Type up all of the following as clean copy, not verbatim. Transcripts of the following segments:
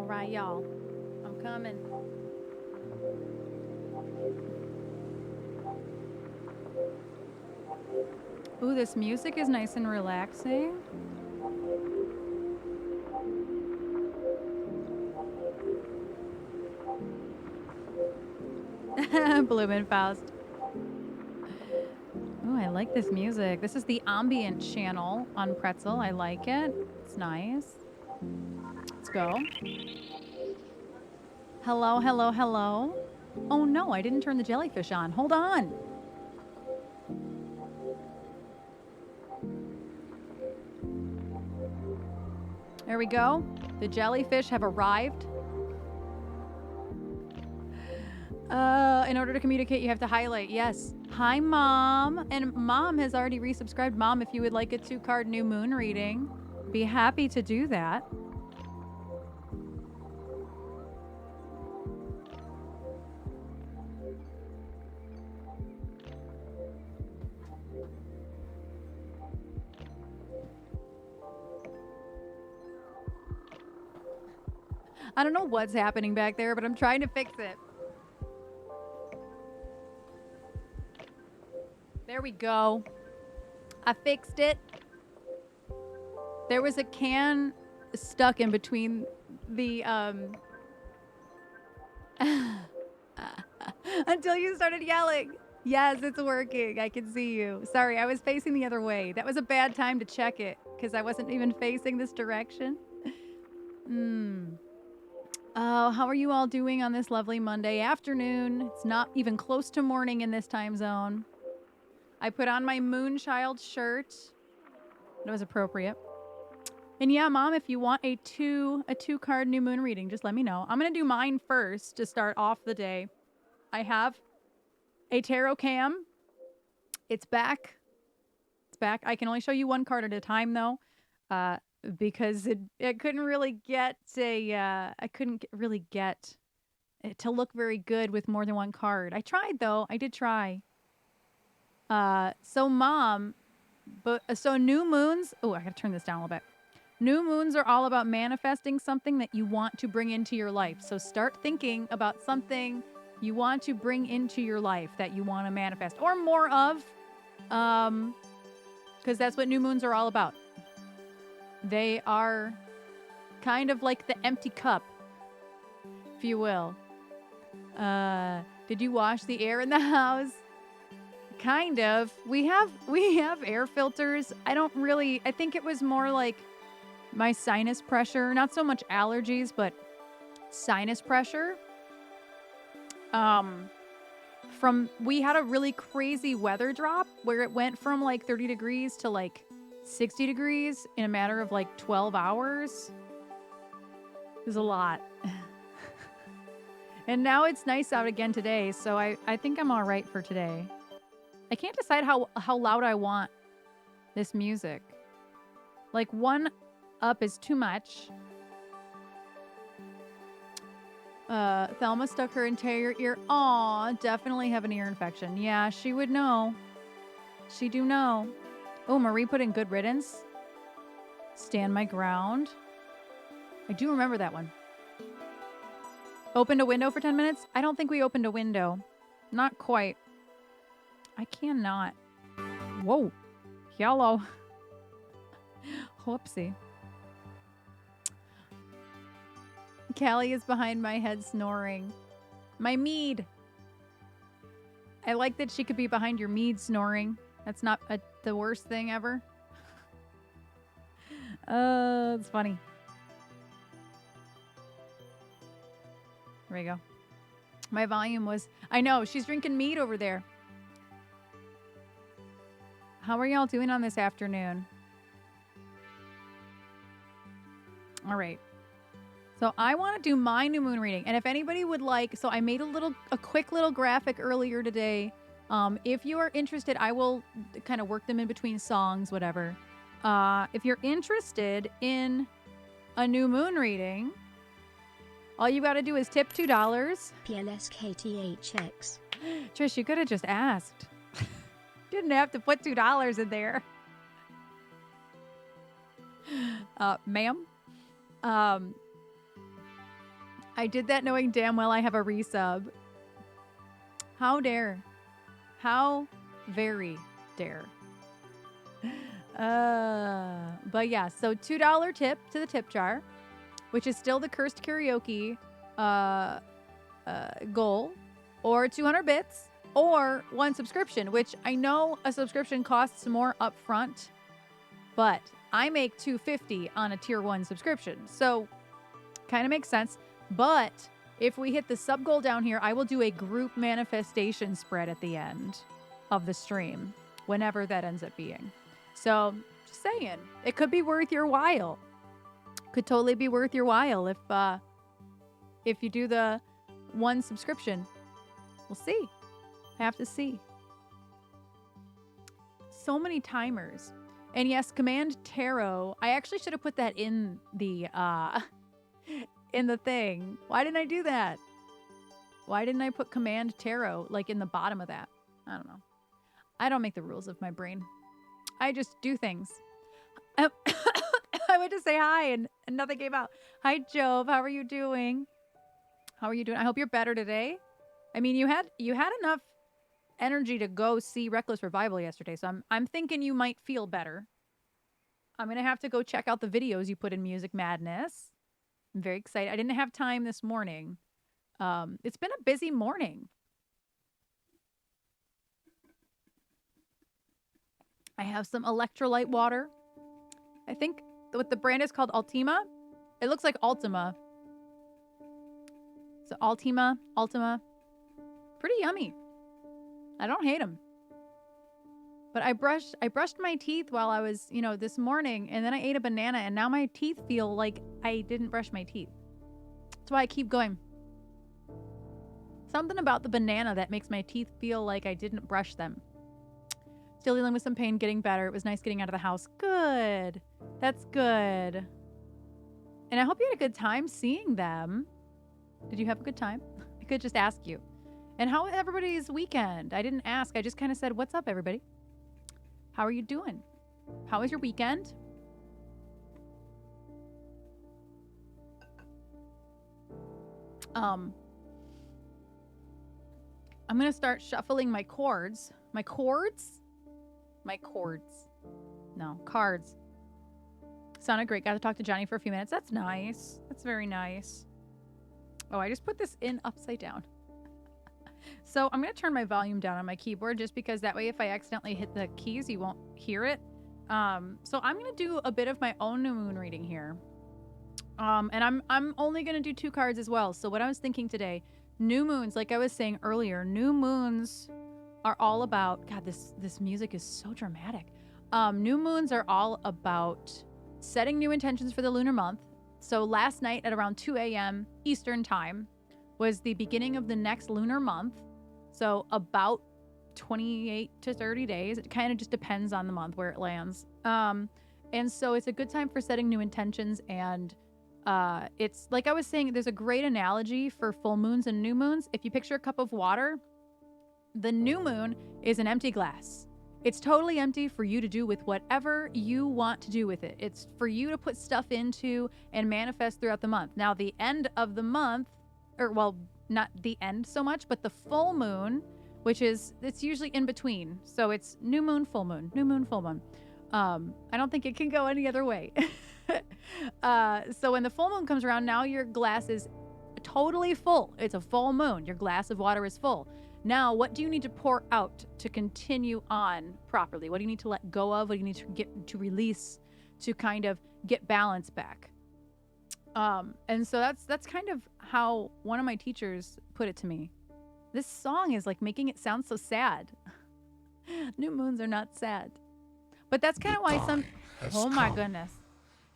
right, y'all. I'm coming. Ooh, this music is nice and relaxing. Blumenfaust. Ooh, I like this music. This is the ambient channel on Pretzel. I like it. It's nice. Let's go. Hello, hello, hello. Oh no, I didn't turn the jellyfish on. Hold on. There we go. The jellyfish have arrived. In order to communicate, you have to highlight. Yes. Hi, Mom. And Mom has already resubscribed. Mom, if you would like a 2-card new moon reading, be happy to do that. I don't know what's happening back there, but I'm trying to fix it. There we go. I fixed it. There was a can stuck in between the until you started yelling. Yes, it's working. I can see you. Sorry, I was facing the other way. That was a bad time to check it because I wasn't even facing this direction. Oh, how are you all doing on this lovely Monday afternoon? It's not even close to morning in this time zone. I put on my Moonchild shirt. That was appropriate. And yeah, Mom, if you want a two card new moon reading, just let me know. I'm gonna do mine first to start off the day. I have a tarot cam. It's back. It's back. I can only show you one card at a time though, because it couldn't really get I couldn't really get it to look very good with more than one card. I tried though. I did try. So Mom, so new moons. Oh, I gotta turn this down a little bit. New moons are all about manifesting something that you want to bring into your life. So start thinking about something you want to bring into your life that you want to manifest or more of, because that's what new moons are all about. They are kind of like the empty cup, if you will. Did you wash the air in the house? Kind of. We have air filters. I think it was more like my sinus pressure, not so much allergies, but sinus pressure. We had a really crazy weather drop where it went from like 30 degrees to like 60 degrees in a matter of like 12 hours. It was a lot. And now it's nice out again today, so I think I'm all right for today. I can't decide how loud I want this music. Like 1 up is too much. Thelma stuck her entire ear. Aw, definitely have an ear infection. Yeah, she would know. She do know. Oh, Marie put in good riddance. Stand my ground. I do remember that one. Opened a window for 10 minutes? I don't think we opened a window. Not quite. I cannot. Whoa. Yellow. Whoopsie. Callie is behind my head snoring. My mead. I like that she could be behind your mead snoring. That's not the worst thing ever. It's funny. There we go. My volume was... I know, she's drinking mead over there. How are y'all doing on this afternoon? All right. So I want to do my new moon reading. And if anybody would like, so I made a quick little graphic earlier today. If you are interested, I will kind of work them in between songs, whatever. If you're interested in a new moon reading, all you got to do is tip $2. PLSKTHX. Trish, you could have just asked. Didn't have to put $2 in there. Ma'am. I did that knowing damn well I have a resub. How dare. How very dare. But yeah, so $2 tip to the tip jar, which is still the cursed karaoke goal, or 200 bits, or one subscription, which I know a subscription costs more upfront, but I make $250 on a tier 1 subscription. So kind of makes sense. But if we hit the sub goal down here, I will do a group manifestation spread at the end of the stream, whenever that ends up being. So just saying, it could be worth your while. Could totally be worth your while if you do the one subscription. We'll see. I have to see. So many timers. And yes, Command Tarot. I actually should have put that in the thing. Why didn't I do that? Why didn't I put Command Tarot like in the bottom of that? I don't know. I don't make the rules of my brain. I just do things. I went to say hi and nothing came out. Hi, Jove. How are you doing? How are you doing? I hope you're better today. I mean, you had enough energy to go see Reckless Revival yesterday, so I'm thinking you might feel better. I'm gonna have to go check out the videos you put in Music Madness. I'm very excited. I didn't have time this morning. It's been a busy morning. I have some electrolyte water. I think what the brand is called Ultima. It looks like Ultima. So Ultima. Pretty yummy. I don't hate them. But I brushed my teeth while I was, this morning, and then I ate a banana, and now my teeth feel like I didn't brush my teeth. That's why I keep going. Something about the banana that makes my teeth feel like I didn't brush them. Still dealing with some pain, getting better. It was nice getting out of the house. Good. That's good. And I hope you had a good time seeing them. Did you have a good time? I could just ask you. And how was everybody's weekend? I didn't ask. I just kind of said, what's up, everybody? How are you doing? How was your weekend? I'm going to start shuffling my chords. My chords? My chords. No, cards. Sounded great. Got to talk to Johnny for a few minutes. That's nice. That's very nice. Oh, I just put this in upside down. So I'm going to turn my volume down on my keyboard just because that way if I accidentally hit the keys, you won't hear it. So I'm going to do a bit of my own new moon reading here. And I'm only going to do 2 cards as well. So what I was thinking today, new moons, like I was saying earlier, new moons are all about, God, this music is so dramatic. New moons are all about setting new intentions for the lunar month. So last night at around 2 a.m. Eastern time was the beginning of the next lunar month. So about 28 to 30 days. It kind of just depends on the month where it lands. And so it's a good time for setting new intentions. And it's like I was saying, there's a great analogy for full moons and new moons. If you picture a cup of water, the new moon is an empty glass. It's totally empty for you to do with whatever you want to do with it. It's for you to put stuff into and manifest throughout the month. Now, the end of the month, or well, not the end so much, but the full moon, which is, it's usually in between. So it's new moon, full moon, new moon, full moon. I don't think it can go any other way. So when the full moon comes around, now your glass is totally full. It's a full moon. Your glass of water is full. Now, what do you need to pour out to continue on properly? What do you need to let go of? What do you need to get to release to kind of get balance back? And so that's kind of how one of my teachers put it to me. This song is like making it sound so sad. New moons are not sad. But that's kind of why some... Oh my goodness.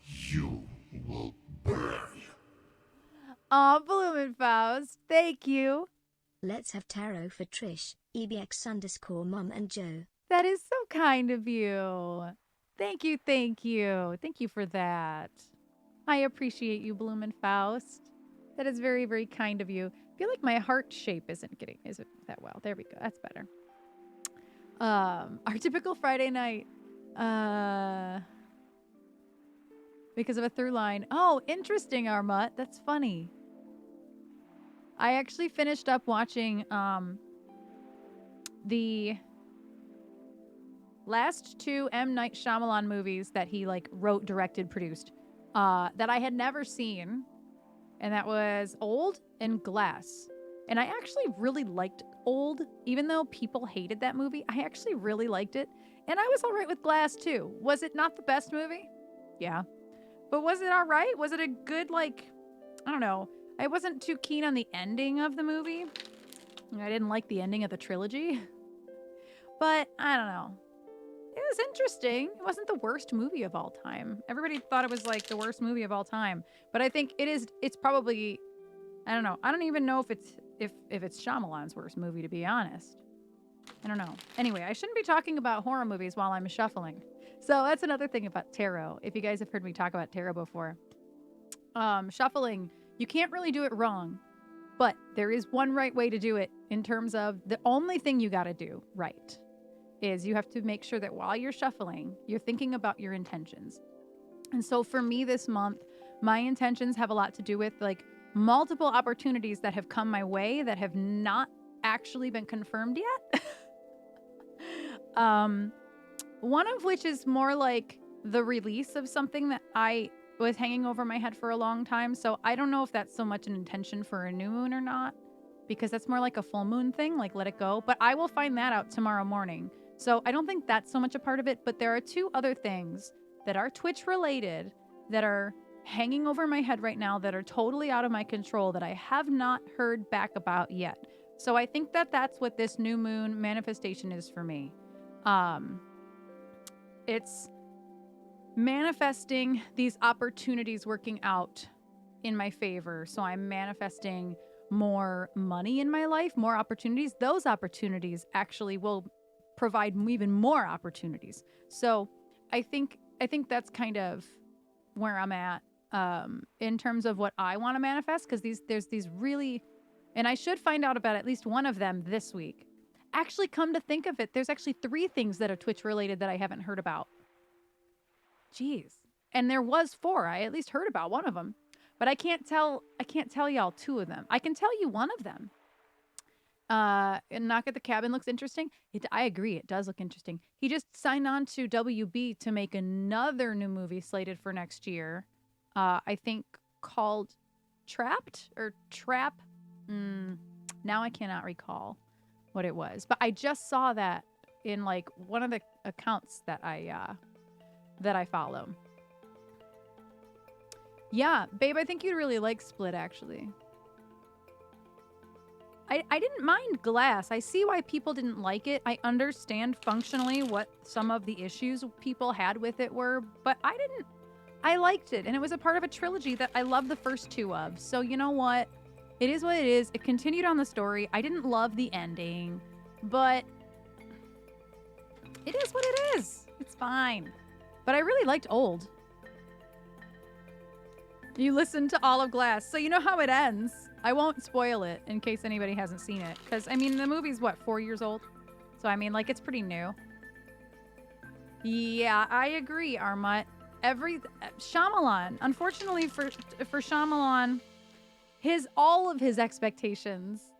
You will burn. Aw, Blumenfaust. Thank you. Let's have tarot for Trish, EBX_mom and Joe. That is so kind of you. Thank you, thank you. Thank you for that. I appreciate you, Blumenfaust. That is very, very kind of you. I feel like my heart shape isn't that well. There we go. That's better. Our typical Friday night. Because of a through line. Oh, interesting, Armut. That's funny. I actually finished up watching the last two M. Night Shyamalan movies that he like wrote, directed, produced that I had never seen. And that was Old and Glass. And I actually really liked Old, even though people hated that movie. I actually really liked it. And I was all right with Glass too. Was it not the best movie? Yeah. But was it all right? Was it a good, like, I don't know. I wasn't too keen on the ending of the movie. I didn't like the ending of the trilogy. But I don't know. It was interesting. It wasn't the worst movie of all time. Everybody thought it was like the worst movie of all time. But I think it's probably, I don't know. I don't even know if it's Shyamalan's worst movie, to be honest. I don't know. Anyway, I shouldn't be talking about horror movies while I'm shuffling. So that's another thing about tarot. If you guys have heard me talk about tarot before, shuffling, you can't really do it wrong, but there is one right way to do it. In terms of the only thing you got to do right is you have to make sure that while you're shuffling, you're thinking about your intentions. And so for me this month, my intentions have a lot to do with like multiple opportunities that have come my way that have not actually been confirmed yet. One of which is more like the release of something that I was hanging over my head for a long time. So I don't know if that's so much an intention for a new moon or not, because that's more like a full moon thing, like let it go. But I will find that out tomorrow morning. So I don't think that's so much a part of it. But there are two other things that are Twitch related that are hanging over my head right now that are totally out of my control that I have not heard back about yet. So I think that that's what this new moon manifestation is for me. It's manifesting these opportunities working out in my favor. So I'm manifesting more money in my life, more opportunities. Those opportunities actually will provide even more opportunities. So I think that's kind of where I'm at in terms of what I want to manifest, because there's these really, and I should find out about at least one of them this week. Actually, come to think of it, there's actually 3 things that are Twitch related that I haven't heard about. Jeez. And there was 4. I at least heard about one of them. But I can't tell y'all 2 of them. I can tell you one of them. And Knock at the Cabin looks interesting. I agree, it does look interesting. He just signed on to WB to make another new movie slated for next year. I think called Trapped or Trap. Now I cannot recall what it was. But I just saw that in like one of the accounts that I follow. Yeah, babe, I think you'd really like Split, actually. I didn't mind Glass. I see why people didn't like it. I understand functionally what some of the issues people had with it were, but I didn't. I liked it, and it was a part of a trilogy that I love the first 2 of. So you know what? It is what it is. It continued on the story. I didn't love the ending, but it is what it is. It's fine. But I really liked Old. You listened to all of Glass, so you know how it ends. I won't spoil it in case anybody hasn't seen it. Because, I mean, the movie's, what, 4 years old? So, I mean, like, it's pretty new. Yeah, I agree, Armut. Shyamalan, unfortunately for Shyamalan, all of his expectations,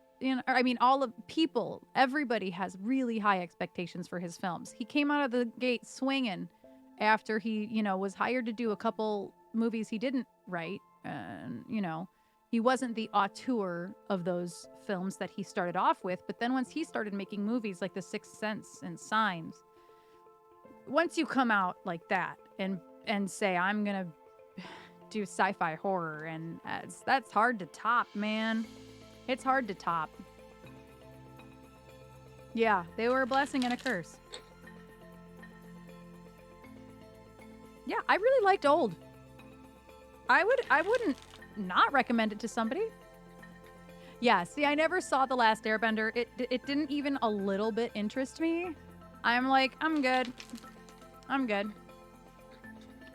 everybody has really high expectations for his films. He came out of the gate swinging after he, was hired to do a couple movies he didn't write. And, he wasn't the auteur of those films that he started off with. But then once he started making movies like The Sixth Sense and Signs, once you come out like that and say, I'm going to do sci-fi horror, and that's hard to top, man. It's hard to top. Yeah, they were a blessing and a curse. Yeah, I really liked Old. I wouldn't not recommend it to somebody. Yeah, see, I never saw The Last Airbender. It didn't even a little bit interest me. I'm like, I'm good.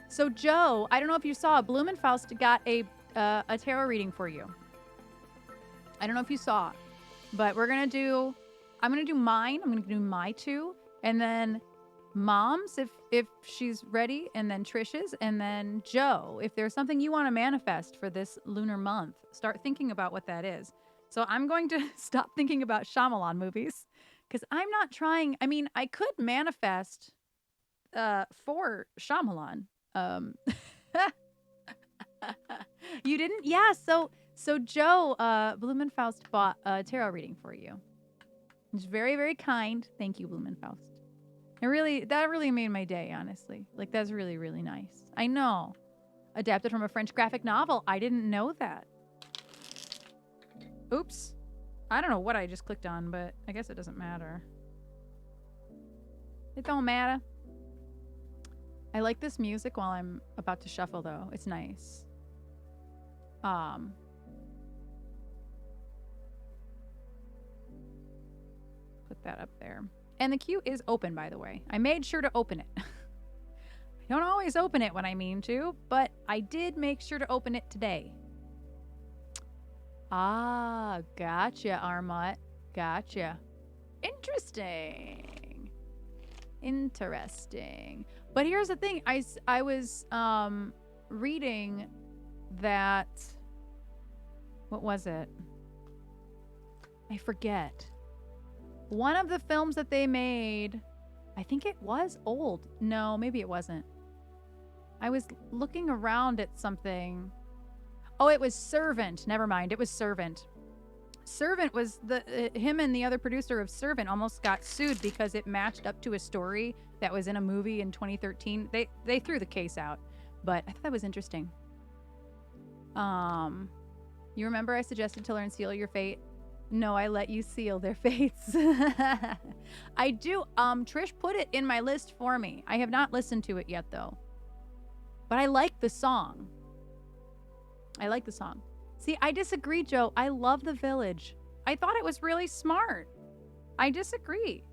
So Joe, I don't know if you saw, Blumenfaust got a tarot reading for you. I don't know if you saw, but I'm gonna do mine. I'm gonna do my 2, and then Mom's if she's ready, and then Trish's, and then Joe, if there's something you want to manifest for this lunar month, start thinking about what that is. So I'm going to stop thinking about Shyamalan movies because I'm not trying. I mean, I could manifest for Shyamalan. Um, you didn't? Yeah. So Joe Blumenfaust bought a tarot reading for you. It's very, very kind. Thank you, Blumenfaust. That really made my day, honestly. Like, that's really, really nice. I know. Adapted from a French graphic novel. I didn't know that. Oops. I don't know what I just clicked on, but I guess it doesn't matter. It don't matter. I like this music while I'm about to shuffle, though. It's nice. Put that up there. And the queue is open, by the way. I made sure to open it. I don't always open it when I mean to, but I did make sure to open it today. Ah, gotcha, Armut. Gotcha. Interesting. Interesting. But here's the thing. I was reading that... What was it? I forget. One of the films that they made, I think it was old. No, maybe it wasn't. I was looking around at something. Oh, it was Servant. Never mind. It was Servant. Servant was him and the other producer of Servant almost got sued because it matched up to a story that was in a movie in 2013. They threw the case out, but I thought that was interesting. You remember I suggested to learn Seal Your Fate? No, I let you seal their fates. I do. Trish put it in my list for me. I have not listened to it yet, though. But I like the song. See, I disagree, Joe. I love The Village. I thought it was really smart. I disagree.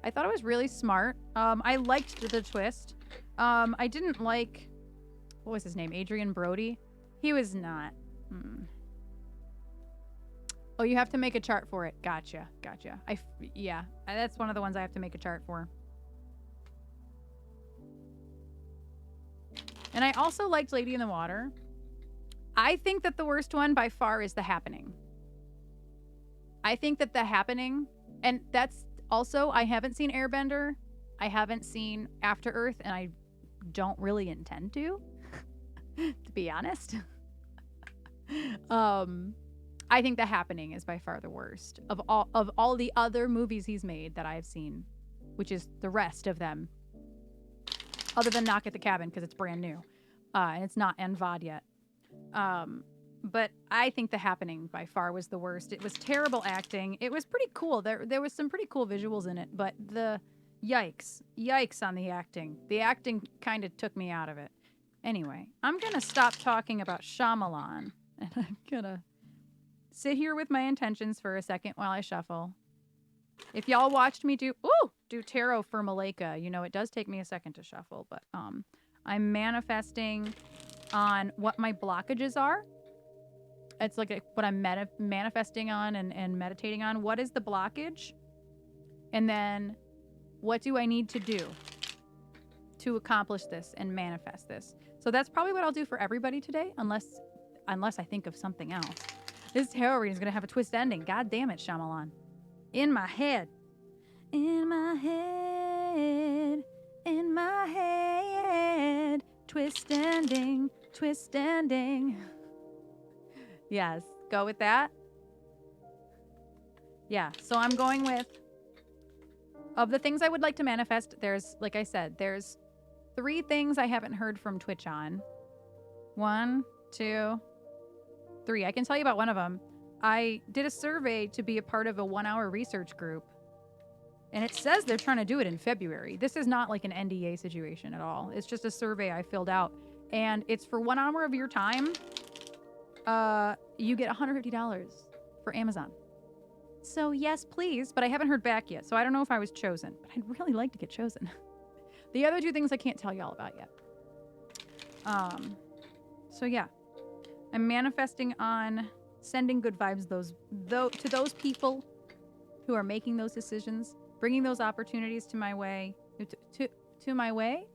I thought it was really smart. I liked the twist. I didn't like... What was his name? Adrian Brody? He was not... Oh, you have to make a chart for it. Gotcha. Yeah, that's one of the ones I have to make a chart for. And I also liked Lady in the Water. I think that the worst one by far is The Happening. I think that The Happening, and that's also, I haven't seen Airbender. I haven't seen After Earth, and I don't really intend to be honest. I think The Happening is by far the worst of all the other movies he's made that I've seen, which is the rest of them, other than Knock at the Cabin because it's brand new, and it's not en VOD yet. But I think The Happening by far was the worst. It was terrible acting. It was pretty cool. There was some pretty cool visuals in it, but the yikes on the acting. The acting kind of took me out of it. Anyway, I'm gonna stop talking about Shyamalan, and I'm gonna sit here with my intentions for a second while I shuffle. If y'all watched me do tarot for Malika, you know it does take me a second to shuffle, but I'm manifesting on what my blockages are. It's like what I'm manifesting on and meditating on. What is the blockage? And then what do I need to do to accomplish this and manifest this? So that's probably what I'll do for everybody today, unless I think of something else. This tarot reading is going to have a twist ending. God damn it, Shyamalan. In my head. In my head. In my head. Twist ending. Twist ending. Yes. Go with that. Yeah. So I'm going with... Of the things I would like to manifest, there's, like I said, there's 3 things I haven't heard from Twitch on. 1, 2... 3. I can tell you about one of them. I did a survey to be a part of a 1-hour research group, and it says they're trying to do it in February. This is not like an NDA situation at all. It's just a survey I filled out, and it's for 1 hour of your time. You get $150 for Amazon. So yes, please, but I haven't heard back yet, so I don't know if I was chosen, but I'd really like to get chosen. The other 2 things I can't tell y'all about yet. So yeah. I'm manifesting on sending good vibes to those people who are making those decisions, bringing those opportunities to my way, to my way.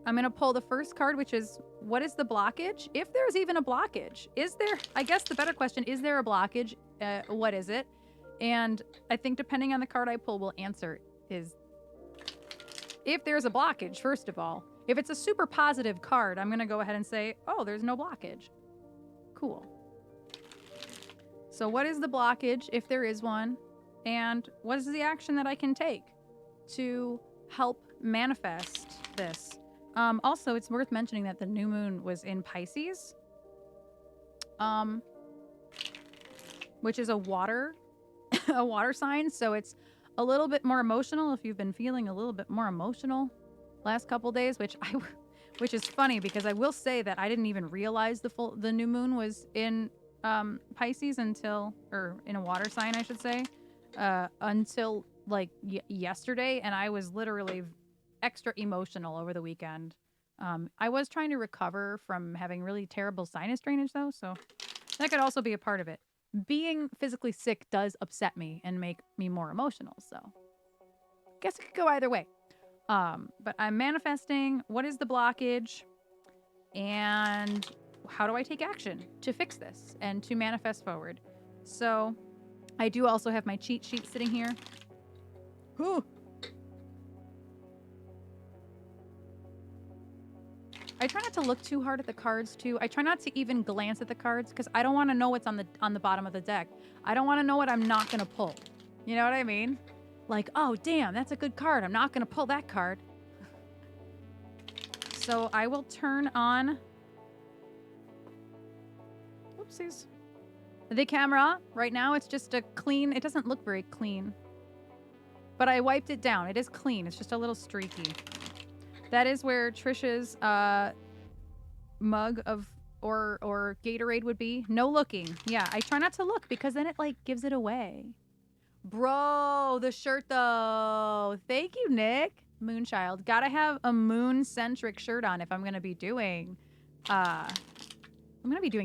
I'm going to pull the first card, which is, what is the blockage? If there's even a blockage. Is there, I guess the better question, is there a blockage? What is it? And I think depending on the card I pull will answer is if there's a blockage, first of all. If it's a super positive card, I'm going to go ahead and say, oh, there's no blockage. Cool. So what is the blockage, if there is one? And what is the action that I can take to help manifest this? Also, it's worth mentioning that the new moon was in Pisces, which is a water sign. So it's a little bit more emotional if you've been feeling a little bit more emotional last couple days, which is funny because I will say that I didn't even realize the new moon was in Pisces or in a water sign, I should say, until like yesterday. And I was literally extra emotional over the weekend. I was trying to recover from having really terrible sinus drainage though, so that could also be a part of it. Being physically sick does upset me and make me more emotional, so guess it could go either way. But I'm manifesting. What is the blockage? And how do I take action to fix this and to manifest forward? So I do also have my cheat sheet sitting here. Whew. I try not to look too hard at the cards too. I try not to even glance at the cards because I don't want to know what's on the bottom of the deck. I don't want to know what I'm not going to pull. You know what I mean? Like, oh, damn, that's a good card. I'm not going to pull that card. So I will turn on... Oopsies. The camera. Right now, it's just a clean... It doesn't look very clean. But I wiped it down. It is clean. It's just a little streaky. That is where Trisha's mug of... Or Gatorade would be. No looking. Yeah, I try not to look because then it, like, gives it away. Bro, the shirt though. Thank you, Nick. Moonchild. Gotta have a moon-centric shirt on if I'm gonna be doing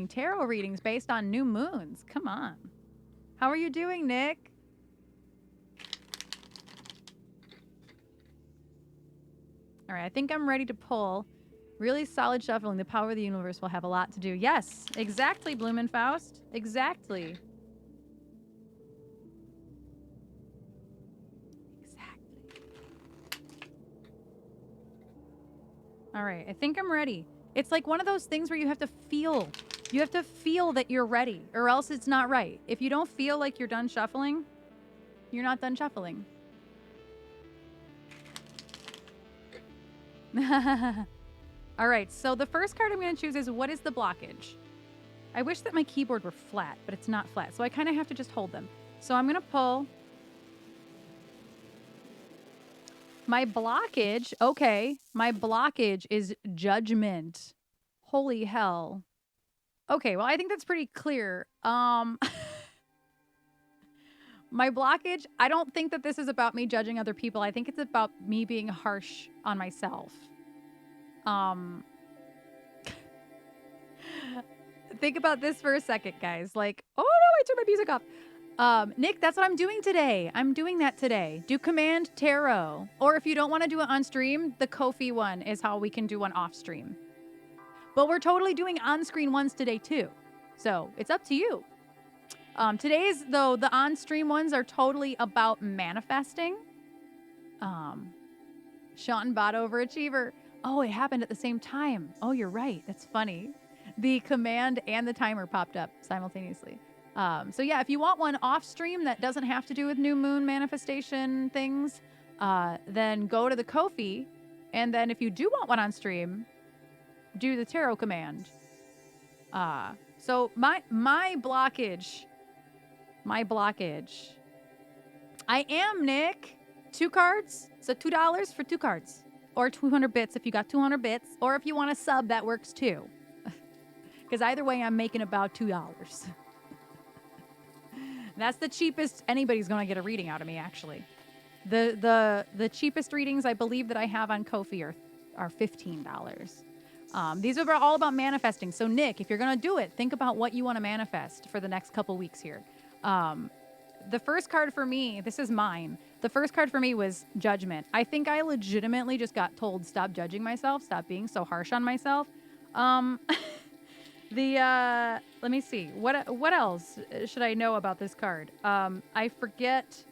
tarot readings based on new moons. Come on. How are you doing, Nick? All right, I think I'm ready to pull. Really solid shuffling. The power of the universe will have a lot to do. Yes, exactly, Blumenfaust. Exactly. All right, I think I'm ready. It's like one of those things where you have to feel. You have to feel that you're ready, or else it's not right. If you don't feel like you're done shuffling, you're not done shuffling. All right, so the first card I'm going to choose is what is the blockage? I wish that my keyboard were flat, but it's not flat, so I kind of have to just hold them. So I'm going to pull... My blockage, okay, my blockage is judgment. Holy hell. Okay, well, I think that's pretty clear. My blockage, I don't think that this is about me judging other people. I think it's about me being harsh on myself. Think about this for a second, guys. Like, oh no, I turned my music off. Nick, that's what I'm doing today. I'm doing that today. Do Command Tarot. Or if you don't want to do it on stream, the Ko-fi one is how we can do one off stream. But we're totally doing on-screen ones today too. So it's up to you. Today's, though, the on-stream ones are totally about manifesting. Sean bot overachiever. Oh, it happened at the same time. Oh, you're right. That's funny. The command and the timer popped up simultaneously. So yeah, if you want one off stream that doesn't have to do with new moon manifestation things, then go to the Ko-fi. And then if you do want one on stream, do the tarot command. So my blockage, I am Nick. 2 cards. So $2 for 2 cards. Or 200 bits if you got 200 bits. Or if you want a sub, that works too. Because either way, I'm making about $2. That's the cheapest anybody's going to get a reading out of me, actually. The cheapest readings I believe that I have on Ko-fi are $15. These are all about manifesting. So Nick, if you're going to do it, think about what you want to manifest for the next couple weeks here. the first card for me, this is mine. The first card for me was judgment. I think I legitimately just got told, stop judging myself, stop being so harsh on myself. Let me see. What else should I know about this card? I forget.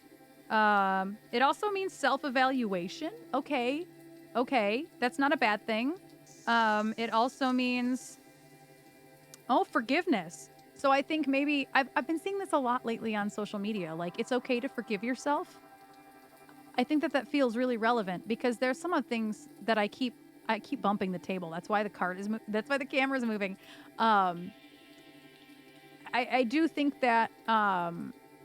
It also means self-evaluation. Okay. That's not a bad thing. It also means, forgiveness. So I think maybe I've been seeing this a lot lately on social media. Like, it's okay to forgive yourself. I think that feels really relevant because there's some of things that I keep bumping the table. That's why the that's why the camera is moving. I do think that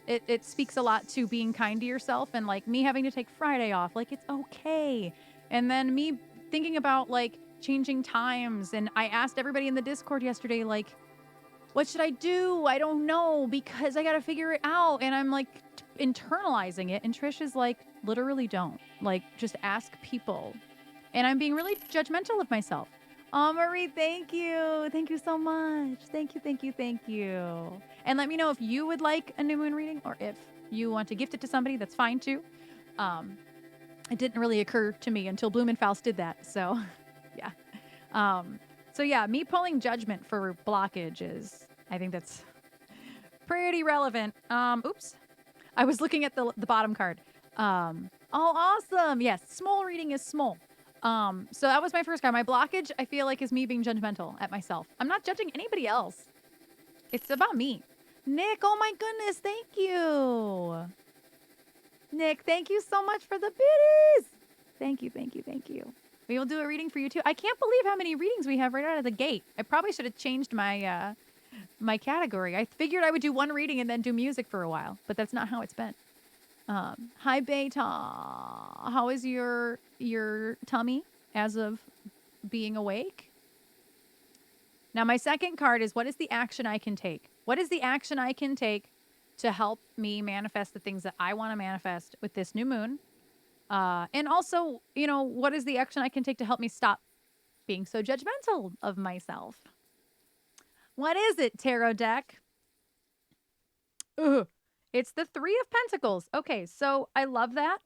it speaks a lot to being kind to yourself, and like me having to take Friday off, like it's okay. And then me thinking about like changing times, and I asked everybody in the Discord yesterday, like, what should I do? I don't know because I got to figure it out. And I'm like internalizing it. And Trish is like, literally don't. Like, just ask people. And I'm being really judgmental of myself. Marie, thank you. Thank you so much. Thank you. And let me know if you would like a new moon reading or if you want to gift it to somebody. That's fine too. It didn't really occur to me until Blumenfaust did that. So, yeah. So yeah, me pulling judgment for blockages, I think that's pretty relevant. Oops. I was looking at the bottom card. Awesome. Yes, small reading is small. So that was my first card. My blockage, I feel like, is me being judgmental at myself. I'm not judging anybody else. It's about me. Nick, oh my goodness, thank you. Nick, thank you so much for the biddies. Thank you. We will do a reading for you too. I can't believe how many readings we have right out of the gate. I probably should have changed my my category. I figured I would do one reading and then do music for a while, but that's not how it's been. Hi Beta. How is your tummy as of being awake? Now my second card is, what is the action I can take? What is the action I can take to help me manifest the things that I want to manifest with this new moon? And also, what is the action I can take to help me stop being so judgmental of myself? What is it, tarot deck? Ugh. It's the Three of Pentacles. Okay, so I love that.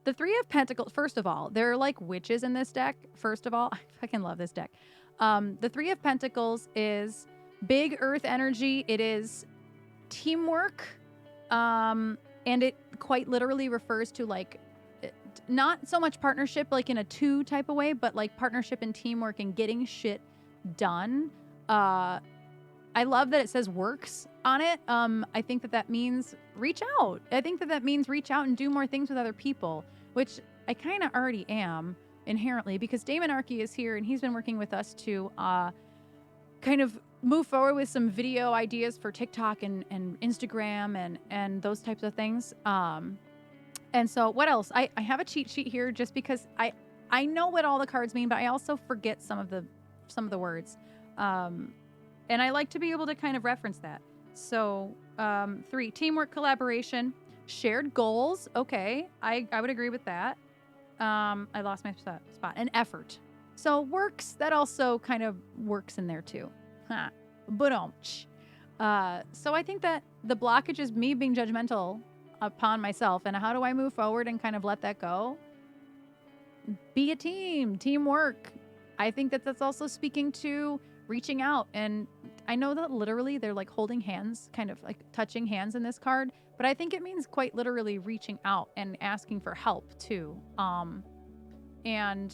The Three of Pentacles, first of all, there are like witches in this deck. First of all, I fucking love this deck. The Three of Pentacles is big earth energy. It is teamwork. And it quite literally refers to like, not so much partnership like in a two type of way, but like partnership and teamwork and getting shit done. I love that it says works on it. I think that means reach out. I think that means reach out and do more things with other people, which I kind of already am inherently, because Damon Archie is here and he's been working with us to kind of move forward with some video ideas for TikTok and Instagram and those types of things. And so what else? I have a cheat sheet here just because I know what all the cards mean, but I also forget some of the words. And I like to be able to kind of reference that. So 3, teamwork, collaboration, shared goals. Okay, I would agree with that. I lost my spot. And effort. So works, that also kind of works in there too. Huh. So I think that the blockage is me being judgmental upon myself, and how do I move forward and kind of let that go? Be a teamwork. I think that that's also speaking to reaching out, and I know that literally they're like holding hands, kind of like touching hands in this card, but I think it means quite literally reaching out and asking for help too. And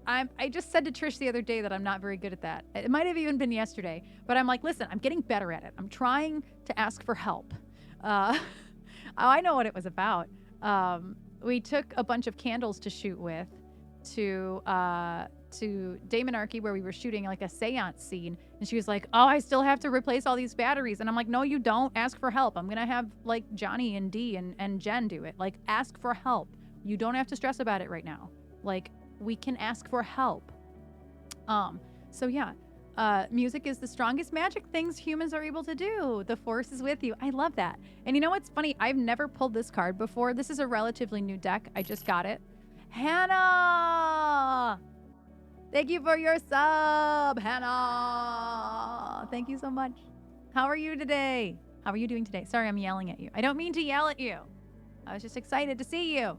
I just said to Trish the other day that I'm not very good at that. It might have even been yesterday, but I'm like, listen, I'm getting better at it. I'm trying to ask for help. I know what it was about. We took a bunch of candles to shoot with to Damon Archie, where we were shooting like a seance scene. And she was like, oh, I still have to replace all these batteries. And I'm like, no, you don't. Ask for help. I'm going to have like Johnny and Dee and Jen do it. Like, ask for help. You don't have to stress about it right now. Like, we can ask for help. So yeah, music is the strongest magic things humans are able to do. The force is with you. I love that. And you know what's funny? I've never pulled this card before. This is a relatively new deck. I just got it. Hannah! Thank you for your sub, Hannah. Thank you so much. How are you today? How are you doing today? Sorry, I'm yelling at you. I don't mean to yell at you. I was just excited to see you.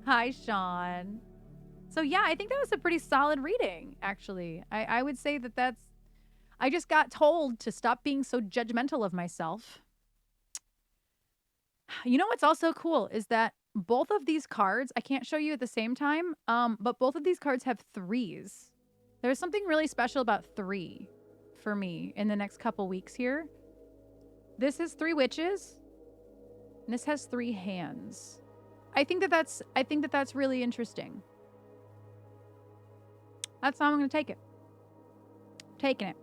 Hi, Sean. So yeah, I think that was a pretty solid reading, actually. I would say that that's... I just got told to stop being so judgmental of myself. You know what's also cool is that both of these cards, I can't show you at the same time, but both of these cards have threes. There's something really special about 3 for me in the next couple weeks here. This is 3 witches, and this has 3 hands. I think that that's really interesting. That's how I'm going to take it. Taking it.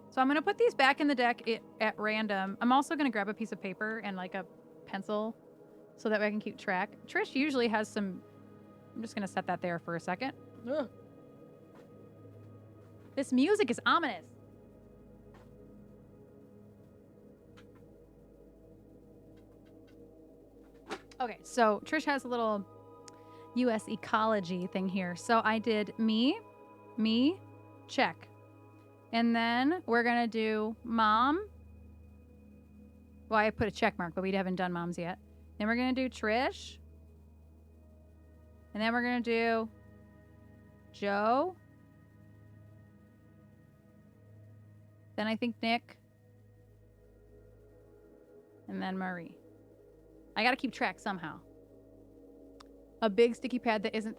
So I'm going to put these back in the deck at random. I'm also going to grab a piece of paper and like a pencil so that way I can keep track. Trish usually has some... I'm just going to set that there for a second. Ugh. This music is ominous. Okay, so Trish has a little US ecology thing here. So I did me, check. And then we're going to do mom. Well, I put a check mark, but we haven't done moms yet. Then we're going to do Trish. And then we're going to do Joe. Then I think Nick. And then Marie. I got to keep track somehow. A big sticky pad that isn't...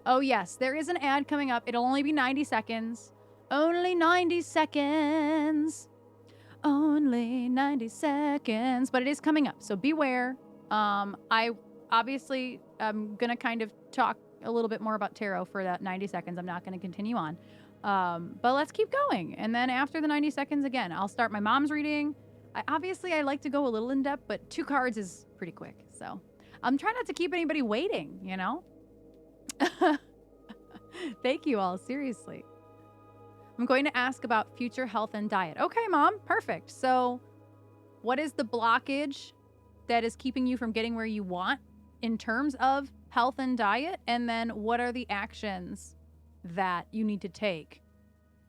Oh, yes. There is an ad coming up. It'll only be 90 seconds. Only 90 seconds. Only 90 seconds. But it is coming up, so beware. I obviously am going to kind of talk a little bit more about tarot for that 90 seconds. I'm not going to continue on. But let's keep going. And then after the 90 seconds, again, I'll start my mom's reading. I like to go a little in depth, but 2 cards is pretty quick. So I'm trying not to keep anybody waiting, you know? Thank you all. Seriously. I'm going to ask about future health and diet. Okay, Mom. Perfect. So what is the blockage that is keeping you from getting where you want in terms of health and diet? And then what are the actions that you need to take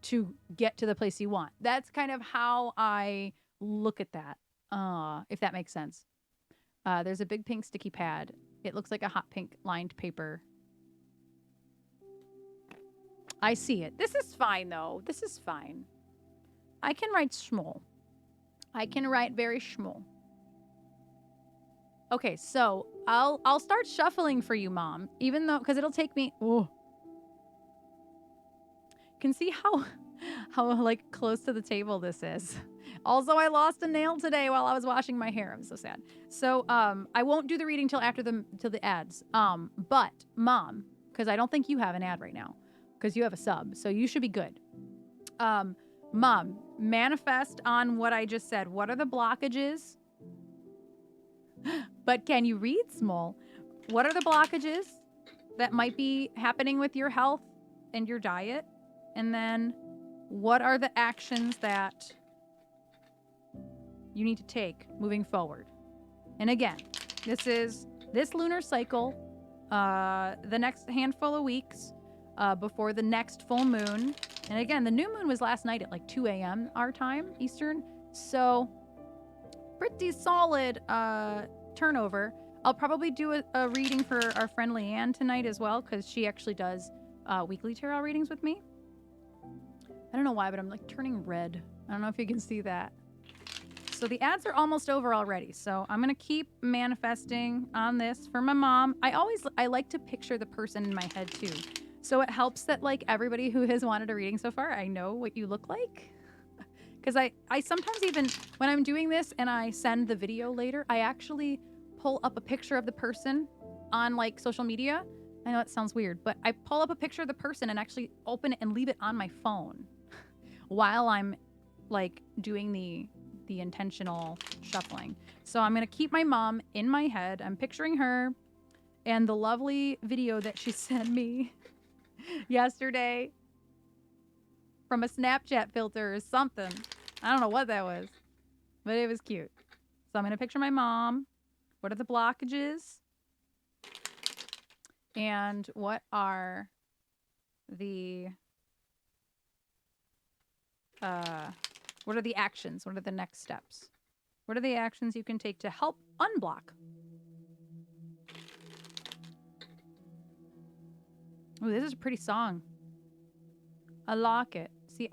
to get to the place you want? That's kind of how I look at that, if that makes sense. There's a big pink sticky pad. It looks like a hot pink lined paper. I see it. This is fine, though. This is fine. I can write small. I can write very small. Okay, so I'll start shuffling for you, Mom. Even though, because it'll take me... Oh. You can see how like close to the table this is. Also, I lost a nail today while I was washing my hair. I'm so sad. So I won't do the reading till after the ads. But Mom, because I don't think you have an ad right now, because you have a sub, so you should be good. Mom, manifest on what I just said. What are the blockages? But can you read small? What are the blockages that might be happening with your health and your diet? And then what are the actions that you need to take moving forward? And again, this lunar cycle, the next handful of weeks before the next full moon. And again, the new moon was last night at like 2 a.m. our time, Eastern. So pretty solid turnover. I'll probably do a reading for our friend Leanne tonight as well, because she actually does weekly tarot readings with me. I don't know why, but I'm like turning red. I don't know if you can see that. So the ads are almost over already. So I'm going to keep manifesting on this for my mom. I like to picture the person in my head too. So it helps that like everybody who has wanted a reading so far, I know what you look like. Because I sometimes even, when I'm doing this and I send the video later, I actually pull up a picture of the person on like social media. I know it sounds weird, but I pull up a picture of the person and actually open it and leave it on my phone while I'm like doing the intentional shuffling. So I'm going to keep my mom in my head. I'm picturing her and the lovely video that she sent me yesterday from a Snapchat filter or something. I don't know what that was, but it was cute. So I'm going to picture my mom. What are the blockages? And what are the What are the actions? What are the next steps? What are the actions you can take to help unblock? Oh, this is a pretty song. I lock it. See,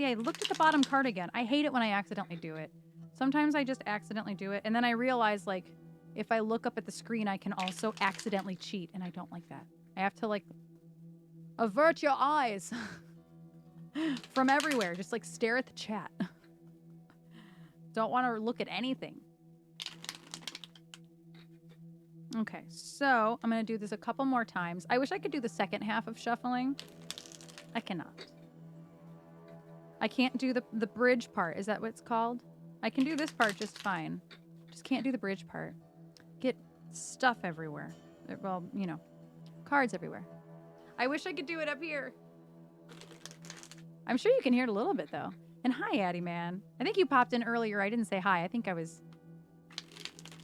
I looked at the bottom card again. I hate it when I accidentally do it. Sometimes I just accidentally do it, and then I realize, like, if I look up at the screen, I can also accidentally cheat, and I don't like that. I have to, like, avert your eyes from everywhere. Just, like, stare at the chat. Don't want to look at anything. Okay, so I'm going to do this a couple more times. I wish I could do the second half of shuffling. I cannot. I can't do the bridge part. Is that what it's called? I can do this part just fine. Just can't do the bridge part. Get stuff everywhere. Well, you know, cards everywhere. I wish I could do it up here. I'm sure you can hear it a little bit, though. And hi, Addie Man. I think you popped in earlier. I didn't say hi. I think I was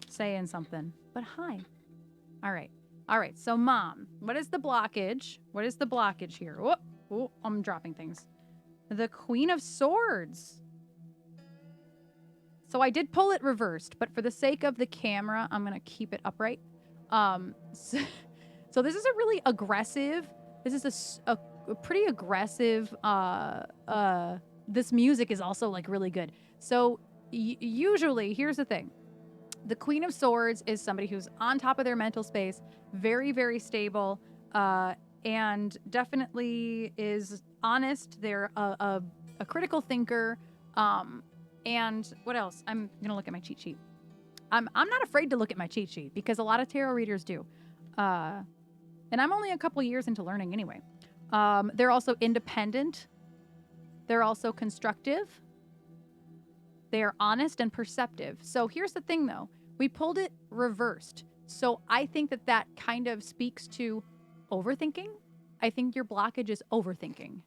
saying something. But hi. All right. All right. So, Mom, what is the blockage? What is the blockage here? Oh, I'm dropping things. The Queen of Swords. So I did pull it reversed, but for the sake of the camera, I'm going to keep it upright. So this is a really aggressive, this is a pretty aggressive, this music is also like really good. So usually, here's the thing. The Queen of Swords is somebody who's on top of their mental space, very, very stable, and definitely is honest. They're a critical thinker. And what else? I'm going to look at my cheat sheet. I'm not afraid to look at my cheat sheet because a lot of tarot readers do. And I'm only a couple years into learning anyway. They're also independent. They're also constructive. They are honest and perceptive. So here's the thing, though. We pulled it reversed. So I think that kind of speaks to overthinking. I think your blockage is overthinking.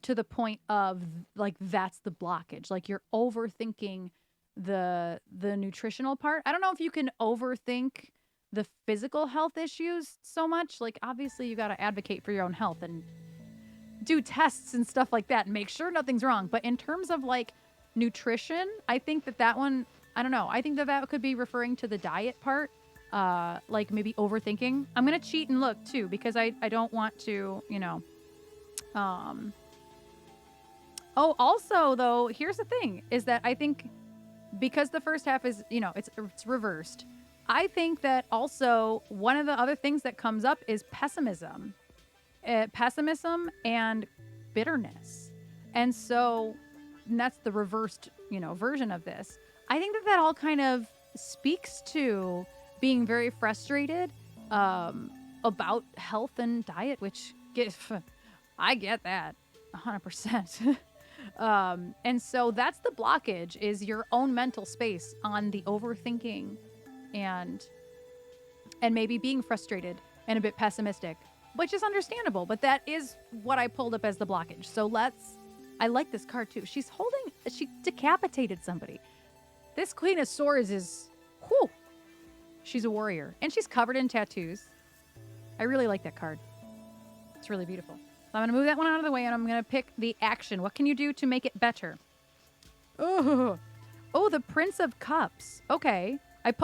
To the point of, like, that's the blockage. Like, you're overthinking the nutritional part. I don't know if you can overthink the physical health issues so much. Like, obviously, you got to advocate for your own health and do tests and stuff like that and make sure nothing's wrong. But in terms of, like, nutrition, I think that one, I don't know. I think that could be referring to the diet part. Like, maybe overthinking. I'm going to cheat and look, too, because I don't want to, you know, Oh, also, though, here's the thing, is that I think because the first half is, you know, it's reversed, I think that also one of the other things that comes up is pessimism. Pessimism and bitterness. And so that's the reversed, you know, version of this. I think that all kind of speaks to being very frustrated about health and diet, which I get that 100%. And so that's the blockage, is your own mental space on the overthinking and maybe being frustrated and a bit pessimistic, which is understandable, but that is what I pulled up as the blockage. So I like this card too. She decapitated somebody. This Queen of Swords is, whew, she's a warrior and she's covered in tattoos. I really like that card. It's really beautiful. So I'm going to move that one out of the way, and I'm going to pick the action. What can you do to make it better? Oh, the Prince of Cups. Okay.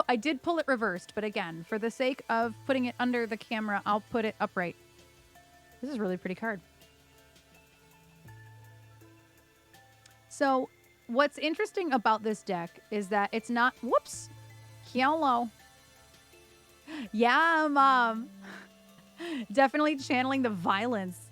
I did pull it reversed, but again, for the sake of putting it under the camera, I'll put it upright. This is a really pretty card. So what's interesting about this deck is that it's not... Whoops. Hello. Yeah, Mom. Definitely channeling the violence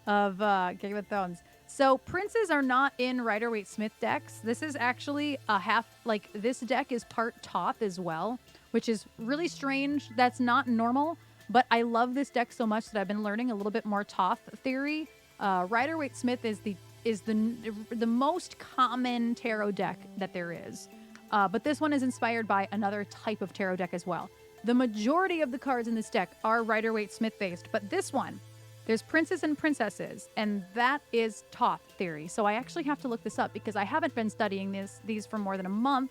of Game of Thrones. So princes are not in Rider-Waite-Smith decks. This is actually a half, like, this deck is part Thoth as well, which is really strange. That's not normal, but I love this deck so much that I've been learning a little bit more Thoth theory. Rider-Waite-Smith is the most common tarot deck that there is. But this one is inspired by another type of tarot deck as well. The majority of the cards in this deck are Rider-Waite-Smith based, but this one, there's princes and princesses, and that is Thoth theory. So I actually have to look this up because I haven't been studying these for more than a month.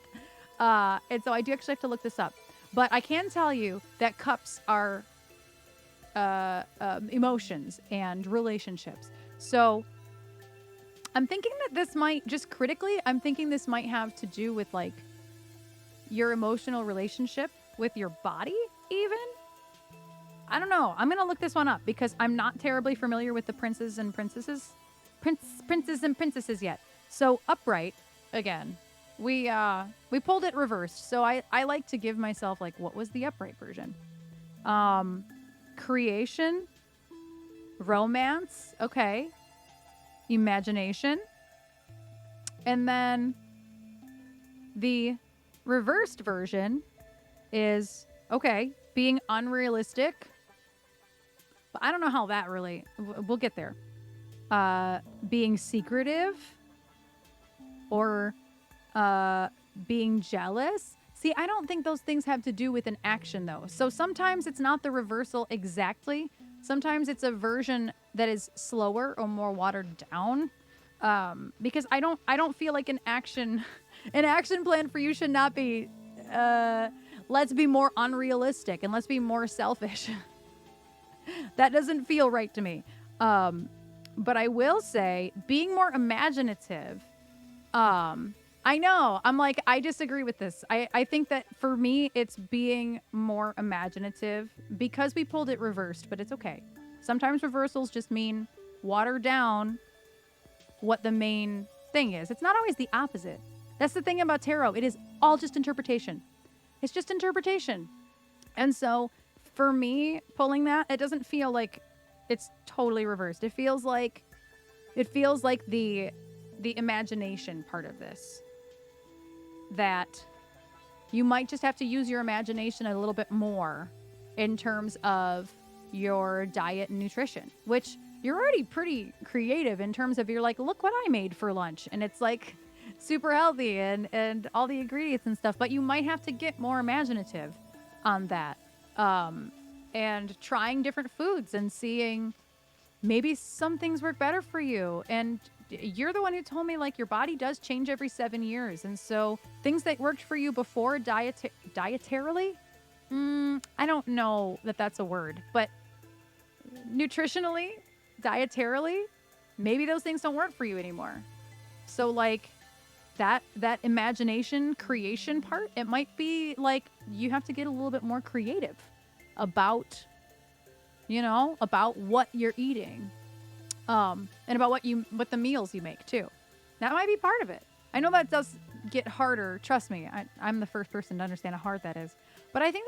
And so I do actually have to look this up. But I can tell you that cups are emotions and relationships. So I'm thinking that this might, just critically, I'm thinking this might have to do with like your emotional relationship with your body, even. I don't know. I'm gonna look this one up because I'm not terribly familiar with the princes and princesses, princes and princesses yet. So upright, again, we pulled it reversed. So I like to give myself like, what was the upright version? Creation, romance, okay, imagination, and then the reversed version is, okay, being unrealistic. But I don't know how that really, we'll get there. Being secretive or being jealous. See, I don't think those things have to do with an action though. So sometimes it's not the reversal exactly. Sometimes it's a version that is slower or more watered down. Because I don't feel like an action plan for you should not be let's be more unrealistic and let's be more selfish. That doesn't feel right to me. But I will say being more imaginative. I know. I'm like, I disagree with this. I think that for me, it's being more imaginative because we pulled it reversed, but it's okay. Sometimes reversals just mean water down what the main thing is. It's not always the opposite. That's the thing about tarot. It is all just interpretation. It's just interpretation. And so for me, pulling that, it doesn't feel like it's totally reversed. It feels like the imagination part of this. That you might just have to use your imagination a little bit more in terms of your diet and nutrition, which you're already pretty creative in terms of, you're like, look what I made for lunch. And it's like super healthy and all the ingredients and stuff, but you might have to get more imaginative on that. And trying different foods and seeing maybe some things work better for you. And you're the one who told me like your body does change every 7 years. And so things that worked for you before dietarily, I don't know that that's a word, but nutritionally, dietarily, maybe those things don't work for you anymore. So like that imagination creation part, it might be like you have to get a little bit more creative about, about what you're eating. And about what the meals you make too. That might be part of it. I know that does get harder. Trust me, I'm the first person to understand how hard that is. But I think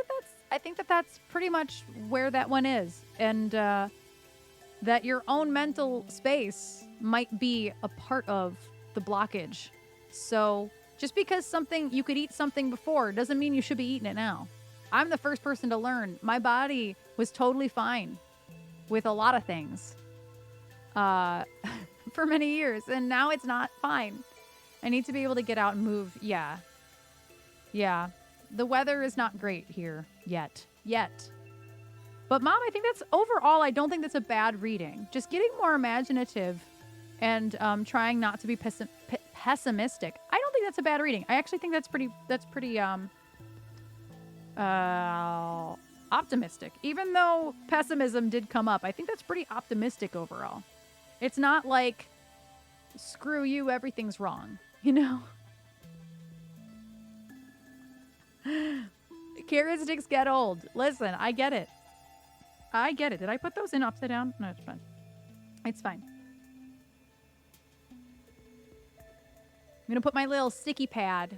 that's pretty much where that one is, and that your own mental space might be a part of the blockage. So just because you could eat something before doesn't mean you should be eating it now. I'm the first person to learn. My body was totally fine with a lot of things. For many years, and now it's not fine. I need to be able to get out and move. Yeah. The weather is not great here yet. But Mom, I think that's overall, I don't think that's a bad reading. Just getting more imaginative and trying not to be pessimistic. I don't think that's a bad reading. I actually think that's pretty optimistic. Even though pessimism did come up, I think that's pretty optimistic overall. It's not like, screw you, everything's wrong, Carrot sticks get old. Listen, I get it. Did I put those in upside down? No, it's fine. It's fine. I'm going to put my little sticky pad.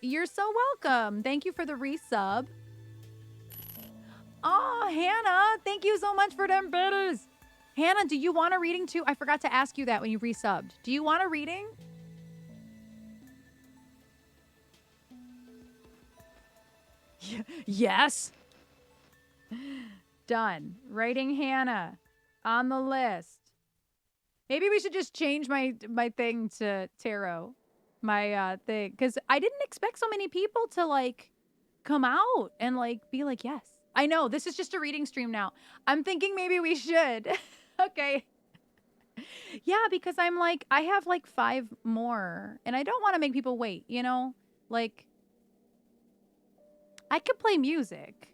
You're so welcome. Thank you for the resub. Oh, Hannah, thank you so much for them bitters. Hannah, do you want a reading too? I forgot to ask you that when you resubbed. Do you want a reading? Yes. Done. Writing Hannah on the list. Maybe we should just change my thing to tarot. My thing. Because I didn't expect so many people to like come out and like be like, yes. I know, this is just a reading stream now. I'm thinking maybe we should. Okay. Yeah, because I'm like, I have like 5 more and I don't want to make people wait, Like, I could play music,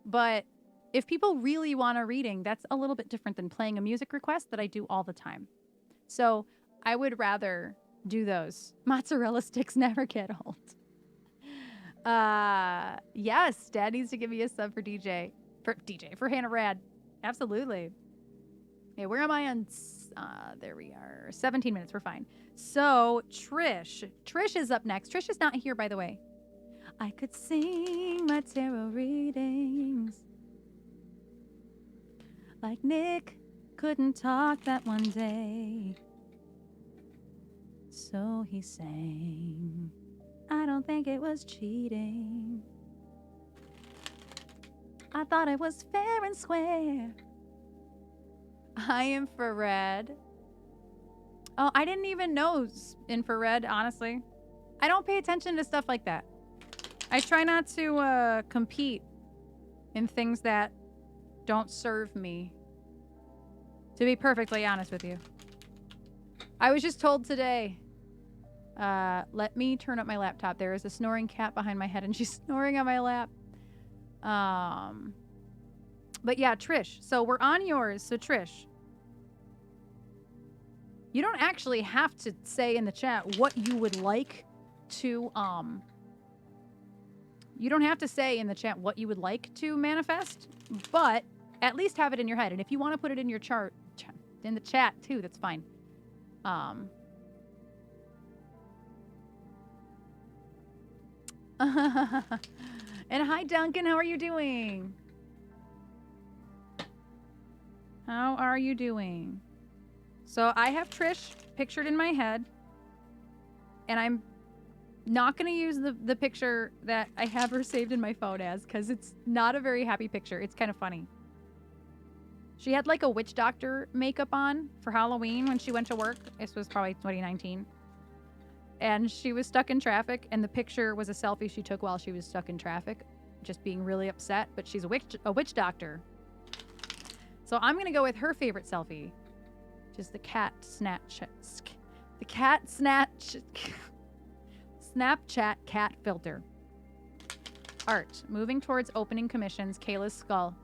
but if people really want a reading, that's a little bit different than playing a music request that I do all the time. So I would rather do those. Mozzarella sticks never get old. Yes, Dad needs to give me a sub for DJ. For Hannah Rad. Absolutely. Okay, where am I on? There we are. 17 minutes. We're fine. So, Trish. Trish is up next. Trish is not here, by the way. I could sing my tarot readings like Nick couldn't talk that one day. So he sang. I don't think it was cheating. I thought it was fair and square. High infrared. Oh, I didn't even know infrared, honestly. I don't pay attention to stuff like that. I try not to compete in things that don't serve me. To be perfectly honest with you. I was just told today, let me turn up my laptop. There is a snoring cat behind my head and she's snoring on my lap. But yeah, Trish. So we're on yours. So Trish, you don't actually have to say in the chat what you would like to, you don't have to say in the chat what you would like to manifest, but at least have it in your head. And if you want to put it in your chart, in the chat too, that's fine. And hi, Duncan. How are you doing? How are you doing? So I have Trish pictured in my head, and I'm not going to use the picture that I have her saved in my phone as, because it's not a very happy picture. It's kind of funny. She had like a witch doctor makeup on for Halloween when she went to work. This was probably 2019. And she was stuck in traffic, and the picture was a selfie she took while she was stuck in traffic, just being really upset, but she's a witch doctor. So I'm going to go with her favorite selfie, which is the cat Snapchat cat filter. Art. Moving towards opening commissions. Kayla's skull.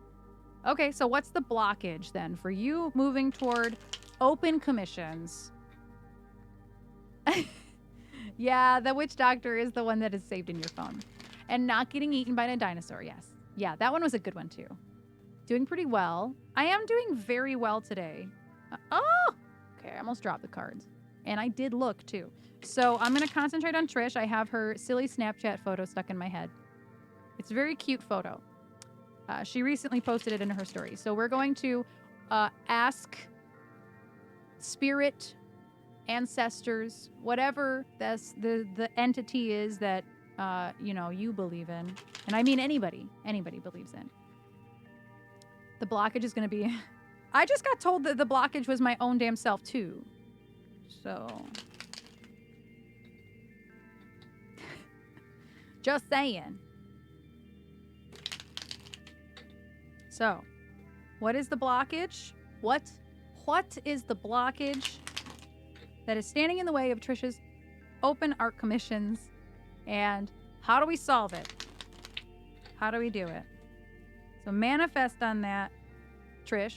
Okay, so what's the blockage then for you moving toward open commissions? Yeah, the witch doctor is the one that is saved in your phone. And not getting eaten by a dinosaur, yes. Yeah, that one was a good one too. Doing pretty well. I am doing very well today. Oh! Okay, I almost dropped the cards. And I did look too. So I'm going to concentrate on Trish. I have her silly Snapchat photo stuck in my head. It's a very cute photo. She recently posted it in her story. So we're going to ask spirit, ancestors, whatever the entity is that, you believe in. And I mean anybody believes in. The blockage is going to be... I just got told that the blockage was my own damn self too. So... just saying. So, what is the blockage? What is the blockage that is standing in the way of Trisha's open art commissions? And how do we solve it? How do we do it? So manifest on that, Trish.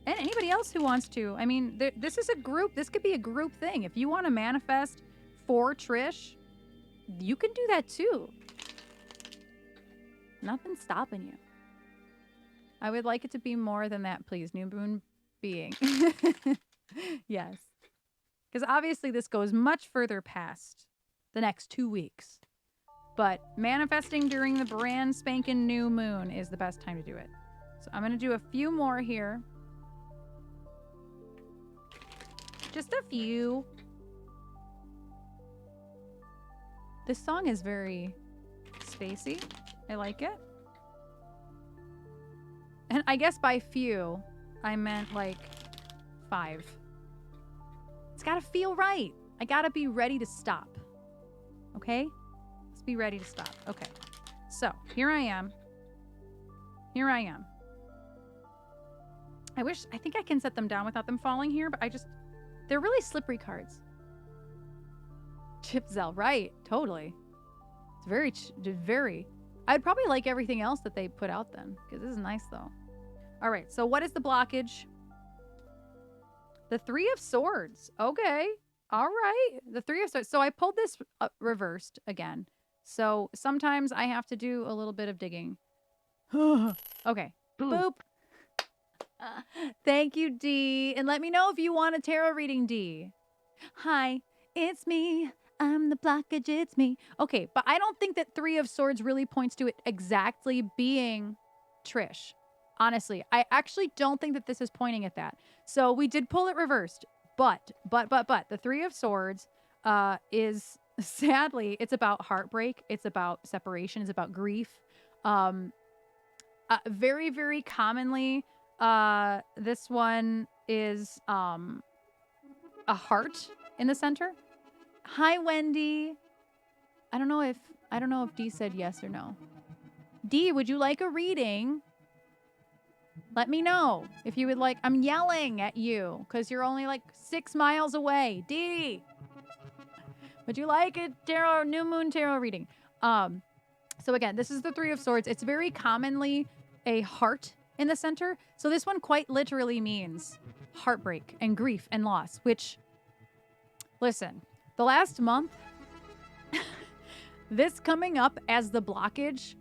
And anybody else who wants to. I mean, this is a group. This could be a group thing. If you want to manifest for Trish, you can do that too. Nothing's stopping you. I would like it to be more than that, please. New moon being. Yes. Because obviously this goes much further past the next 2 weeks. But manifesting during the brand spanking new moon is the best time to do it. So I'm going to do a few more here. Just a few. This song is very spacey. I like it. And I guess by few, I meant like 5. It's gotta feel right. I gotta be ready to stop. Okay? Let's be ready to stop. Okay. So, here I am. Here I am. I think I can set them down without them falling here, but they're really slippery cards. Chip Zell, right. Totally. It's very... I'd probably like everything else that they put out then, because this is nice though. All right, so what is the blockage The Three of Swords. Okay. All right. The Three of Swords. So I pulled this reversed again. So sometimes I have to do a little bit of digging. Okay. Boop. Thank you, D. And let me know if you want a tarot reading, D. Hi, it's me. I'm the blockage, it's me. Okay, but I don't think that Three of Swords really points to it exactly being Trish. Honestly, I actually don't think that this is pointing at that. So we did pull it reversed, but the Three of Swords is sadly, it's about heartbreak, it's about separation, it's about grief. Very, very commonly, this one is a heart in the center. Hi, Wendy. I don't know if D said yes or no. D, would you like a reading? Let me know if you would like. I'm yelling at you because you're only like 6 miles away. D, would you like a tarot, new moon tarot reading? So again, this is the Three of Swords. It's very commonly a heart in the center. So this one quite literally means heartbreak and grief and loss, which, listen, the last month, this coming up as the blockage,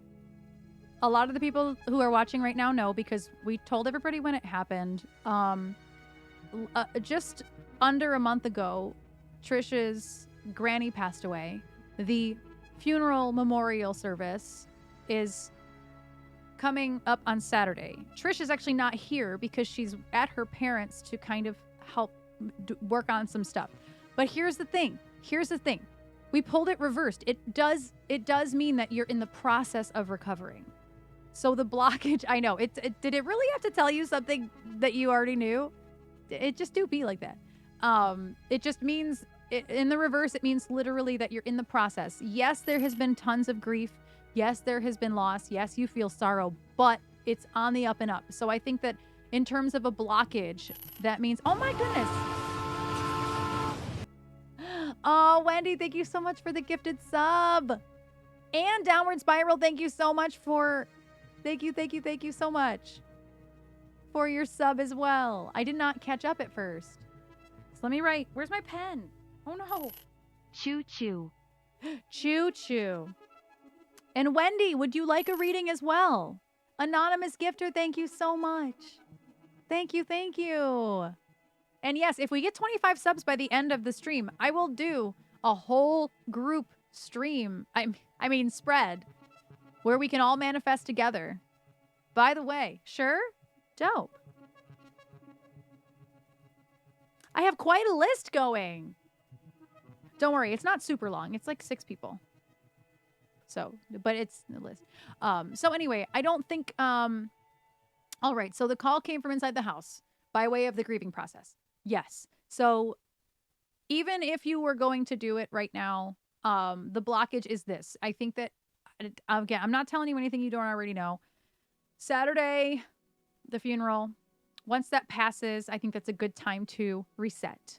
a lot of the people who are watching right now know because we told everybody when it happened. Just under a month ago, Trish's granny passed away. The funeral memorial service is coming up on Saturday. Trish is actually not here because she's at her parents' to kind of help work on some stuff. But here's the thing. We pulled it reversed. It does mean that you're in the process of recovering. So the blockage, I know, did it really have to tell you something that you already knew? It just do be like that. It just means, in the reverse, it means literally that you're in the process. Yes, there has been tons of grief. Yes, there has been loss. Yes, you feel sorrow, but it's on the up and up. So I think that in terms of a blockage, that means, oh my goodness. Oh, Wendy, thank you so much for the gifted sub. And Downward Spiral, thank you so much for, thank you so much for your sub as well. I did not catch up at first. So let me write, where's my pen? Oh no. Choo choo. Choo choo. And Wendy, would you like a reading as well? Anonymous gifter, thank you so much. Thank you. And yes, if we get 25 subs by the end of the stream, I will do a whole group stream, I mean spread, where we can all manifest together. By the way, sure? Dope. I have quite a list going. Don't worry, it's not super long. It's like 6 people. So, but it's the list. So anyway, I don't think, all right. So the call came from inside the house by way of the grieving process. Yes. So even if you were going to do it right now, the blockage is this. I think that, again, I'm not telling you anything you don't already know. Saturday, the funeral, once that passes, I think that's a good time to reset.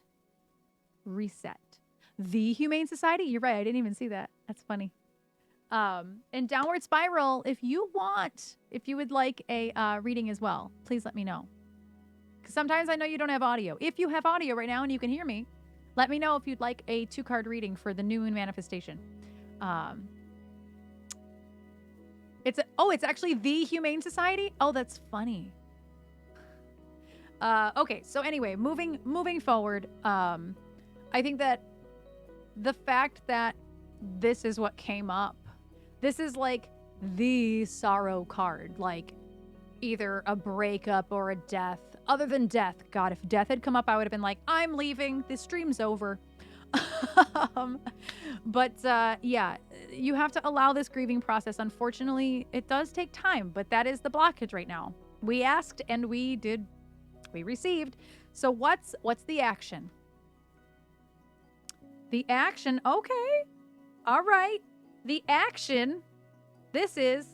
The Humane Society. You're right. I didn't even see that. That's funny. And Downward Spiral, if you would like a reading as well, please let me know. Because sometimes I know you don't have audio. If you have audio right now and you can hear me, let me know if you'd like a 2-card reading for the new moon manifestation. It's actually the Humane Society. Oh, that's funny. Okay, so anyway, moving forward, I think that the fact that this is what came up, this is like the sorrow card, like either a breakup or a death. Other than death, God, if death had come up, I would have been like, I'm leaving. This stream's over. But yeah, you have to allow this grieving process. Unfortunately, it does take time, but that is the blockage right now. We asked and we received. So what's the action? The action, okay. All right. The action, this is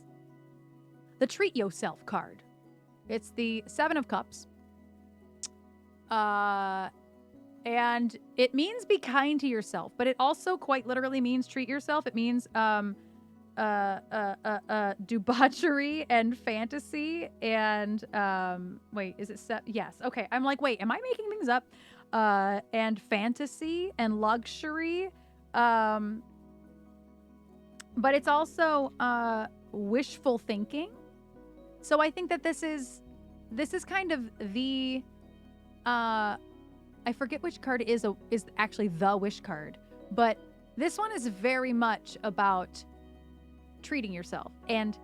the Treat Yourself card. It's the 7 of Cups. And it means be kind to yourself, but it also quite literally means treat yourself. It means debauchery and fantasy and wait, is it yes, okay, I'm like, wait, am I making things up? And fantasy and luxury, um but it's also wishful thinking. So I think that this is kind of the I forget which card is actually the wish card, but this one is very much about treating yourself and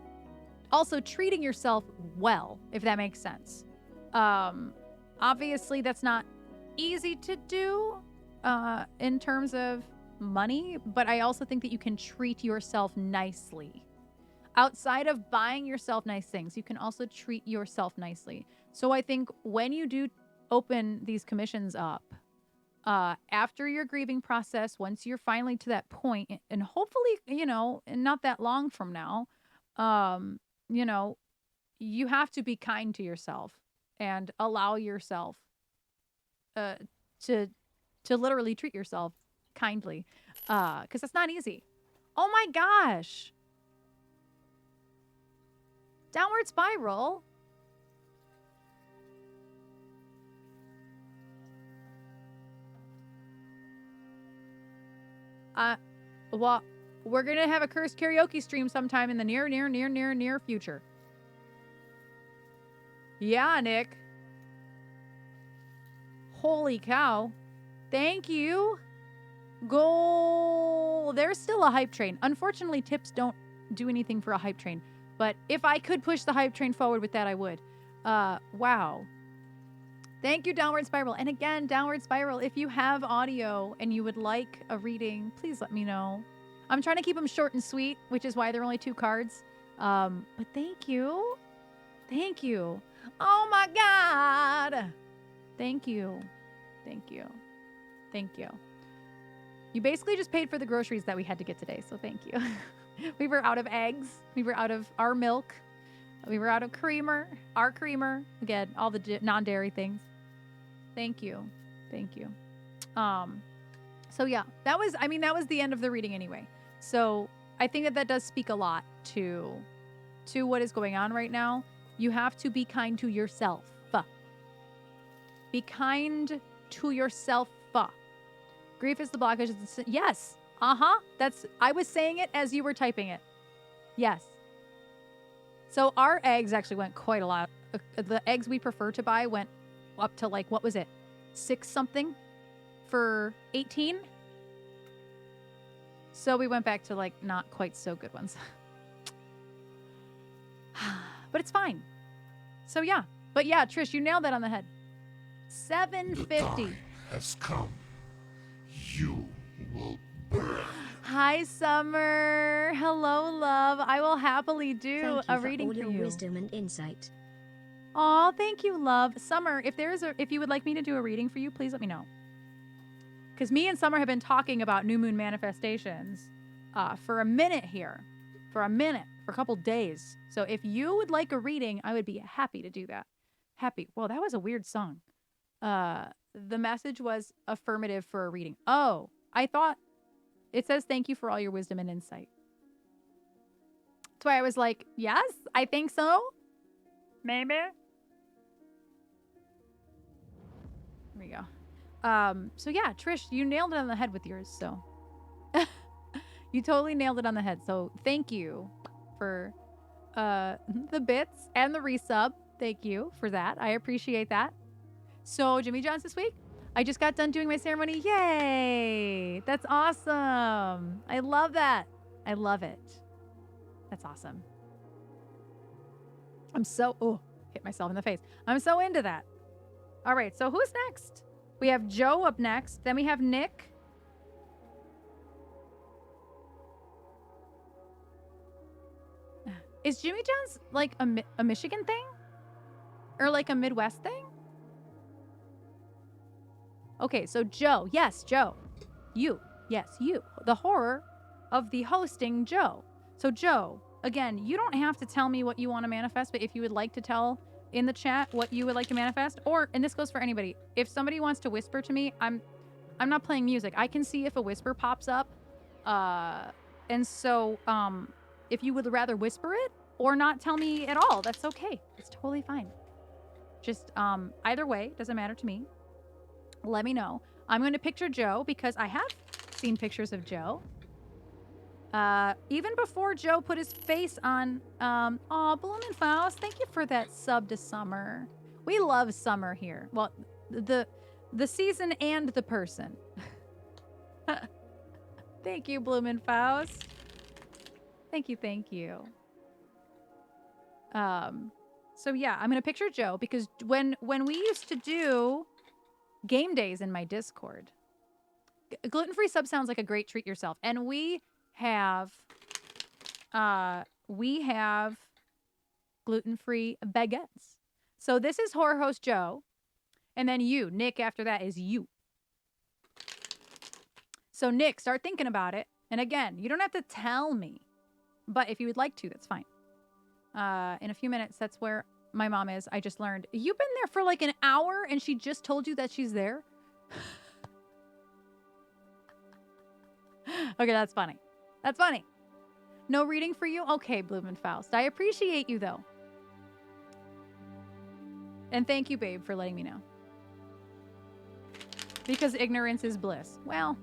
also treating yourself well, if that makes sense. Obviously that's not easy to do in terms of money, but I also think that you can treat yourself nicely. Outside of buying yourself nice things, you can also treat yourself nicely. So I think when you do open these commissions up, after your grieving process, once you're finally to that point, and hopefully, and not that long from now, um, you know, you have to be kind to yourself and allow yourself uh, to literally treat yourself kindly, because it's not easy. Oh my gosh. Downward spiral. Well, we're gonna have a cursed karaoke stream sometime in the near future. Yeah, Nick. Holy cow. Thank you. Go. There's still a hype train. Unfortunately, tips don't do anything for a hype train. But if I could push the hype train forward with that, I would. Wow. Thank you, Downward Spiral. And again, Downward Spiral, if you have audio and you would like a reading, please let me know. I'm trying to keep them short and sweet, which is why they're only 2 cards. But thank you. Thank you. Oh my God. Thank you. Thank you. Thank you. You basically just paid for the groceries that we had to get today, so thank you. We were out of eggs. We were out of our milk. We were out of creamer. Our creamer. Again, all the non-dairy things. Thank you. Thank you. So yeah, that was the end of the reading anyway. So I think that does speak a lot to what is going on right now. You have to be kind to yourself. Be kind to yourself. Grief is the blockage. Yes. I was saying it as you were typing it. Yes. So our eggs actually went quite a lot. The eggs we prefer to buy went up to like, what was it? 6 something for 18. So we went back to like not quite so good ones. But it's fine. So yeah. But yeah, Trish, you nailed that on the head. 750. The time has come. You will burn. Hi, Summer. Hello, love. I will happily do a reading for you. Thank you for all your wisdom and insight. Aw, thank you, love. Summer, if you would like me to do a reading for you, please let me know. Because me and Summer have been talking about new moon manifestations for a minute here. For a couple days. So if you would like a reading, I would be happy to do that. Happy. Well, that was a weird song. The message was affirmative for a reading. Oh, I thought it says thank you for all your wisdom and insight. That's why I was like, yes, I think so. Maybe. Here we go. So yeah, Trish, you nailed it on the head with yours. So you totally nailed it on the head. So thank you for the bits and the resub. Thank you for that. I appreciate that. So Jimmy John's this week. I just got done doing my ceremony. Yay! That's awesome. I love that. I love it. That's awesome. Hit myself in the face. I'm so into that. All right, so who's next? We have Joe up next. Then we have Nick. Is Jimmy John's like a Michigan thing? Or like a Midwest thing? Okay, so Joe. Yes, Joe. You. Yes, you. The horror of the hosting Joe. So Joe, again, you don't have to tell me what you want to manifest, but if you would like to tell in the chat what you would like to manifest, or, and this goes for anybody, if somebody wants to whisper to me, I'm not playing music. I can see if a whisper pops up. And so, if you would rather whisper it or not tell me at all, that's okay. It's totally fine. Just either way, doesn't matter to me. Let me know. I'm going to picture Joe because I have seen pictures of Joe. Even before Joe put his face on, Blumenfaust, thank you for that sub to Summer. We love Summer here. Well, the season and the person. Thank you, Blumenfaust. Thank you, thank you. So yeah, I'm gonna picture Joe because when we used to do game days in my Discord, gluten-free sub sounds like a great treat yourself, and we have gluten-free baguettes. So this is horror host Joe, and then you, Nick. After that is you. So Nick, start thinking about it. And again, you don't have to tell me, but if you would like to, that's fine. In a few minutes, that's where my mom is. I just learned. You've been there for like an hour and she just told you that she's there? Okay, that's funny. That's funny. No reading for you? Okay, Blumenfaust. I appreciate you, though. And thank you, babe, for letting me know. Because ignorance is bliss. Well,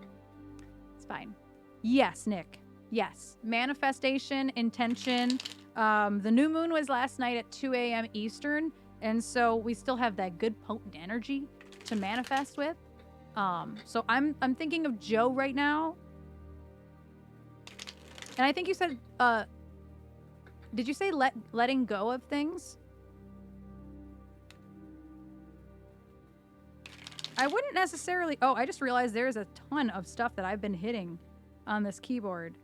it's fine. Yes, Nick. Yes. Manifestation, intention. The new moon was last night at 2 a.m. Eastern, and so we still have that good potent energy to manifest with. So I'm thinking of Joe right now. And I think you said, did you say letting go of things? I wouldn't necessarily... Oh, I just realized there's a ton of stuff that I've been hitting on this keyboard.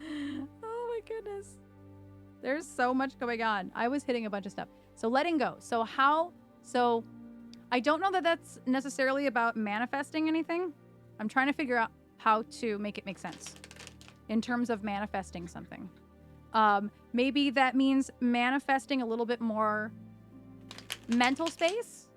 Oh my goodness. There's so much going on. I was hitting a bunch of stuff. So letting go. So I don't know that that's necessarily about manifesting anything. I'm trying to figure out how to make it make sense in terms of manifesting something. Maybe that means manifesting a little bit more mental space,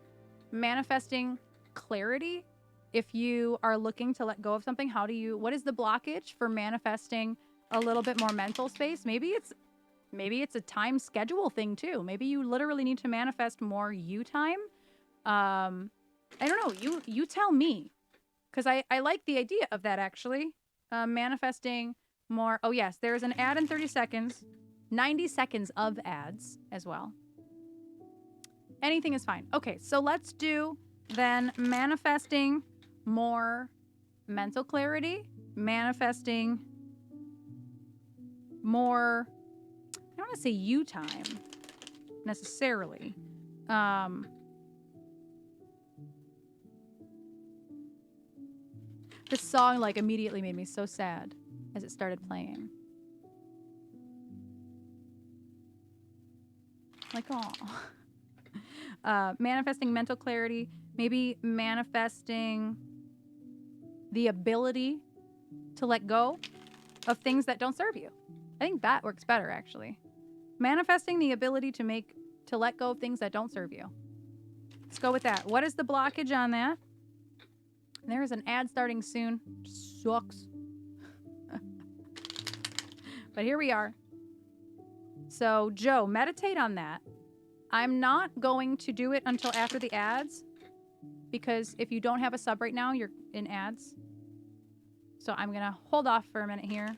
manifesting clarity. If you are looking to let go of something, what is the blockage for manifesting a little bit more mental space? Maybe it's a time schedule thing too. Maybe you literally need to manifest more you time. I don't know. You tell me. Because I like the idea of that, actually. Manifesting more. Oh, yes. There's an ad in 30 seconds. 90 seconds of ads as well. Anything is fine. Okay, so let's do then manifesting more mental clarity. Manifesting more... I don't want to say you time, necessarily. This song, like, immediately made me so sad as it started playing. Like, oh. Manifesting mental clarity. Maybe manifesting the ability to let go of things that don't serve you. I think that works better, actually. Manifesting the ability to let go of things that don't serve you. Let's go with that. What is the blockage on that? There is an ad starting soon. Sucks. But here we are. So, Joe, meditate on that. I'm not going to do it until after the ads, because if you don't have a sub right now, you're in ads. So I'm going to hold off for a minute here.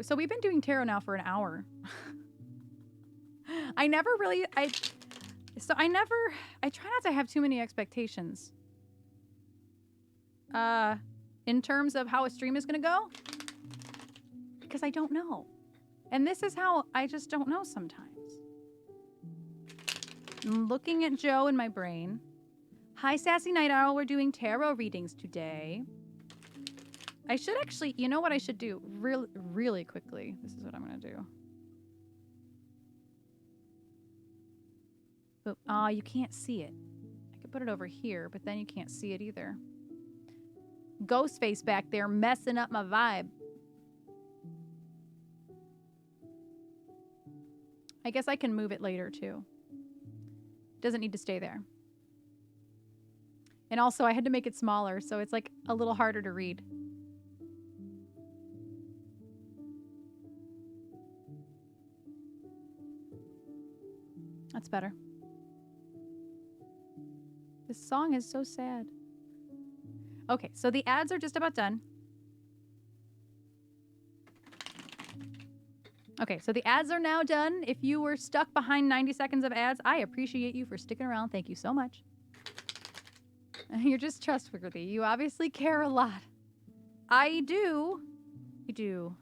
So we've been doing tarot now for an hour. I try not to have too many expectations. In terms of how a stream is going to go. Because I don't know. And this is how I just don't know sometimes. I'm looking at Joe in my brain. Hi, Sassy Night Owl. We're doing tarot readings today. I should actually, you know what I should do? Really quickly. This is what I'm going to do. Oh, you can't see it. I could put it over here, but then you can't see it either. Ghostface back there messing up my vibe. I guess I can move it later, too. Doesn't need to stay there. And also, I had to make it smaller, so it's like a little harder to read. That's better. This song is so sad. Okay, so the ads are just about done. Okay, so the ads are now done. If you were stuck behind 90 seconds of ads, I appreciate you for sticking around. Thank you so much. You're just trustworthy. You obviously care a lot. I do. I do.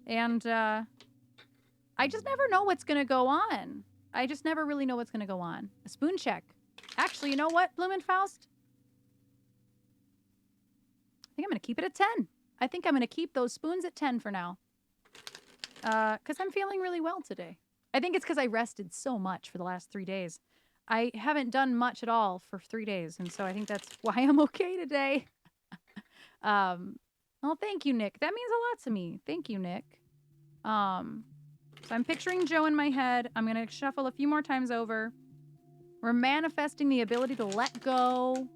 And I just never know what's going to go on. I just never really know what's going to go on. A spoon check. Actually, you know what, Blumenfaust? I think I'm going to keep it at 10. I think I'm going to keep those spoons at 10 for now. Because I'm feeling really well today. I think it's because I rested so much for the last 3 days. I haven't done much at all for 3 days, and so I think that's why I'm okay today. Well, thank you, Nick. That means a lot to me. Thank you, Nick. So I'm picturing Joe in my head. I'm going to shuffle a few more times over. We're manifesting the ability to let go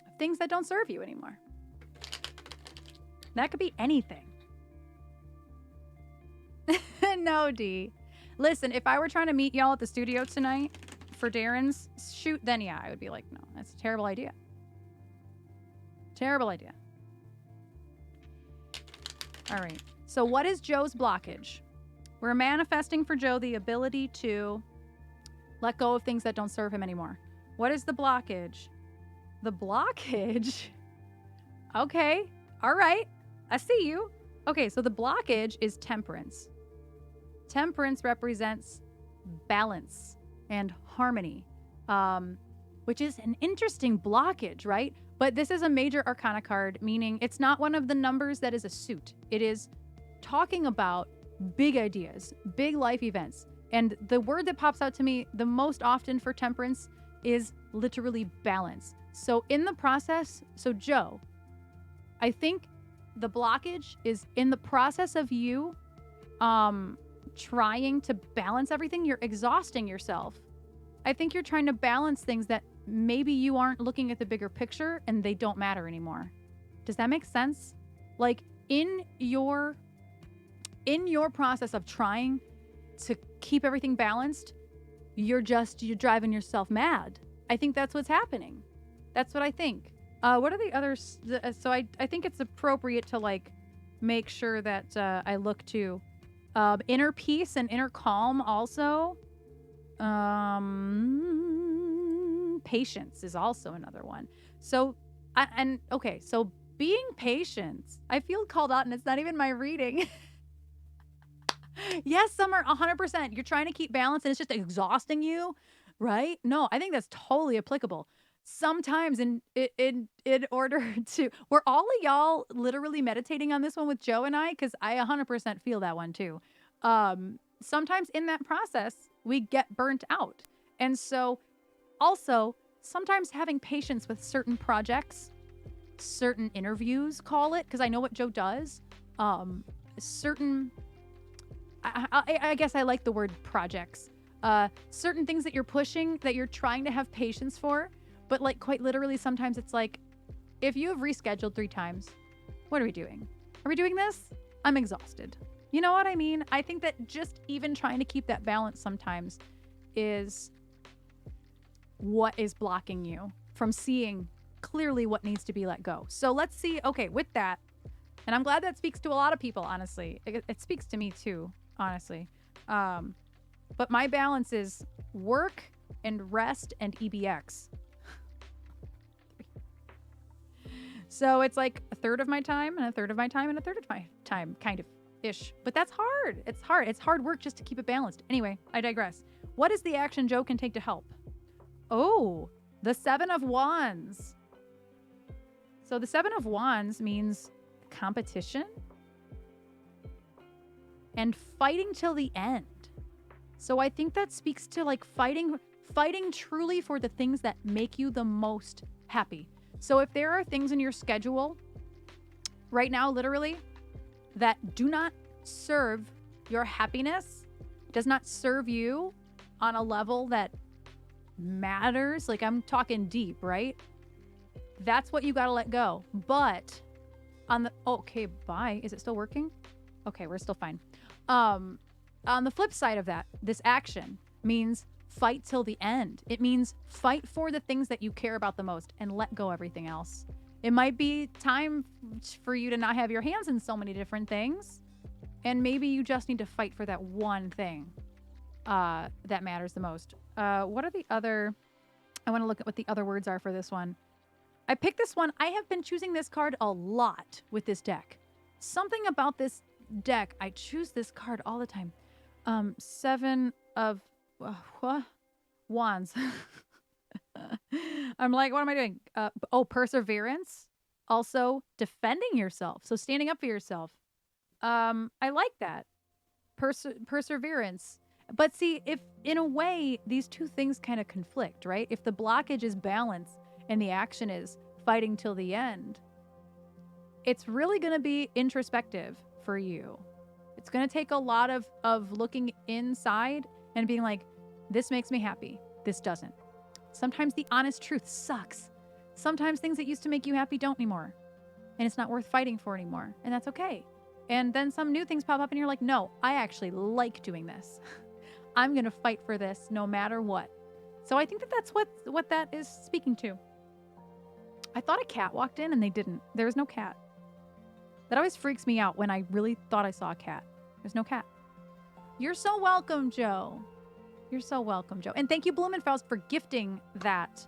of things that don't serve you anymore. That could be anything. No, D. Listen, if I were trying to meet y'all at the studio tonight for Darren's shoot, then yeah, I would be like, no, that's a terrible idea. Terrible idea. All right. So what is Joe's blockage? We're manifesting for Joe the ability to let go of things that don't serve him anymore. What is the blockage? The blockage? Okay. All right. I see you. Okay, so the blockage is temperance. Temperance represents balance and harmony, which is an interesting blockage, right? But this is a major arcana card, meaning it's not one of the numbers that is a suit. It is talking about big ideas, big life events. And the word that pops out to me the most often for temperance is literally balance. So in the process, so Joe, I think the blockage is in the process of you trying to balance everything. You're exhausting yourself. I think you're trying to balance things that maybe you aren't looking at the bigger picture and they don't matter anymore. Does that make sense? Like in your process of trying to keep everything balanced, you're driving yourself mad. I think that's what's happening. That's what I think. What are the others? So I think it's appropriate to like make sure that I look to inner peace and inner calm also. Patience is also another one. So so being patient, I feel called out and it's not even my reading. Yes, Summer, 100%. You're trying to keep balance and it's just exhausting you, right? No, I think that's totally applicable. Sometimes in order to, were all of y'all literally meditating on this one with Joe and I? Because I 100% feel that one too. Sometimes in that process, we get burnt out. And so also sometimes having patience with certain projects, certain interviews, call it, because I know what Joe does. Certain, I guess I like the word projects. Certain things that you're pushing, that you're trying to have patience for. But like quite literally, sometimes it's like, if you have rescheduled 3 times, what are we doing? Are we doing this? I'm exhausted. You know what I mean? I think that just even trying to keep that balance sometimes is what is blocking you from seeing clearly what needs to be let go. So let's see. Okay, with that, and I'm glad that speaks to a lot of people, honestly. It speaks to me too, honestly. But my balance is work and rest and EBX. So it's like a third of my time and a third of my time and a third of my time, kind of ish. But that's hard. It's hard. It's hard work just to keep it balanced. Anyway, I digress. What is the action Joe can take to help? Oh, the 7 of Wands. So the 7 of Wands means competition and fighting till the end. So I think that speaks to like fighting truly for the things that make you the most happy. So if there are things in your schedule right now, literally, that do not serve your happiness, does not serve you on a level that matters, like I'm talking deep, right? That's what you got to let go. But on the, okay, bye. Is it still working? Okay, we're still fine. on the flip side of that, this action means fight till the end. It means fight for the things that you care about the most and let go everything else. It might be time for you to not have your hands in so many different things. And maybe you just need to fight for that one thing that matters the most. What are the other... I want to look at what the other words are for this one. I picked this one. I have been choosing this card a lot with this deck. Something about this deck, I choose this card all the time. 7 of Wands. I'm like, what am I doing? Perseverance. Also, defending yourself. So standing up for yourself. I like that. Perseverance. But see, if in a way, these two things kind of conflict, right? If the blockage is balance and the action is fighting till the end, it's really going to be introspective for you. It's going to take a lot of looking inside and being like, this makes me happy. This doesn't. Sometimes the honest truth sucks. Sometimes things that used to make you happy don't anymore. And it's not worth fighting for anymore. And that's okay. And then some new things pop up and you're like, no, I actually like doing this. I'm going to fight for this no matter what. So I think that that's what that is speaking to. I thought a cat walked in and they didn't. There was no cat. That always freaks me out when I really thought I saw a cat. There's no cat. You're so welcome, Joe. You're so welcome, Joe. And thank you, Blumenfaust, for gifting that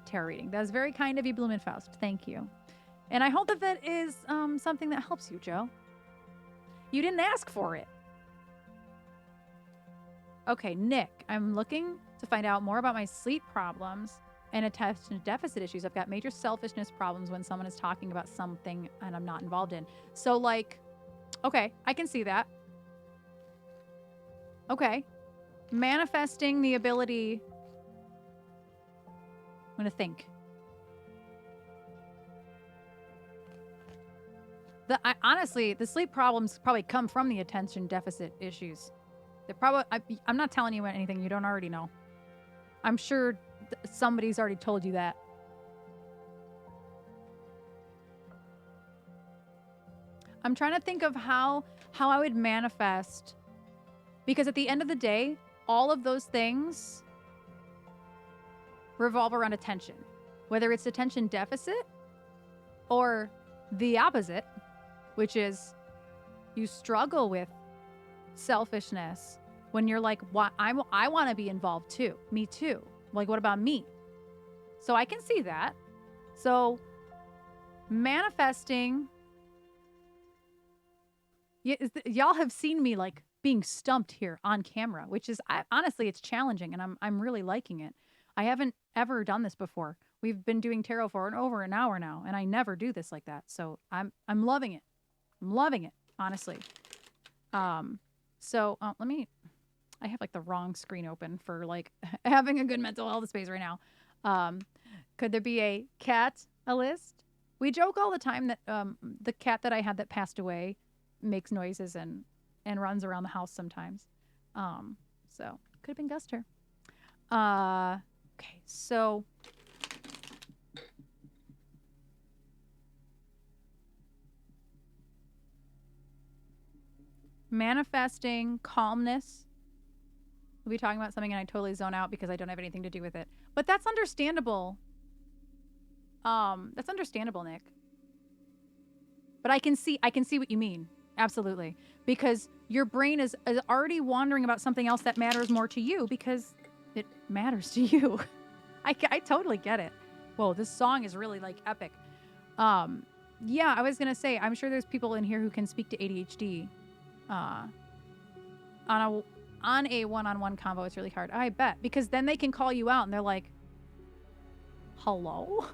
tarot reading. That was very kind of you, Blumenfaust. Thank you. And I hope that that is something that helps you, Joe. You didn't ask for it. Okay, Nick, I'm looking to find out more about my sleep problems and attention deficit issues. I've got major selfishness problems when someone is talking about something and I'm not involved in. So, like, okay, I can see that. Okay. Manifesting the ability... I'm going to think. Honestly, the sleep problems probably come from the attention deficit issues. They're probably... I'm not telling you anything you don't already know. I'm sure somebody's already told you that. I'm trying to think of how I would manifest, because at the end of the day, all of those things revolve around attention, whether it's attention deficit or the opposite, which is you struggle with selfishness when you're like, "What? I want to be involved too. Me too. Like, what about me?" So I can see that. So manifesting. Y'all have seen me like being stumped here on camera, which is honestly, it's challenging, and I'm really liking it. I haven't ever done this before. We've been doing tarot for over an hour now, and I never do this like that. So I'm loving it. I'm loving it, honestly. So let me. I have like the wrong screen open for like having a good mental health space right now. Could there be a cat a list? We joke all the time that the cat that I had that passed away makes noises and runs around the house sometimes. So could have been Guster. Okay, so manifesting calmness. We'll be talking about something and I totally zone out because I don't have anything to do with it. But that's understandable. That's understandable, Nick. But I can see what you mean. Absolutely. Because your brain is already wandering about something else that matters more to you because it matters to you. I totally get it. Whoa, this song is really like epic. Yeah, I was going to say, I'm sure there's people in here who can speak to ADHD. On a one-on-one convo, it's really hard. I bet. Because then they can call you out and they're like, hello?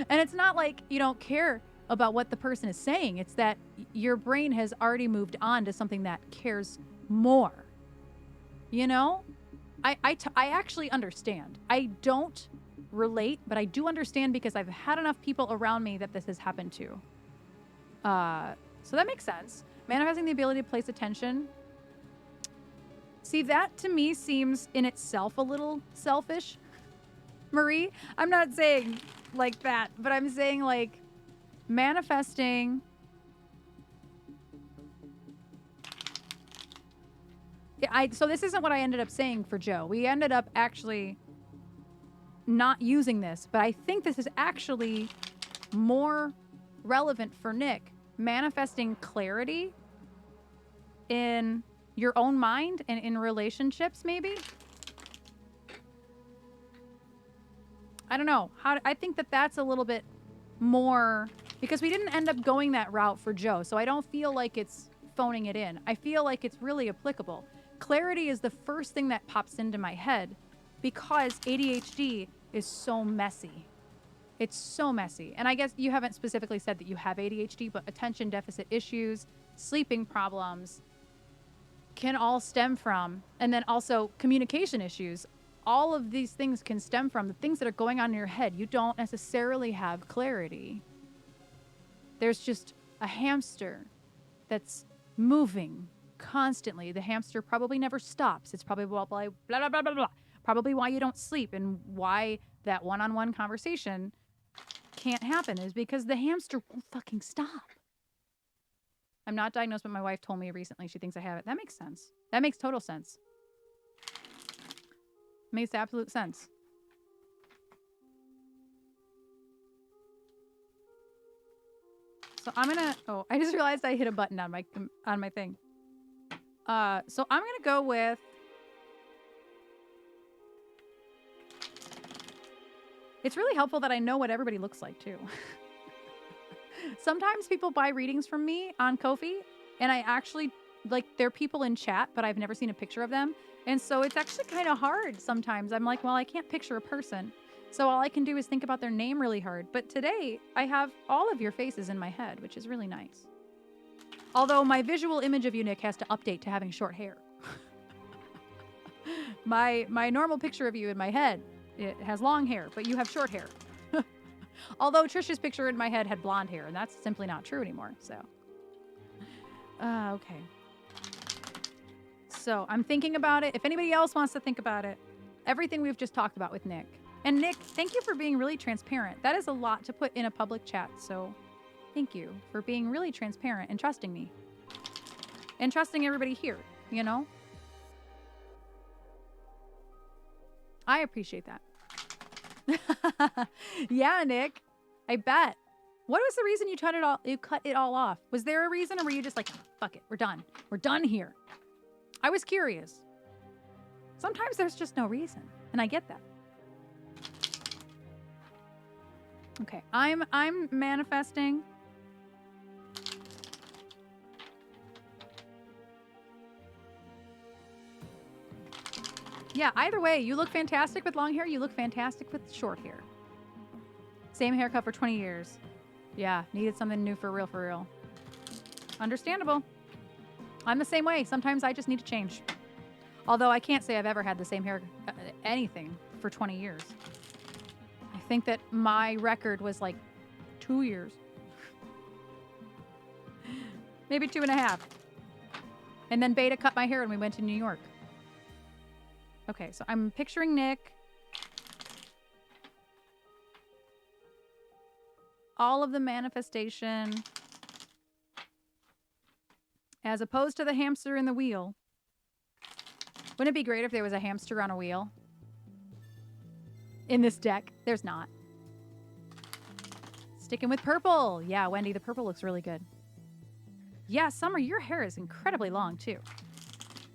And it's not like you don't care about what the person is saying. It's that your brain has already moved on to something that cares more. You know? I actually understand. I don't relate, but I do understand because I've had enough people around me that this has happened to. So that makes sense. Manifesting the ability to place attention. See, that to me seems in itself a little selfish. Marie, I'm not saying like that, but I'm saying like manifesting So this isn't what I ended up saying for Joe. We ended up actually not using this, but I think this is actually more relevant for Nick. Manifesting clarity in your own mind and in relationships, maybe. I don't know. I think that that's a little bit more, because we didn't end up going that route for Joe, so I don't feel like it's phoning it in. I feel like it's really applicable. Clarity is the first thing that pops into my head because ADHD is so messy. It's so messy. And I guess you haven't specifically said that you have ADHD, but attention deficit issues, sleeping problems can all stem from, and then also communication issues. All of these things can stem from the things that are going on in your head. You don't necessarily have clarity. There's just a hamster that's moving constantly. The hamster probably never stops. It's probably blah, blah, blah, blah, blah, blah. Probably why you don't sleep and why that one-on-one conversation can't happen is because the hamster won't fucking stop. I'm not diagnosed, but my wife told me recently she thinks I have it. That makes sense. That makes total sense. Makes absolute sense. So I'm gonna, oh, I just realized I hit a button on my thing. So I'm gonna go with, it's really helpful that I know what everybody looks like too. Sometimes people buy readings from me on Ko-fi, and I actually, like, they're people in chat, but I've never seen a picture of them. And so it's actually kind of hard sometimes. I'm like, well, I can't picture a person. So all I can do is think about their name really hard. But today, I have all of your faces in my head, which is really nice. Although my visual image of you, Nick, has to update to having short hair. My normal picture of you in my head, it has long hair, but you have short hair. Although Trisha's picture in my head had blonde hair, and that's simply not true anymore, so. Okay. So I'm thinking about it. If anybody else wants to think about it, everything we've just talked about with Nick. And Nick, thank you for being really transparent. That is a lot to put in a public chat, so thank you for being really transparent and trusting me. And trusting everybody here, you know? I appreciate that. Yeah, Nick. I bet. What was the reason you cut it all off? Was there a reason, or were you just like, fuck it, we're done. We're done here. I was curious. Sometimes there's just no reason, and I get that. Okay, I'm manifesting. Yeah, either way, you look fantastic with long hair. You look fantastic with short hair. Same haircut for 20 years. Yeah, needed something new for real. Understandable. I'm the same way. Sometimes I just need to change. Although I can't say I've ever had the same hair, anything, for 20 years. I think that my record was like 2 years. Maybe 2.5. And then Beta cut my hair and we went to New York. Okay, so I'm picturing Nick. All of the manifestation. As opposed to the hamster in the wheel. Wouldn't it be great if there was a hamster on a wheel? In this deck. There's not. Sticking with purple. Yeah, Wendy, the purple looks really good. Yeah, Summer, your hair is incredibly long, too.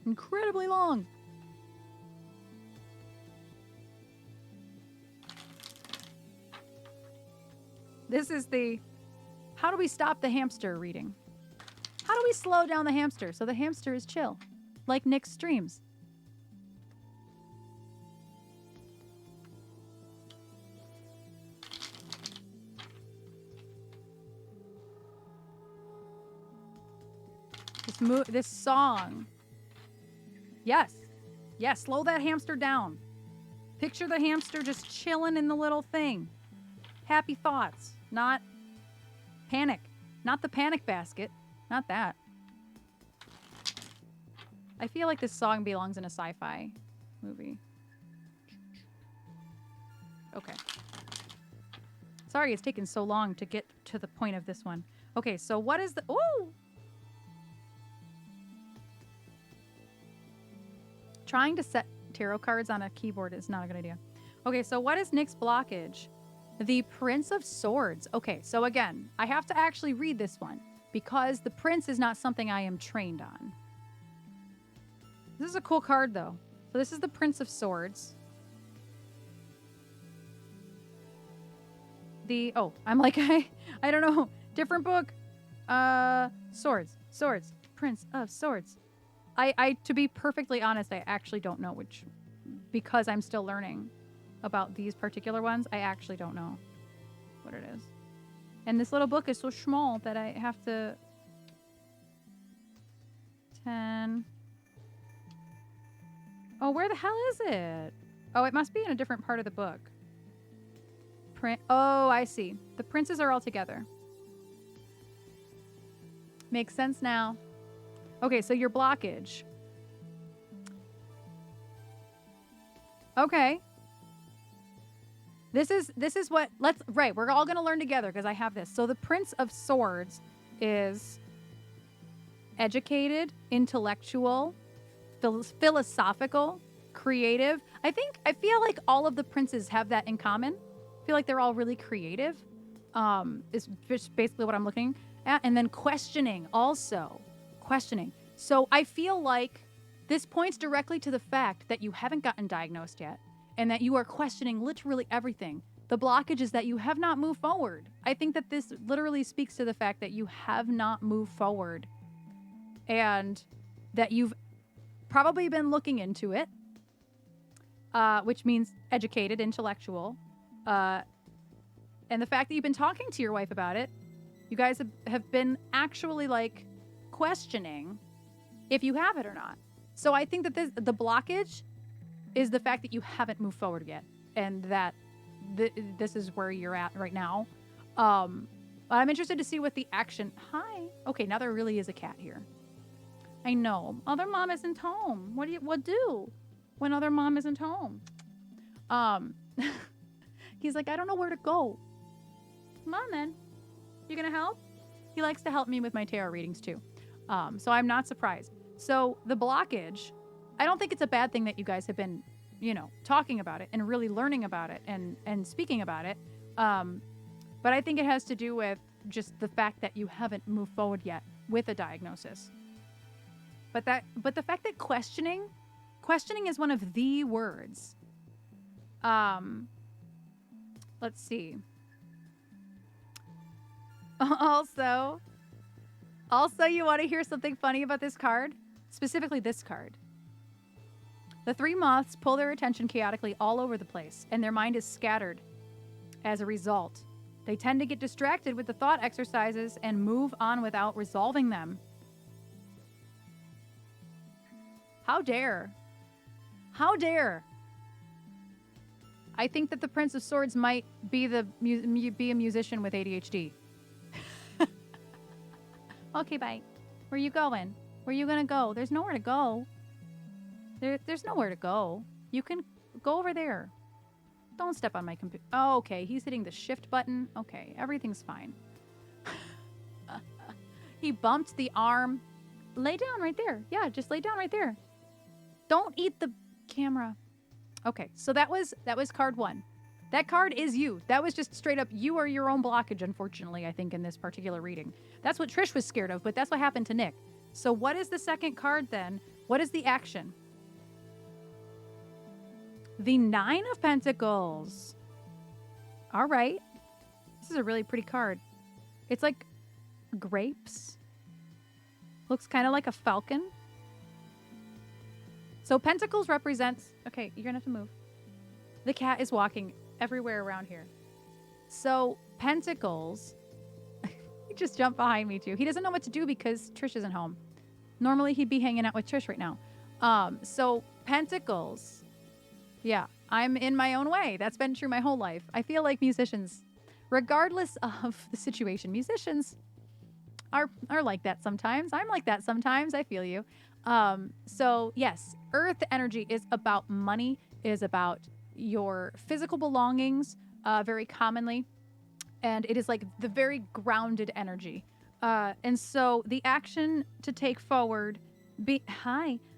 Incredibly long. This is the how do we stop the hamster reading? How do we slow down the hamster so the hamster is chill? Like Nick's streams. This song. Yes. Yes, slow that hamster down. Picture the hamster just chilling in the little thing. Happy thoughts, not panic. Not the panic basket. Not that. I feel like this song belongs in a sci-fi movie. Okay. Sorry it's taken so long to get to the point of this one. Okay, so what is the... Ooh! trying to set tarot cards on a keyboard is not a good idea. Okay, so what is Nick's blockage? The Prince of Swords. Okay, so again, I have to actually read this one because the Prince is not something I am trained on. This is a cool card, though. So this is the Prince of Swords. I'm like, I don't know. Different book. Swords. Prince of Swords. To be perfectly honest, I actually don't know which, because I'm still learning about these particular ones. I actually don't know what it is. And this little book is so small that I have to... 10... Oh, where the hell is it? Oh, it must be in a different part of the book. Oh, I see. The princes are all together. Makes sense now. Okay, so your blockage. Okay. This is what, we're all going to learn together because I have this. So the Prince of Swords is educated, intellectual, philosophical, creative. I feel like all of the princes have that in common. I feel like they're all really creative. Is just basically what I'm looking at. And then questioning also. Questioning. So I feel like this points directly to the fact that you haven't gotten diagnosed yet and that you are questioning literally everything. The blockage is that you have not moved forward. I think that this literally speaks to the fact that you have not moved forward and that you've probably been looking into it, which means educated, intellectual, and the fact that you've been talking to your wife about it. You guys have been actually like questioning if you have it or not. So I think that the blockage is the fact that you haven't moved forward yet, and that this is where you're at right now. I'm interested to see what the action... Hi. Okay, now there really is a cat here. I know. Other mom isn't home. What do when other mom isn't home? He's like, I don't know where to go. Come on, then. You gonna help? He likes to help me with my tarot readings, too. So I'm not surprised. So the blockage, I don't think it's a bad thing that you guys have been, talking about it and really learning about it and speaking about it. But I think it has to do with just the fact that you haven't moved forward yet with a diagnosis. But the fact that questioning is one of the words. Let's see. Also, you want to hear something funny about this card? Specifically this card. The three moths pull their attention chaotically all over the place, and their mind is scattered. As a result, they tend to get distracted with the thought exercises and move on without resolving them. How dare? How dare? I think that the Prince of Swords might be be a musician with ADHD. Okay, bye. Where you going? Where you gonna go? There's nowhere to go. There's nowhere to go. You can go over there. Don't step on my computer. Oh, okay. He's hitting the shift button. Okay, everything's fine. He bumped the arm. Lay down right there. Yeah, just lay down right there. Don't eat the camera. Okay, so that was card 1. That card is you. That was just straight up, you are your own blockage, unfortunately, I think, in this particular reading. That's what Trish was scared of, but that's what happened to Nick. So what is the second card then? What is the action? The 9 of Pentacles. All right. This is a really pretty card. It's like grapes. Looks kind of like a falcon. So Pentacles represents... Okay, you're going to have to move. The cat is walking everywhere around here. So Pentacles... He just jumped behind me too. He doesn't know what to do because Trish isn't home. Normally he'd be hanging out with Trish right now. So Pentacles... Yeah, I'm in my own way. That's been true my whole life. I feel like musicians, regardless of the situation, musicians are like that sometimes. I'm like that sometimes. I feel you. So yes, earth energy is about money, is about your physical belongings, very commonly. And it is like the very grounded energy. And so the action to take forward,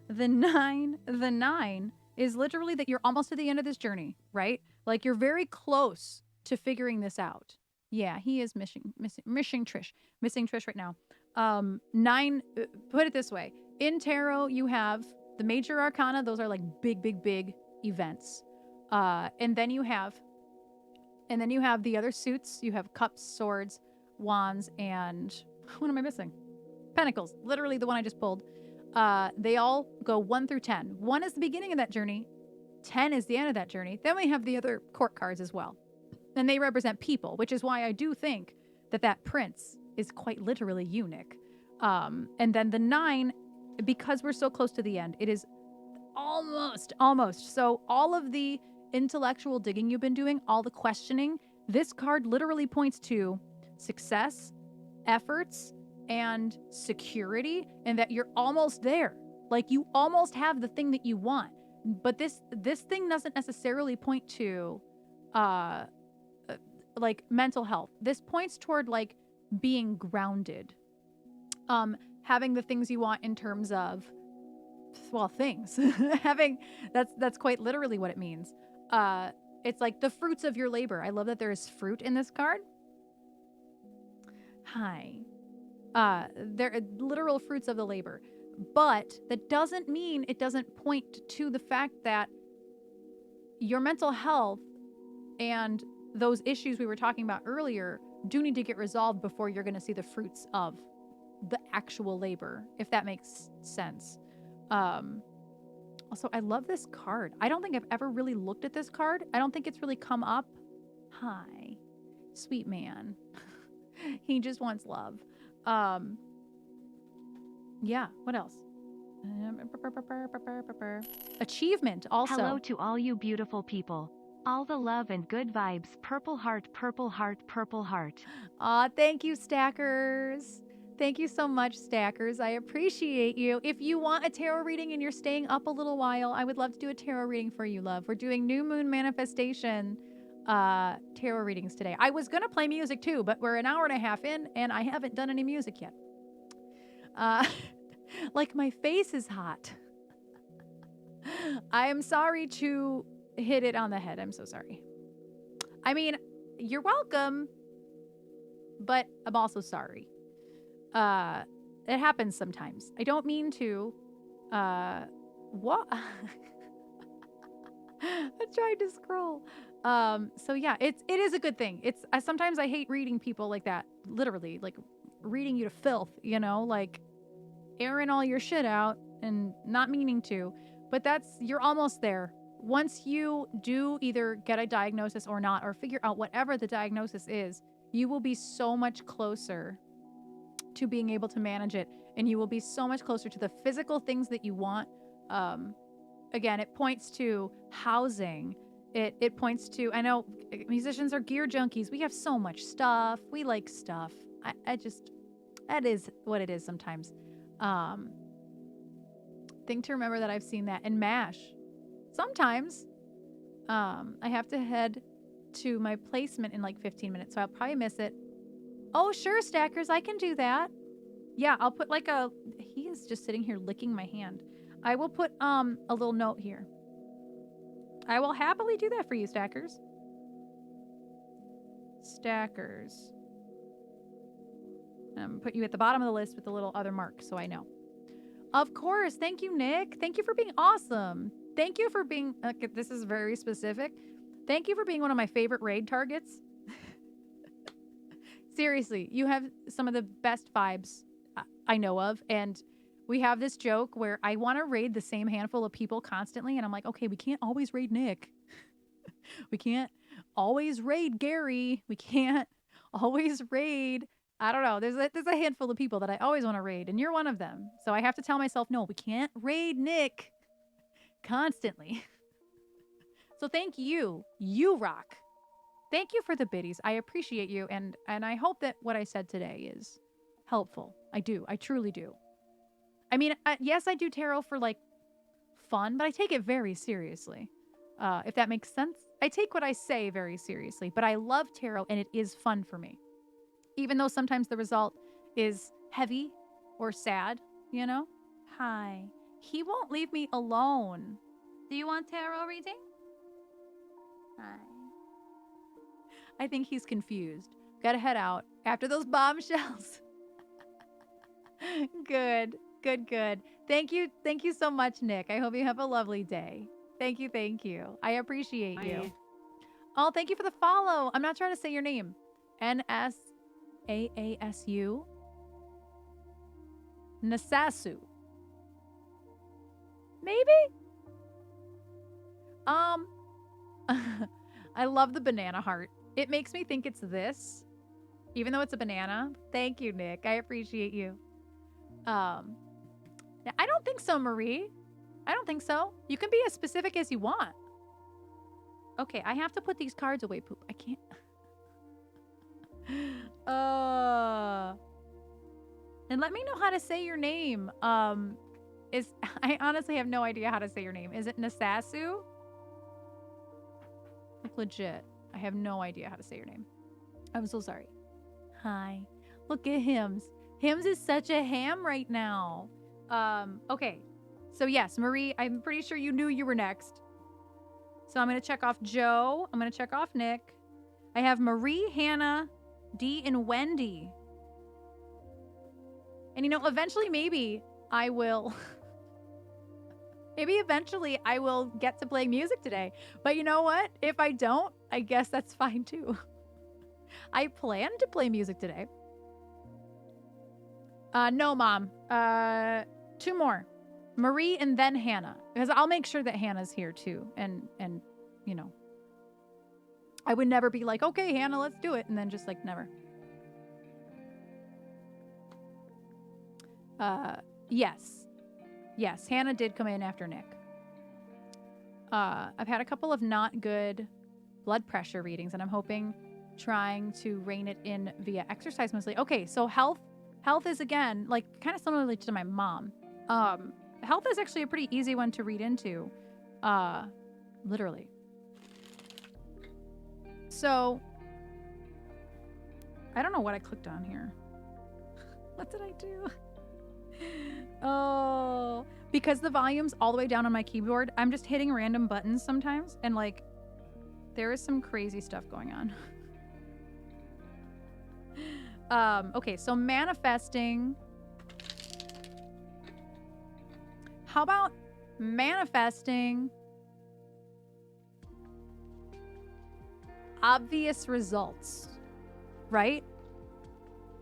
The nine is literally that you're almost at the end of this journey, right? Like you're very close to figuring this out. Yeah, he is missing Trish right now. Nine, put it this way. In tarot, you have the major arcana. Those are like big events. And then you have the other suits. You have cups, swords, wands, and what am I missing? Pentacles. Literally the one I just pulled. They all go 1 through 10. 1 is the beginning of that journey. 10 is the end of that journey. Then we have the other court cards as well. And they represent people, which is why I do think that prince is quite literally eunuch. And then the 9, because we're so close to the end, it is almost. So all of the intellectual digging you've been doing, all the questioning, this card literally points to success, efforts, and security, and that you're almost there. Like you almost have the thing that you want. But this thing doesn't necessarily point to like mental health. This points toward like being grounded. Having the things you want in terms of, well, things. Having that's quite literally what it means. It's like the fruits of your labor. I love that there is fruit in this card. Hi. They're literal fruits of the labor. But that doesn't mean it doesn't point to the fact that your mental health and those issues we were talking about earlier do need to get resolved before you're going to see the fruits of the actual labor, if that makes sense. Also, I love this card. I don't think I've ever really looked at this card. I don't think it's really come up. Hi. Sweet man. He just wants love. Yeah, what else? Achievement also. Hello to all you beautiful people. All the love and good vibes. Purple heart, purple heart, purple heart. Aw, thank you, Stackers. Thank you so much, Stackers. I appreciate you. If you want a tarot reading and you're staying up a little while, I would love to do a tarot reading for you, love. We're doing new moon manifestation tarot readings today. I was going to play music too, but we're an hour and a half in and I haven't done any music yet. Like my face is hot. I am sorry to hit it on the head. I'm so sorry. I mean, you're welcome, but I'm also sorry. It happens sometimes. I don't mean to. What? I tried to scroll. So yeah, it is a good thing. Sometimes I hate reading people like that. Literally, like reading you to filth, you know, like airing all your shit out and not meaning to, but you're almost there. Once you do either get a diagnosis or not, or figure out whatever the diagnosis is, you will be so much closer to being able to manage it, and you will be so much closer to the physical things that you want. Again, it points to housing. It points to, I know musicians are gear junkies. We have so much stuff. We like stuff. That is what it is sometimes. Think to remember that I've seen that in MASH. Sometimes I have to head to my placement in like 15 minutes, so I'll probably miss it. Oh, sure, Stackers, I can do that. Yeah, I'll put like he is just sitting here licking my hand. I will put a little note here. I will happily do that for you, Stackers. Stackers. Put you at the bottom of the list with the little other mark so I know. Of course. Thank you, Nick. Thank you for being awesome. Thank you for being, this is very specific. Thank you for being one of my favorite raid targets. Seriously, you have some of the best vibes I know of. And we have this joke where I want to raid the same handful of people constantly. And I'm like, okay, we can't always raid Nick. We can't always raid Gary. We can't always raid, I don't know. There's a handful of people that I always want to raid, and you're one of them. So I have to tell myself, no, we can't raid Nick constantly. So thank you. You rock. Thank you for the biddies. I appreciate you, and I hope that what I said today is helpful. I do. I truly do. I mean, yes, I do tarot for like fun, but I take it very seriously. If that makes sense. I take what I say very seriously, but I love tarot and it is fun for me. Even though sometimes the result is heavy or sad, you know? Hi. He won't leave me alone. Do you want tarot reading? Hi. I think he's confused. Gotta head out after those bombshells. Good. Thank you so much, Nick. I hope you have a lovely day. Thank you. I appreciate you. Oh, thank you for the follow. I'm not trying to say your name. NSAASU. Nasasu. Maybe? I love the banana heart. It makes me think it's this, even though it's a banana. Thank you, Nick. I appreciate you. I don't think so, Marie. I don't think so. You can be as specific as you want. Okay, I have to put these cards away, Poop. I can't. And let me know how to say your name. I honestly have no idea how to say your name. Is it Nasasu? Like legit. I have no idea how to say your name. I'm so sorry. Hi. Look at Hims. Hims is such a ham right now. Okay. So yes, Marie, I'm pretty sure you knew you were next. So I'm going to check off Joe. I'm going to check off Nick. I have Marie, Hannah, Dee, and Wendy. And eventually maybe I will... Maybe eventually I will get to play music today. But you know what? If I don't, I guess that's fine too. I plan to play music today. No, Mom. 2 more. Marie and then Hannah. Because I'll make sure that Hannah's here too. And I would never be like, okay, Hannah, let's do it. And then just like never. Yes. Yes, Hannah did come in after Nick. I've had a couple of not good blood pressure readings, and I'm trying to rein it in via exercise mostly. Okay, so health is, again, like kind of similarly to my mom. Health is actually a pretty easy one to read into. Literally. So, I don't know what I clicked on here. What did I do? Oh, because the volume's all the way down on my keyboard, I'm just hitting random buttons sometimes, and like, there is some crazy stuff going on. Okay, so manifesting. How about manifesting obvious results, right?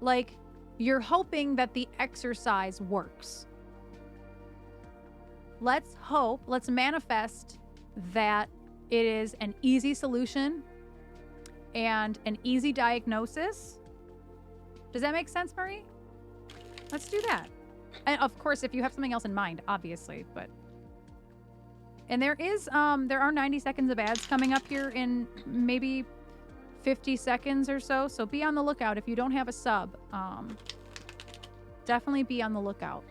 Like, you're hoping that the exercise works. Let's manifest that it is an easy solution and an easy diagnosis. Does that make sense, Marie? Let's do that. And of course, if you have something else in mind, obviously, but. And there are 90 seconds of ads coming up here in maybe 50 seconds or so. So be on the lookout if you don't have a sub. Definitely be on the lookout.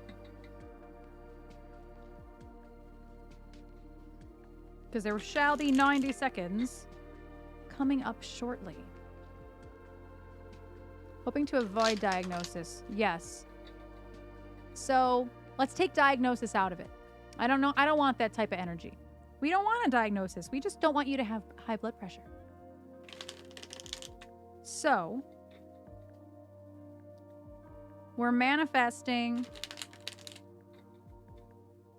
Because there shall be 90 seconds coming up shortly. Hoping to avoid diagnosis. Yes. So let's take diagnosis out of it. I don't know. I don't want that type of energy. We don't want a diagnosis. We just don't want you to have high blood pressure. So we're manifesting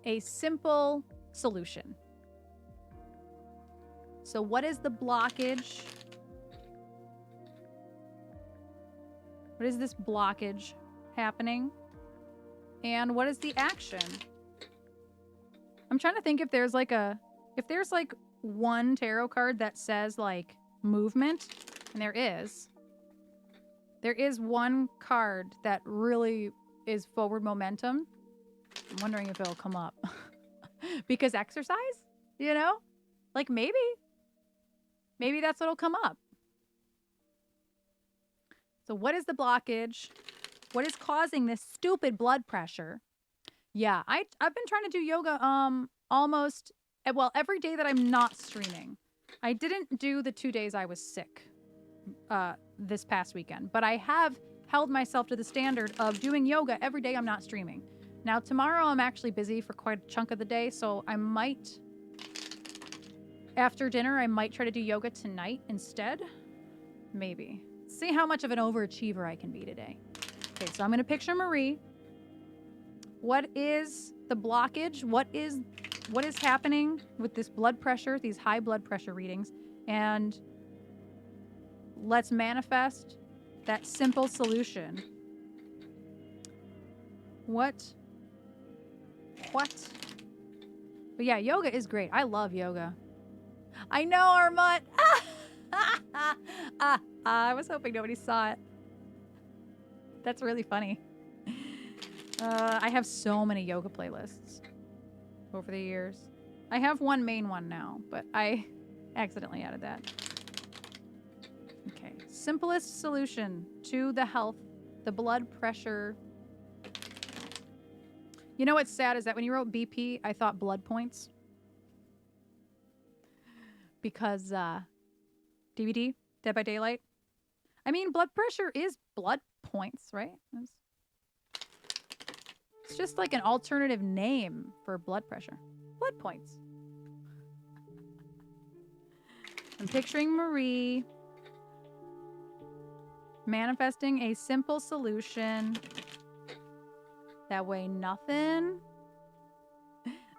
a simple solution. So what is the blockage? What is this blockage happening? And what is the action? I'm trying to think if there's like one tarot card that says like movement, and there is. There is one card that really is forward momentum. I'm wondering if it'll come up. Because exercise, like maybe that's what'll come up. So what is the blockage? What is causing this stupid blood pressure? Yeah, I've been trying to do yoga almost, well, every day that I'm not streaming. I didn't do the 2 days I was sick this past weekend, but I have held myself to the standard of doing yoga every day I'm not streaming. Now, tomorrow I'm actually busy for quite a chunk of the day, so I might, after dinner, I might try to do yoga tonight instead. Maybe. See how much of an overachiever I can be today. Okay, so I'm going to picture Marie. What is the blockage? What is happening with this blood pressure, these high blood pressure readings? And let's manifest that simple solution. What? But yeah, yoga is great. I love yoga. I know, Armut. I was hoping nobody saw it. That's really funny. I have so many yoga playlists over the years. I have one main one now, but I accidentally added that. Okay. Simplest solution to the health, the blood pressure. You know what's sad is that when you wrote BP, I thought blood points. Because DVD, Dead by Daylight. I mean, blood pressure is blood points, right? It's just like an alternative name for blood pressure. Blood points. I'm picturing Marie manifesting a simple solution. That way nothing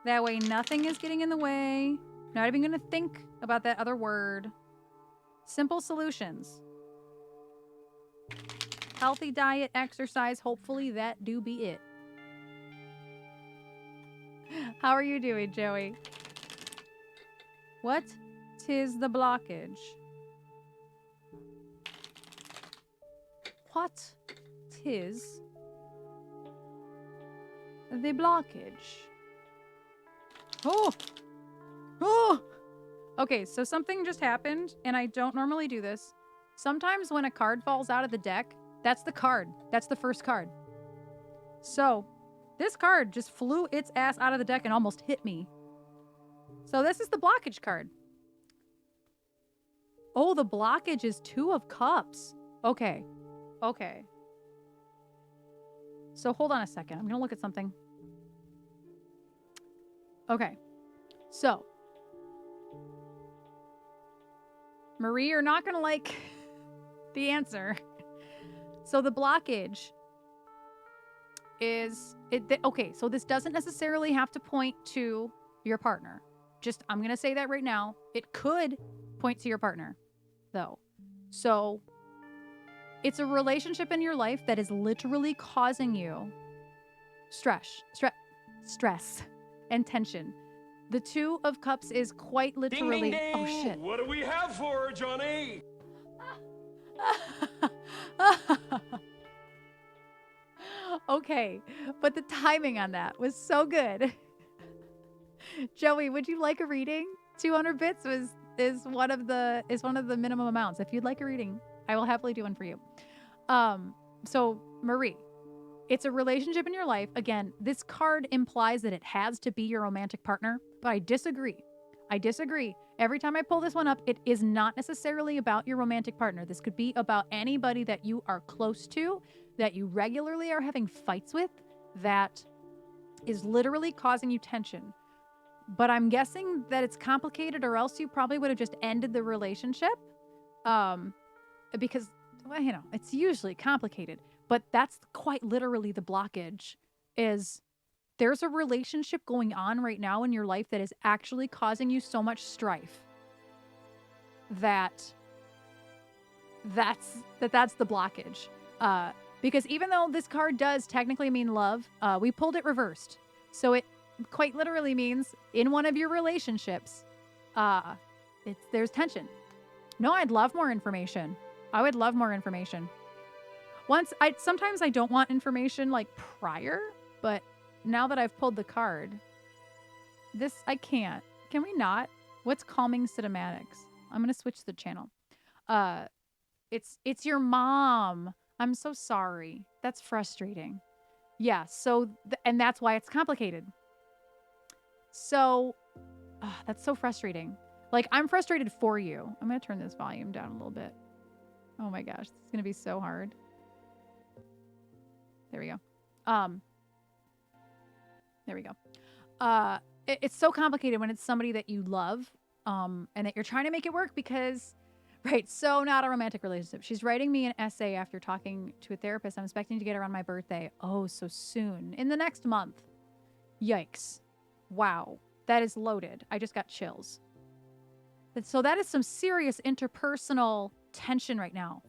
is getting in the way. Not even going to think about that other word. Simple solutions. Healthy diet, exercise, hopefully that do be it. How are you doing, Joey? What? 'Tis the blockage. What? 'Tis the blockage. Oh! Oh! Okay, so something just happened, and I don't normally do this. Sometimes when a card falls out of the deck, that's the card. That's the first card. So, this card just flew its ass out of the deck and almost hit me. So this is the blockage card. Oh, the blockage is 2 of Cups. Okay. Okay. So hold on a second. I'm going to look at something. Okay. So, Marie, you're not going to like the answer. So the blockage is okay, so this doesn't necessarily have to point to your partner. Just, I'm going to say that right now. It could point to your partner, though. So it's a relationship in your life that is literally causing you stress and tension. The 2 of Cups is quite literally... Ding, ding, ding. Oh, shit. What do we have for her, Johnny? Okay, but the timing on that was so good. Joey, would you like a reading? 200 bits is one of the minimum amounts. If you'd like a reading, I will happily do one for you. So Marie, it's a relationship in your life. Again, this card implies that it has to be your romantic partner, but I disagree. Every time I pull this one up, it is not necessarily about your romantic partner. This could be about anybody that you are close to, that you regularly are having fights with, that is literally causing you tension. But I'm guessing that it's complicated, or else you probably would have just ended the relationship. Because, well, you know, it's usually complicated. But that's quite literally the blockage, is there's a relationship going on right now in your life that is actually causing you so much strife that's the blockage. Because even though this card does technically mean love, we pulled it reversed. So it quite literally means in one of your relationships, there's tension. No, I'd love more information. I would love more information. Sometimes I don't want information like prior, but now that I've pulled the card, I can't. Can we not? What's calming cinematics? I'm going to switch the channel. It's your mom. I'm so sorry. That's frustrating. Yeah, so, and that's why it's complicated. So, that's so frustrating. Like, I'm frustrated for you. I'm going to turn this volume down a little bit. Oh my gosh, this is going to be so hard. There we go. There we go. It's so complicated when it's somebody that you love, and that you're trying to make it work because, right, so not a romantic relationship. She's writing me an essay after talking to a therapist. I'm expecting to get her on my birthday. Oh, so soon. In the next month. Yikes. Wow. That is loaded. I just got chills. So that is some serious interpersonal tension right now.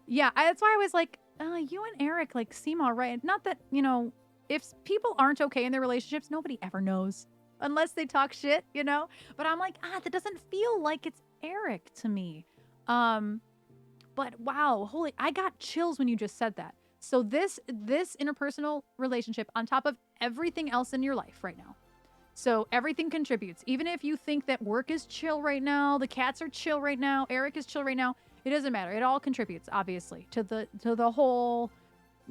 Yeah, that's why I was like, you and Eric like seem all right. Not that, you know, if people aren't okay in their relationships, nobody ever knows unless they talk shit, you know? But I'm like, that doesn't feel like it's Eric to me. But wow, I got chills when you just said that. So this interpersonal relationship on top of everything else in your life right now. So everything contributes. Even if you think that work is chill right now, the cats are chill right now, Eric is chill right now, it doesn't matter. It all contributes, obviously, to the whole,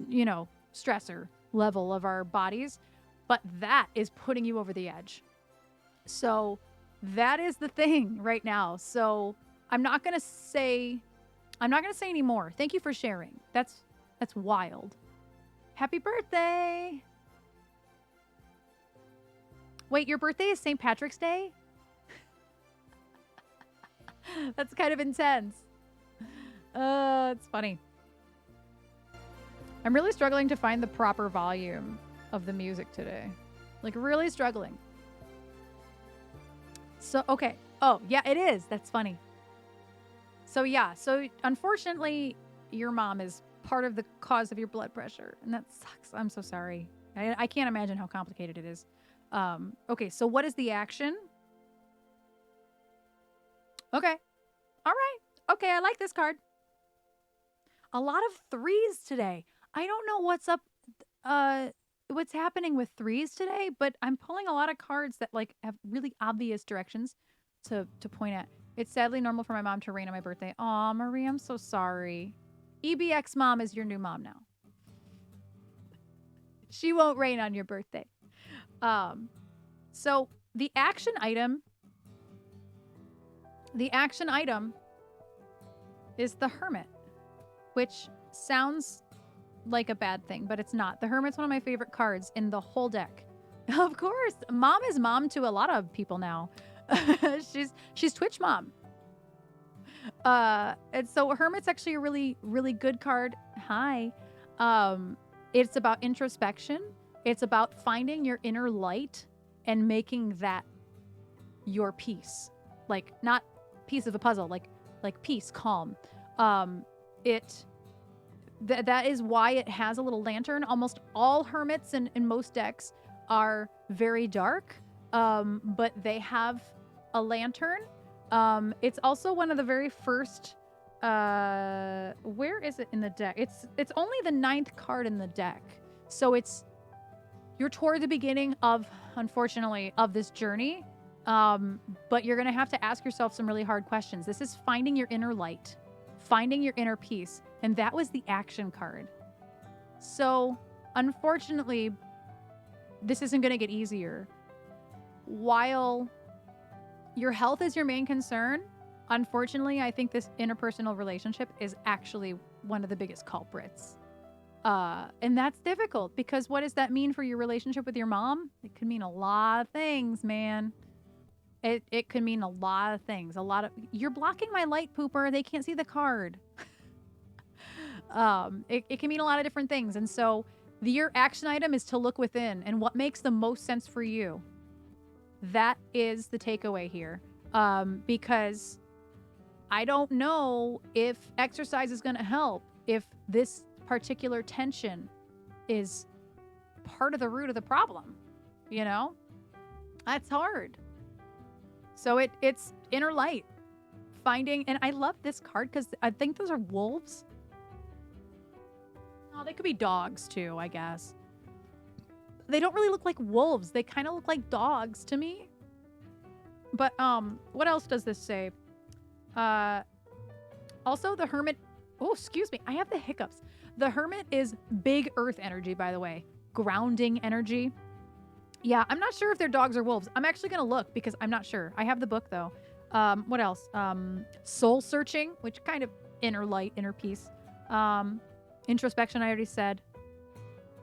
you know, stressor level of our bodies. But that is putting you over the edge. So that is the thing right now. So I'm not gonna say any more. Thank you for sharing. That's wild. Happy birthday. Wait, your birthday is St. Patrick's Day? That's kind of intense. It's funny. I'm really struggling to find the proper volume of the music today. Like, really struggling. So, okay. Oh, yeah, it is. That's funny. So, yeah. So, unfortunately, your mom is part of the cause of your blood pressure. And that sucks. I'm so sorry. I can't imagine how complicated it is. Okay, so what is the action? Okay. All right. Okay, I like this card. A lot of threes today. I don't know what's up, what's happening with threes today, but I'm pulling a lot of cards that like have really obvious directions to point at. It's sadly normal for my mom to rain on my birthday. Aw, Marie, I'm so sorry. EBX mom is your new mom now. She won't rain on your birthday. So the action item is the Hermit, which sounds like a bad thing, but it's not. The Hermit's one of my favorite cards in the whole deck. Of course, mom is mom to a lot of people now. she's Twitch mom. And so Hermit's actually a really, really good card. Hi. It's about introspection. It's about finding your inner light and making that your piece. Like, not piece of the puzzle, like peace, calm. That is why it has a little lantern. Almost all Hermits in most decks are very dark, but they have a lantern. It's also one of the very first, where is it in the deck? It's only the 9th card in the deck. So you're toward the beginning of, unfortunately, of this journey. But you're going to have to ask yourself some really hard questions. This is finding your inner light, finding your inner peace. And that was the action card. So, unfortunately, this isn't going to get easier. While your health is your main concern, unfortunately, I think this interpersonal relationship is actually one of the biggest culprits. And that's difficult because what does that mean for your relationship with your mom? It could mean a lot of things, man. It could mean a lot of things. You're blocking my light, Pooper. They can't see the card. It can mean a lot of different things. And so your action item is to look within and what makes the most sense for you. That is the takeaway here. Because I don't know if exercise is going to help if this particular tension is part of the root of the problem. You know? That's hard. So it's inner light. Finding, and I love this card because I think those are wolves. Oh, they could be dogs too, I guess. They don't really look like wolves. They kind of look like dogs to me. But what else does this say? Also the Hermit. Oh, excuse me. I have the hiccups. The Hermit is big earth energy, by the way. Grounding energy. Yeah, I'm not sure if they're dogs or wolves. I'm actually going to look because I'm not sure. I have the book though. What else? Soul searching, which kind of inner light, inner peace. Introspection, I already said.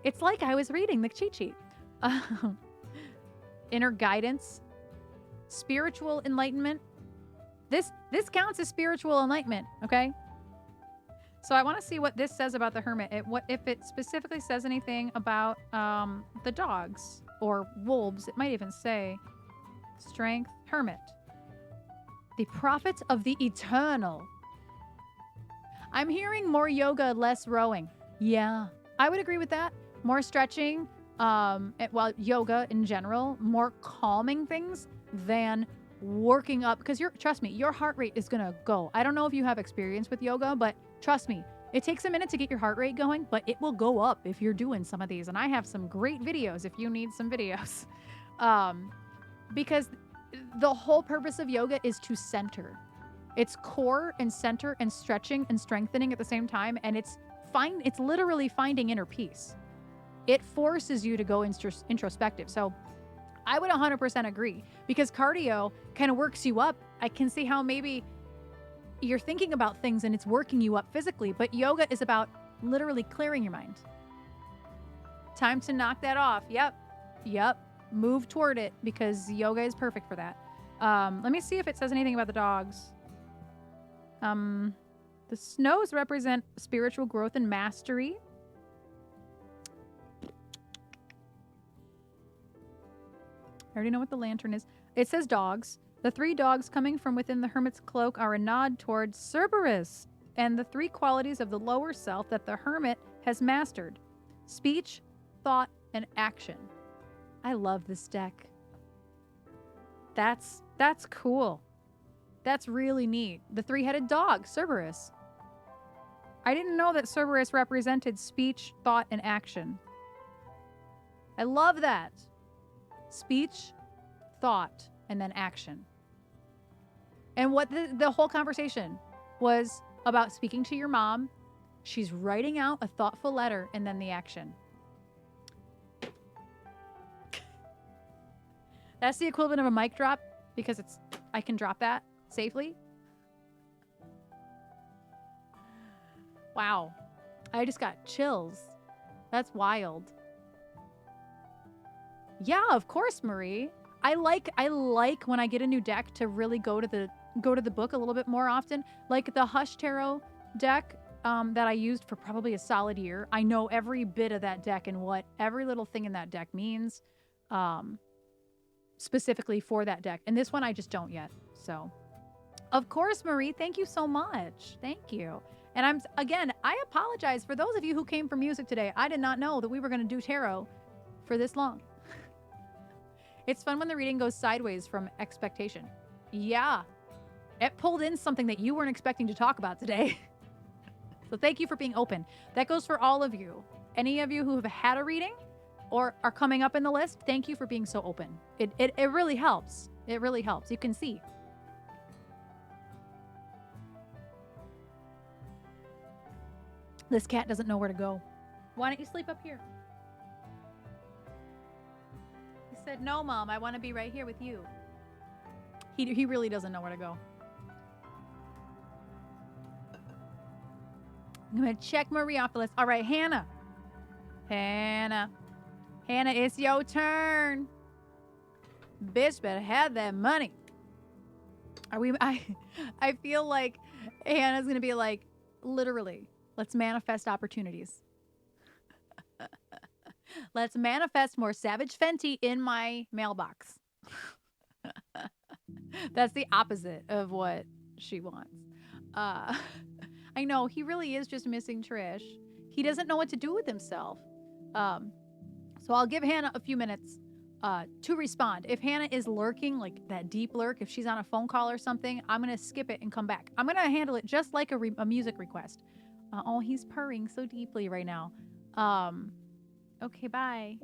It's like I was reading the cheat sheet. Inner guidance, spiritual enlightenment. This counts as spiritual enlightenment, okay? So I want to see what this says about the hermit. What if it specifically says anything about the dogs or wolves? It might even say strength, hermit. The prophet of the eternal. I'm hearing more yoga, less rowing. Yeah, I would agree with that. More stretching, yoga in general, more calming things than working up. Because trust me, your heart rate is gonna go. I don't know if you have experience with yoga, but trust me, it takes a minute to get your heart rate going, but it will go up if you're doing some of these. And I have some great videos if you need some videos. Because the whole purpose of yoga is to center. It's core and center and stretching and strengthening at the same time. And it's literally finding inner peace. It forces you to go introspective. So I would 100% agree, because cardio kind of works you up. I can see how maybe you're thinking about things and it's working you up physically, but yoga is about literally clearing your mind. Time to knock that off. Yep. Move toward it, because yoga is perfect for that. Let me see if it says anything about the dogs. The snows represent spiritual growth and mastery. I already know what the lantern is. It says dogs. The 3 dogs coming from within the hermit's cloak are a nod towards Cerberus and the 3 qualities of the lower self that the hermit has mastered: speech, thought, and action. I love this deck. That's cool. That's really neat. The 3-headed dog, Cerberus. I didn't know that Cerberus represented speech, thought, and action. I love that. Speech, thought, and then action. And what the whole conversation was about: speaking to your mom. She's writing out a thoughtful letter, and then the action. That's the equivalent of a mic drop, because I can drop that safely. Wow. I just got chills. That's wild. Yeah, of course, Marie. I like when I get a new deck to really go to the book a little bit more often. Like the Hush Tarot deck that I used for probably a solid year. I know every bit of that deck and what every little thing in that deck means, specifically for that deck. And this one I just don't yet. So, of course, Marie, thank you so much. Thank you. And I apologize for those of you who came for music today. I did not know that we were going to do tarot for this long. It's fun when the reading goes sideways from expectation. Yeah. It pulled in something that you weren't expecting to talk about today. So thank you for being open. That goes for all of you. Any of you who have had a reading or are coming up in the list, thank you for being so open. It really helps. It really helps. You can see. This cat doesn't know where to go. Why don't you sleep up here? He said, no, Mom, I want to be right here with you. He really doesn't know where to go. I'm going to check Marie off the list. All right, Hannah. Hannah, it's your turn. Bitch better have that money. I feel like Hannah's going to be like, literally, let's manifest opportunities. Let's manifest more Savage Fenty in my mailbox. That's the opposite of what she wants. I know, he really is just missing Trish. He doesn't know what to do with himself. So I'll give Hannah a few minutes to respond. If Hannah is lurking, like that deep lurk, if she's on a phone call or something, I'm going to skip it and come back. I'm going to handle it just like a music request. Oh, he's purring so deeply right now. Okay, bye.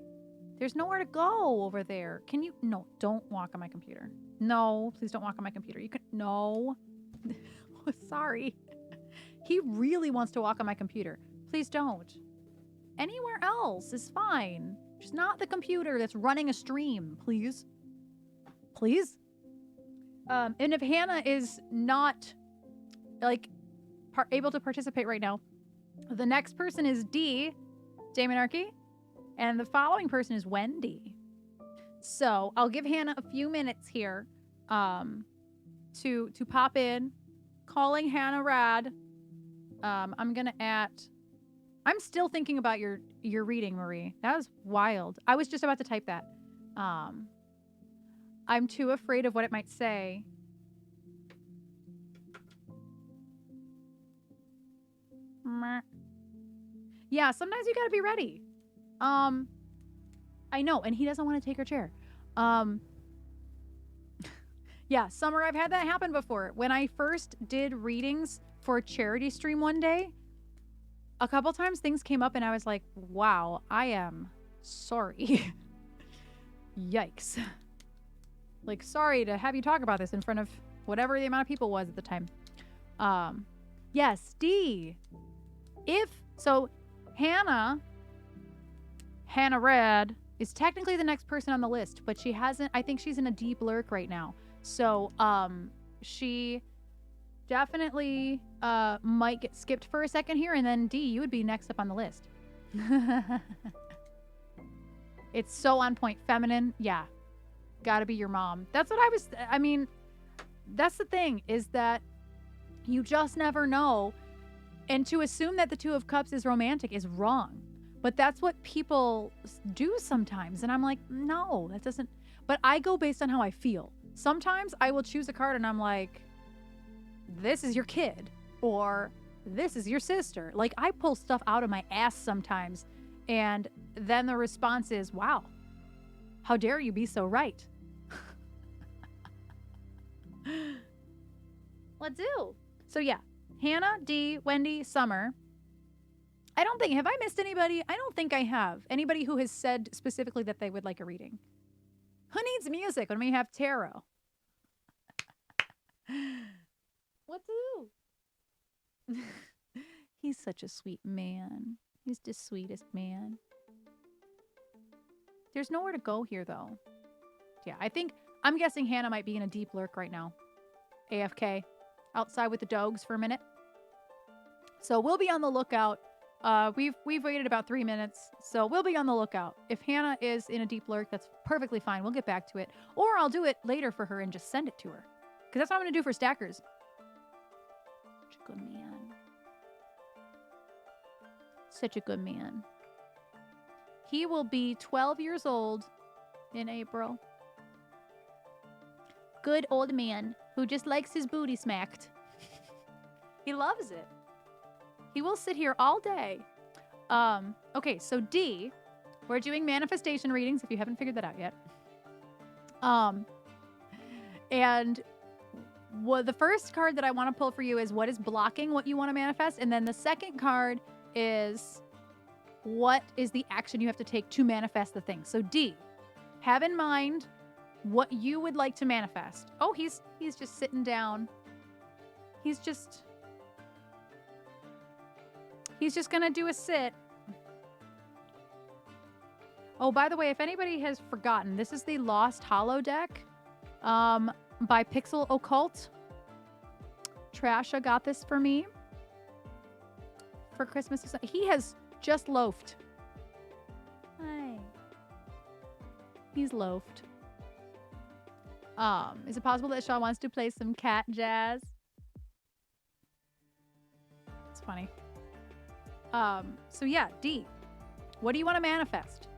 There's nowhere to go over there. Can you? No, don't walk on my computer. No, please don't walk on my computer. You can, no. Sorry. He really wants to walk on my computer. Please don't. Anywhere else is fine. Just not the computer that's running a stream, please. Please? And if Hannah is not, like, able to participate right now, the next person is D. Damonarchy. And the following person is Wendy. So I'll give Hannah a few minutes here to pop in. Calling Hannah Rad. I'm still thinking about your reading, Marie. That was wild. I was just about to type that. I'm too afraid of what it might say. Yeah, sometimes you gotta be ready. I know, and he doesn't want to take her chair. Yeah, Summer, I've had that happen before. When I first did readings for a charity stream one day, a couple times things came up and I was like, wow, I am sorry. Yikes. Like, sorry to have you talk about this in front of whatever the amount of people was at the time. Yes, D. Hannah Red is technically the next person on the list, but she hasn't, I think she's in a deep lurk right now. So, she definitely, might get skipped for a second here, and then D, you would be next up on the list. It's so on point. Feminine, yeah. Gotta be your mom. That's what that's the thing, is that you just never know. And to assume that the Two of Cups is romantic is wrong. But that's what people do sometimes. And I'm like, no, that doesn't. But I go based on how I feel. Sometimes I will choose a card and I'm like, this is your kid. Or this is your sister. Like, I pull stuff out of my ass sometimes. And then the response is, wow, how dare you be so right? Let's do. So yeah, Hannah, D, Wendy, Summer. Have I missed anybody? I don't think I have. Anybody who has said specifically that they would like a reading. Who needs music when we have tarot? What do? He's such a sweet man. He's the sweetest man. There's nowhere to go here, though. Yeah, I'm guessing Hannah might be in a deep lurk right now. AFK. Outside with the dogs for a minute. So we'll be on the lookout. We've waited about 3 minutes, so we'll be on the lookout. If Hannah is in a deep lurk, that's perfectly fine. We'll get back to it. Or I'll do it later for her and just send it to her. Because that's what I'm going to do for stackers. Such a good man. Such a good man. He will be 12 years old in April. Good old man who just likes his booty smacked. He loves it. He will sit here all day. Okay, so D, we're doing manifestation readings if you haven't figured that out yet. And the first card that I want to pull for you is what is blocking what you want to manifest. And then the second card is what is the action you have to take to manifest the thing. So D, have in mind what you would like to manifest. Oh, he's just sitting down. He's just gonna do a sit. Oh, by the way, if anybody has forgotten, this is the Lost Hollow deck by Pixel Occult. Trasha got this for me for Christmas. He has just loafed. Hi. He's loafed. Is it possible that Shaw wants to play some cat jazz? It's funny. So yeah, D, what do you want to manifest?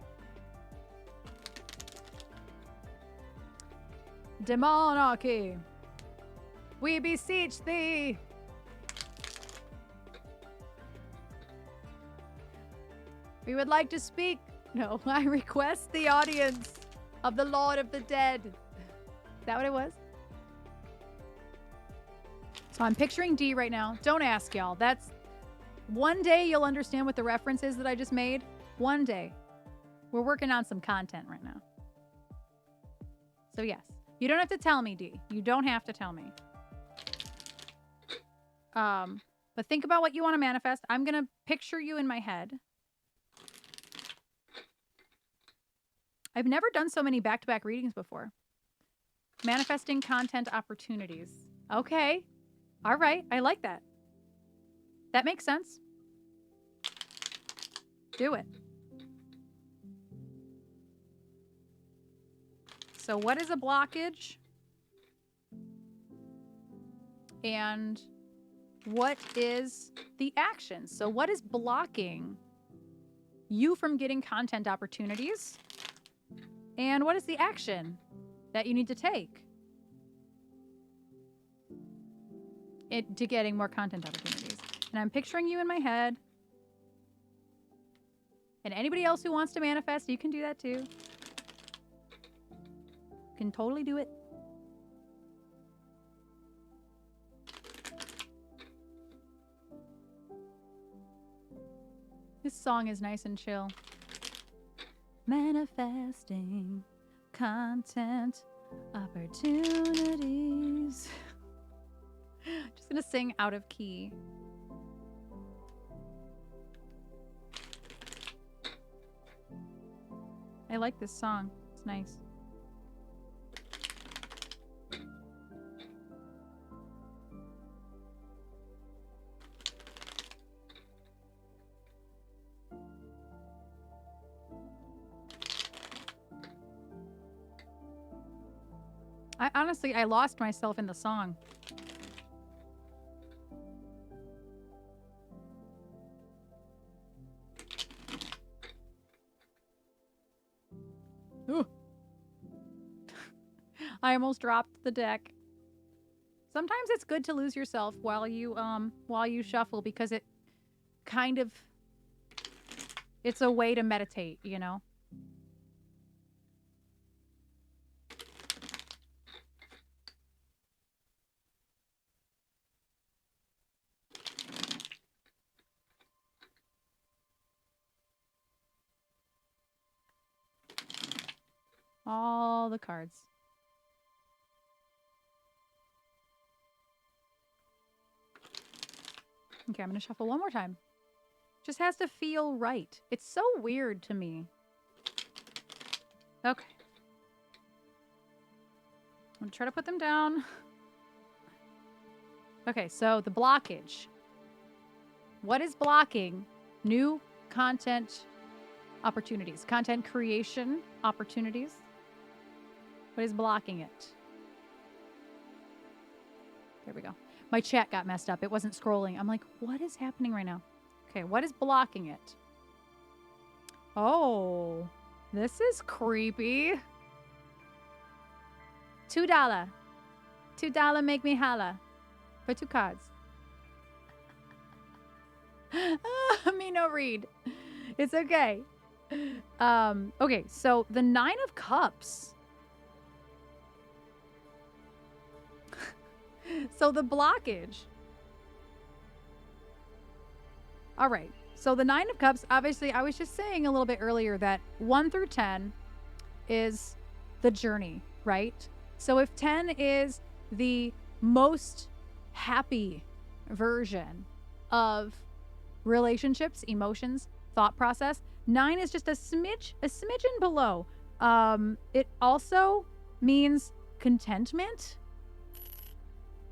Demonarchy, we beseech thee. We would like to speak. No, I request the audience of the Lord of the Dead. Is that what it was? So I'm picturing D right now. Don't ask, y'all. That's one day you'll understand what the reference is that I just made. One day. We're working on some content right now. So yes, you don't have to tell me, D. You don't have to tell me. But think about what you want to manifest. I'm going to picture you in my head. I've never done so many back-to-back readings before. Manifesting content opportunities. Okay. All right. I like that. That makes sense. Do it. So what is a blockage? And what is the action? So what is blocking you from getting content opportunities? And what is the action that you need to take to getting more content opportunities? And I'm picturing you in my head. And anybody else who wants to manifest, you can do that too. You can totally do it. This song is nice and chill. Manifesting content opportunities. Just gonna sing out of key. I like this song. It's nice. I lost myself in the song. Ooh. I almost dropped the deck. Sometimes it's good to lose yourself while you shuffle, because it kind of, it's a way to meditate, you know? All the cards. Okay, I'm going to shuffle one more time. Just has to feel right. It's so weird to me. Okay. I'm going to try to put them down. Okay, so the blockage. What is blocking new content opportunities? Content creation opportunities? What is blocking it? There we go. My chat got messed up. It wasn't scrolling. I'm like, what is happening right now? Okay, what is blocking it? Oh, this is creepy. $2. $2 make me holla. For 2 cards. Me no read. It's okay. Okay, so the 9 of Cups. So the blockage. All right. So the 9 of Cups, obviously, I was just saying a little bit earlier that 1 through 10 is the journey, right? So if 10 is the most happy version of relationships, emotions, thought process, 9 is just a smidgen below. It also means contentment.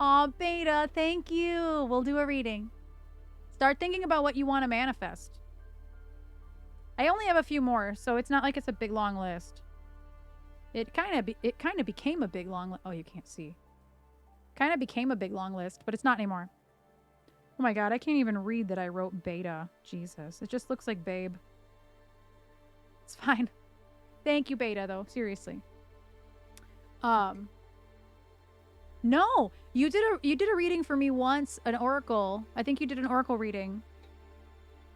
Aw, Beta, thank you. We'll do a reading. Start thinking about what you want to manifest. I only have a few more, so it's not like it's a big long list. It kind of became a big long list. Oh, you can't see. Kind of became a big long list, but it's not anymore. Oh my god, I can't even read that I wrote Beta. Jesus, it just looks like Babe. It's fine. Thank you, Beta, though. Seriously. No, you did a reading for me once, an oracle. I think you did an oracle reading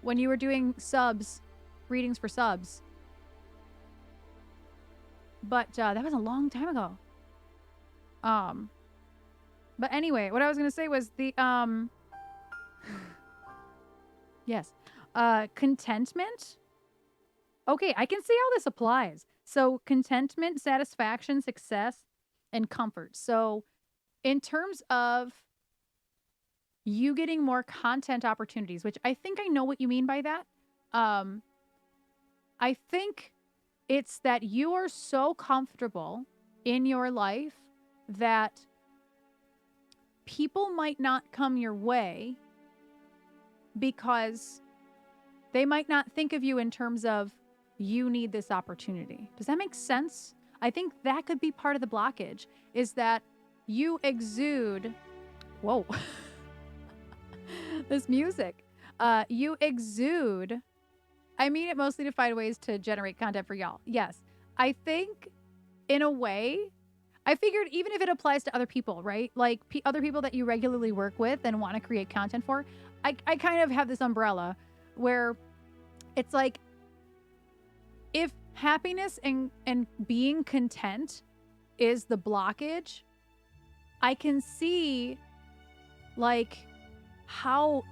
when you were doing subs, readings for subs. But that was a long time ago. But anyway, what I was gonna say was the yes, contentment. Okay, I can see how this applies. So contentment, satisfaction, success, and comfort. So in terms of you getting more content opportunities, which I think I know what you mean by that. I think it's that you are so comfortable in your life that people might not come your way because they might not think of you in terms of you need this opportunity. Does that make sense? I think that could be part of the blockage, is that you exude, whoa, this music. You exude, I mean it mostly to find ways to generate content for y'all. Yes. I think in a way, I figured even if it applies to other people, right? Like other people that you regularly work with and want to create content for, I kind of have this umbrella where it's like, if happiness and being content is the blockage, I can see like how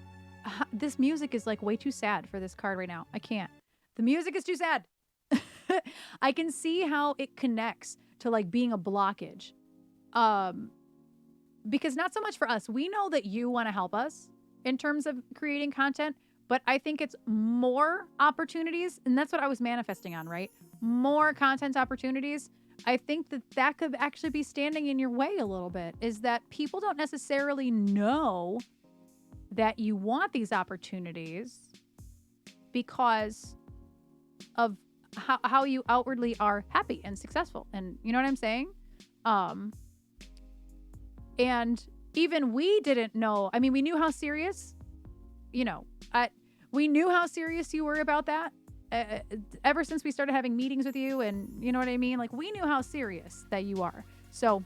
this music is like way too sad for this card right now. I can't. The music is too sad. I can see how it connects to like being a blockage. Because not so much for us. We know that you want to help us in terms of creating content, but I think it's more opportunities, and that's what I was manifesting on, right? More content opportunities. I think that could actually be standing in your way a little bit, is that people don't necessarily know that you want these opportunities because of how you outwardly are happy and successful. And you know what I'm saying? And even we didn't know. I mean, we knew how serious, we knew how serious you were about that ever since we started having meetings with you. And you know what I mean? Like, we knew how serious that you are. So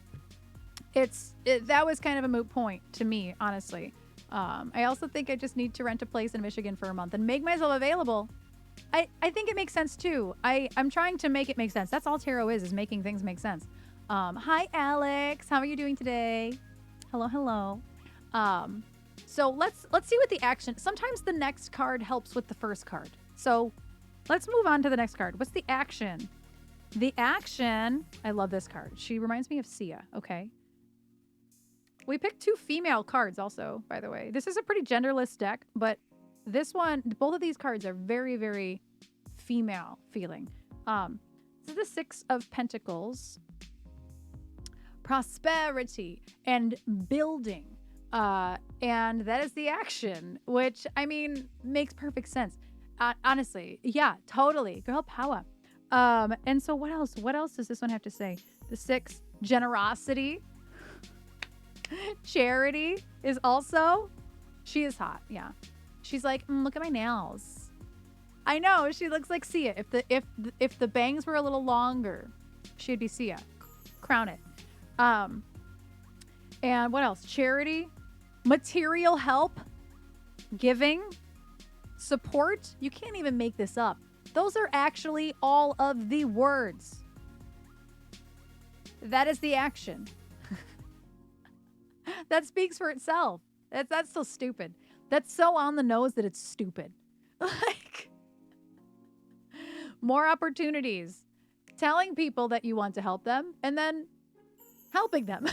that was kind of a moot point to me, honestly. I also think I just need to rent a place in Michigan for a month and make myself available. I think it makes sense too. I'm trying to make it make sense. That's all tarot is making things make sense. Hi, Alex. How are you doing today? Hello. So let's see what the action. Sometimes the next card helps with the first card. So let's move on to the next card. What's the action? The action. I love this card. She reminds me of Sia. Okay. We picked 2 female cards also, by the way. This is a pretty genderless deck, but this one, both of these cards are very, very female feeling. This is the 6 of Pentacles. Prosperity and building. And that is the action, which, I mean, makes perfect sense. Honestly. Yeah, totally. Girl power. And so what else? What else does this one have to say? The 6, generosity. Charity is also, she is hot. Yeah. She's like, look at my nails. I know, she looks like Sia. If the bangs were a little longer, she'd be Sia. Crown it. And what else? Charity, material help, giving, support. You can't even make this up. Those are actually all of the words. That is the action. That speaks for itself. That's so stupid. That's so on the nose that it's stupid. Like, more opportunities. Telling people that you want to help them and then helping them.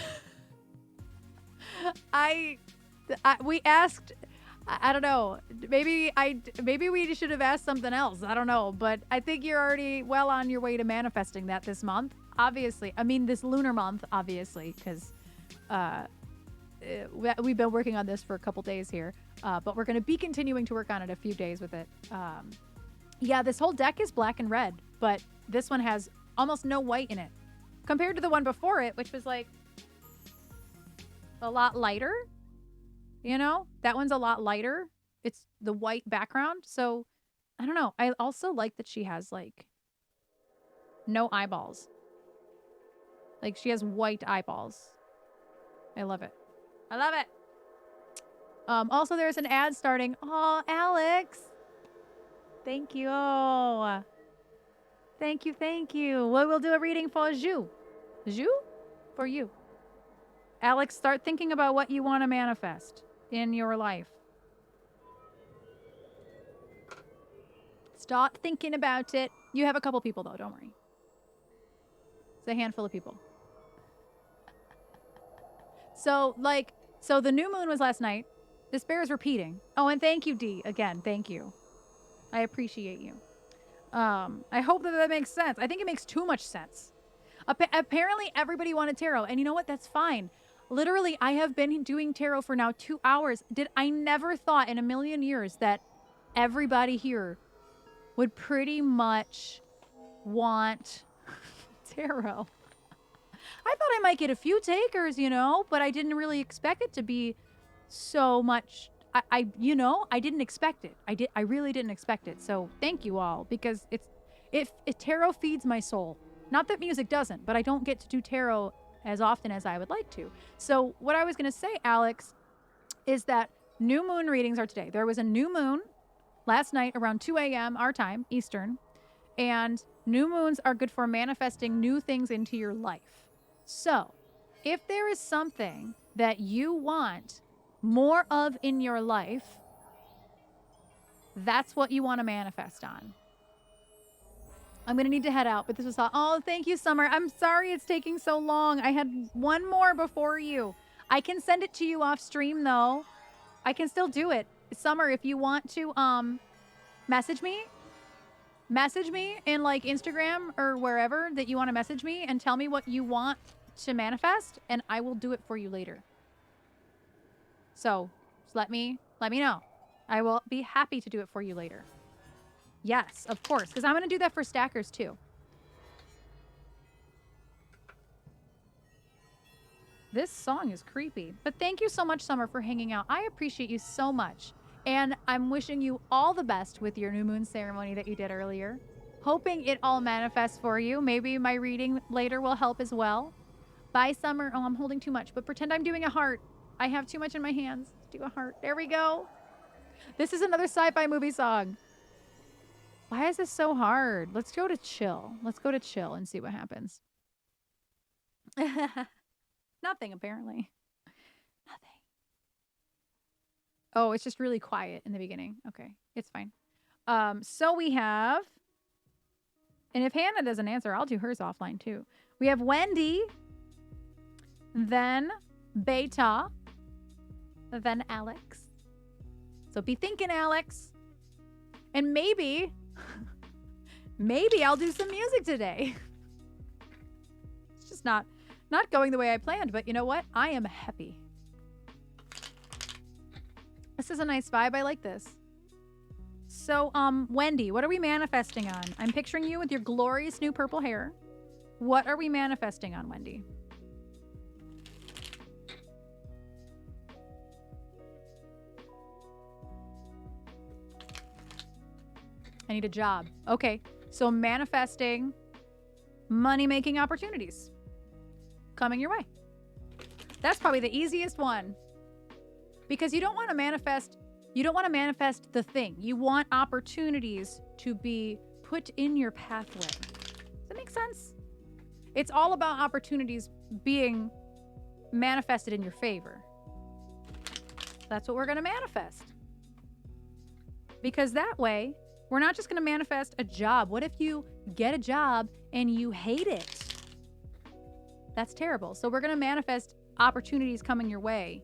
We asked, I don't know, maybe we should have asked something else. I don't know, but I think you're already well on your way to manifesting that this month. Obviously. I mean, this lunar month, obviously, because we've been working on this for a couple days here, but we're going to be continuing to work on it a few days with it. Yeah, this whole deck is black and red, but this one has almost no white in it compared to the one before it, which was like a lot lighter. You know, that one's a lot lighter. It's the white background. So I don't know. I also like that she has like no eyeballs. Like, she has white eyeballs. I love it. I love it. Also, there's an ad starting. Oh, Alex. Thank you. Thank you. Well, we'll do a reading for you. You? For you. Alex, start thinking about what you want to manifest in your life. Start thinking about it. You have a couple people, though. Don't worry. It's a handful of people. So the new moon was last night. This bear is repeating. Oh, and thank you, Dee. Again, thank you. I appreciate you. I hope that makes sense. I think it makes too much sense. Apparently, everybody wanted tarot. And you know what? That's fine. Literally, I have been doing tarot for now 2 hours. I never thought in a million years that everybody here would pretty much want tarot. I thought I might get a few takers, you know, but I didn't really expect it to be so much. I didn't expect it. I really didn't expect it. So thank you all, because it tarot feeds my soul. Not that music doesn't, but I don't get to do tarot as often as I would like to. So what I was going to say, Alex, is that new moon readings are today. There was a new moon last night around 2 a.m. our time, Eastern, and new moons are good for manifesting new things into your life. So if there is something that you want more of in your life, that's what you want to manifest on. I'm going to need to head out, but this was all. Oh, thank you, Summer. I'm sorry it's taking so long. I had one more before you. I can send it to you off stream, though. I can still do it. Summer, if you want to message me in like Instagram or wherever that you want to message me and tell me what you want to manifest, and I will do it for you later. So just let me know. I will be happy to do it for you later. Yes, of course, because I'm going to do that for stackers too. This song is creepy. But thank you so much, Summer, for hanging out. I appreciate you so much. And I'm wishing you all the best with your new moon ceremony that you did earlier. Hoping it all manifests for you. Maybe my reading later will help as well. Bye, Summer. Oh, I'm holding too much, but pretend I'm doing a heart. I have too much in my hands. Do a heart. There we go. This is another sci-fi movie song. Why is this so hard? Let's go to chill. Let's go to chill and see what happens. Nothing, apparently. Nothing. Oh, it's just really quiet in the beginning. Okay, it's fine. So we have, and if Hannah doesn't answer, I'll do hers offline too. We have Wendy, then Beta, then Alex. So be thinking, Alex. And maybe I'll do some music today. It's just not going the way I planned, but you know what? I am happy. This is a nice vibe. I like this. So, Wendy, what are we manifesting on? I'm picturing you with your glorious new purple hair. What are we manifesting on, Wendy? I need a job. Okay, so manifesting money-making opportunities coming your way. That's probably the easiest one, because you don't want to manifest the thing. You want opportunities to be put in your pathway. Does that make sense? It's all about opportunities being manifested in your favor. That's what we're going to manifest. Because that way, we're not just going to manifest a job. What if you get a job and you hate it? That's terrible. So we're going to manifest opportunities coming your way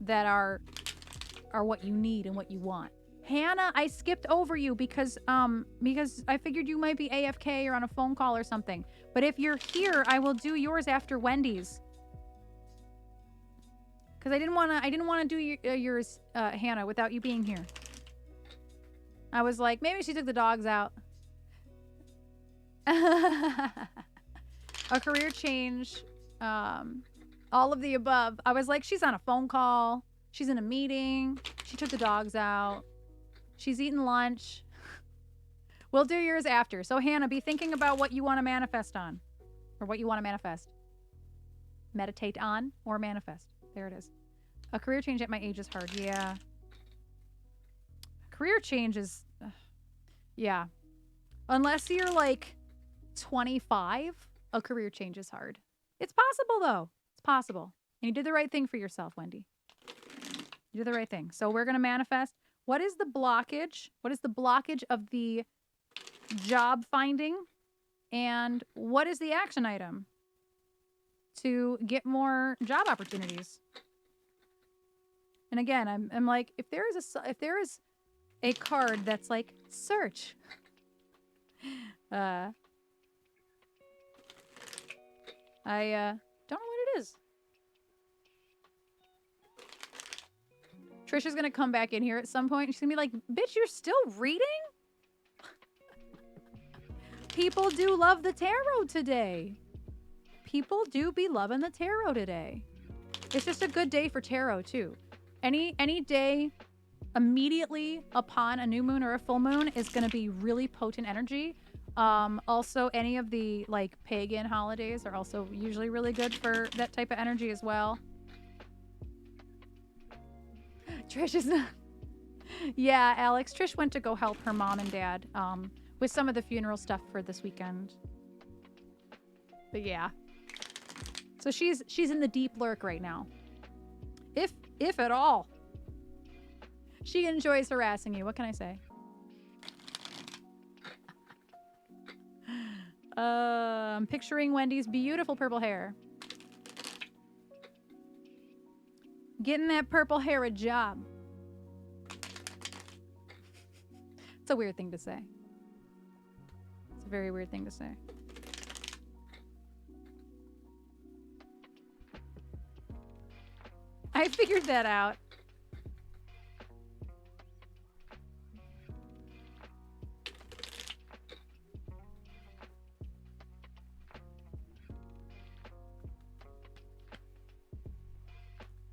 that are what you need and what you want. Hannah, I skipped over you because I figured you might be AFK or on a phone call or something. But if you're here, I will do yours after Wendy's. Because I didn't want to do yours, Hannah, without you being here. I was like, maybe she took the dogs out. A career change, all of the above. I was like, she's on a phone call. She's in a meeting. She took the dogs out. She's eating lunch. We'll do yours after. So, Hannah, be thinking about what you want to manifest on. Or what you want to manifest. Meditate on or manifest. There it is. A career change at my age is hard. Yeah. Career change is... yeah. Unless you're like 25, a career change is hard. It's possible, though. It's possible. And you did the right thing for yourself, Wendy. You did the right thing. So we're going to manifest. What is the blockage? What is the blockage of the job finding? And what is the action item to get more job opportunities? And again, I'm like, if there is a card that's like search, I don't know what it is. Trisha's gonna come back in here at some point. She's gonna be like, bitch, you're still reading? people do love the tarot today. People do be loving the tarot today. It's just a good day for tarot too. Any day immediately upon a new moon or a full moon is going to be really potent energy. Also, any of the like pagan holidays are also usually really good for that type of energy as well. Trish is not... Yeah, Alex. Trish went to go help her mom and dad with some of the funeral stuff for this weekend. But yeah. So she's in the deep lurk right now. If at all. She enjoys harassing you. What can I say? I'm picturing Wendy's beautiful purple hair. Getting that purple hair a job. It's a weird thing to say. It's a very weird thing to say. I figured that out.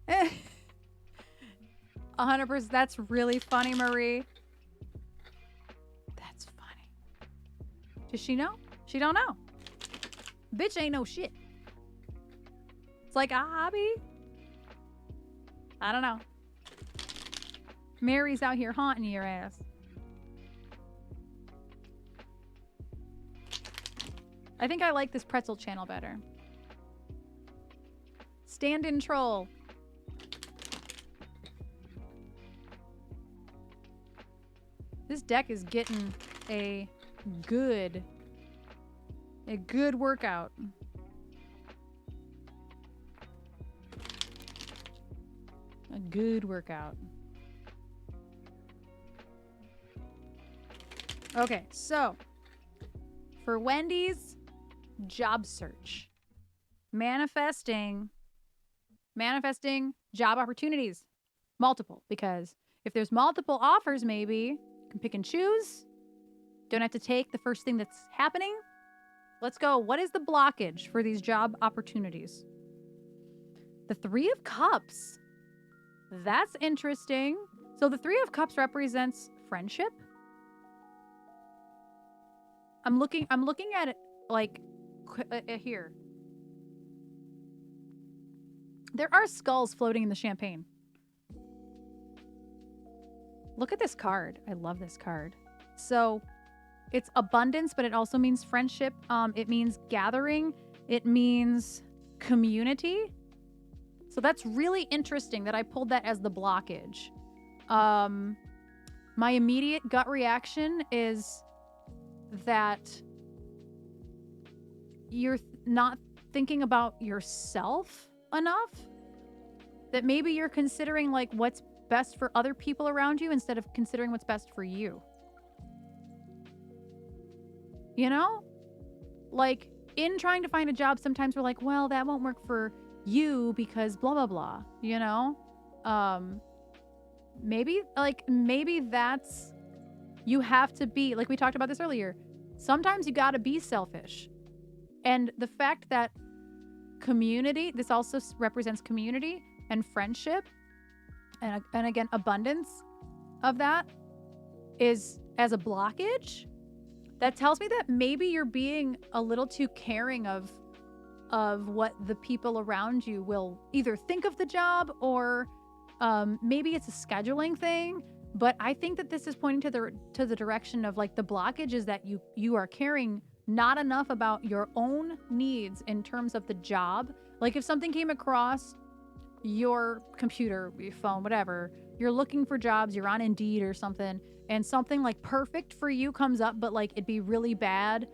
Eh. 100%. That's really funny, Marie. That's funny. Does she know? She don't know. Bitch ain't no shit. It's like a hobby. I don't know. Mary's out here haunting your ass. I think I like this pretzel channel better. Stand-in troll. This deck is getting a good workout. A good workout. Okay, so for Wendy's job search, manifesting job opportunities, multiple, because if there's multiple offers, maybe you can pick and choose. Don't have to take the first thing that's happening. Let's go. What is the blockage for these job opportunities? The Three of Cups. That's interesting. So the Three of Cups represents friendship. I'm looking at it like here. There are skulls floating in the champagne. Look at this card. I love this card. So it's abundance, but it also means friendship. It means gathering. It means community. So that's really interesting that I pulled that as the blockage. My immediate gut reaction is that you're not thinking about yourself enough. That maybe you're considering like what's best for other people around you instead of considering what's best for you. You know? Like, in trying to find a job, sometimes we're like, well, that won't work for you because blah, blah, blah, you know? Maybe that's, you have to be, like we talked about this earlier, sometimes you gotta be selfish. And the fact that community, this also represents community and friendship, and again, abundance of that is as a blockage. That tells me that maybe you're being a little too caring of what the people around you will either think of the job or maybe it's a scheduling thing. But I think that this is pointing to the direction of like the blockage is that you are caring not enough about your own needs in terms of the job. Like if something came across your computer, your phone, whatever, you're looking for jobs, you're on Indeed or something, and something like perfect for you comes up, but like it'd be really bad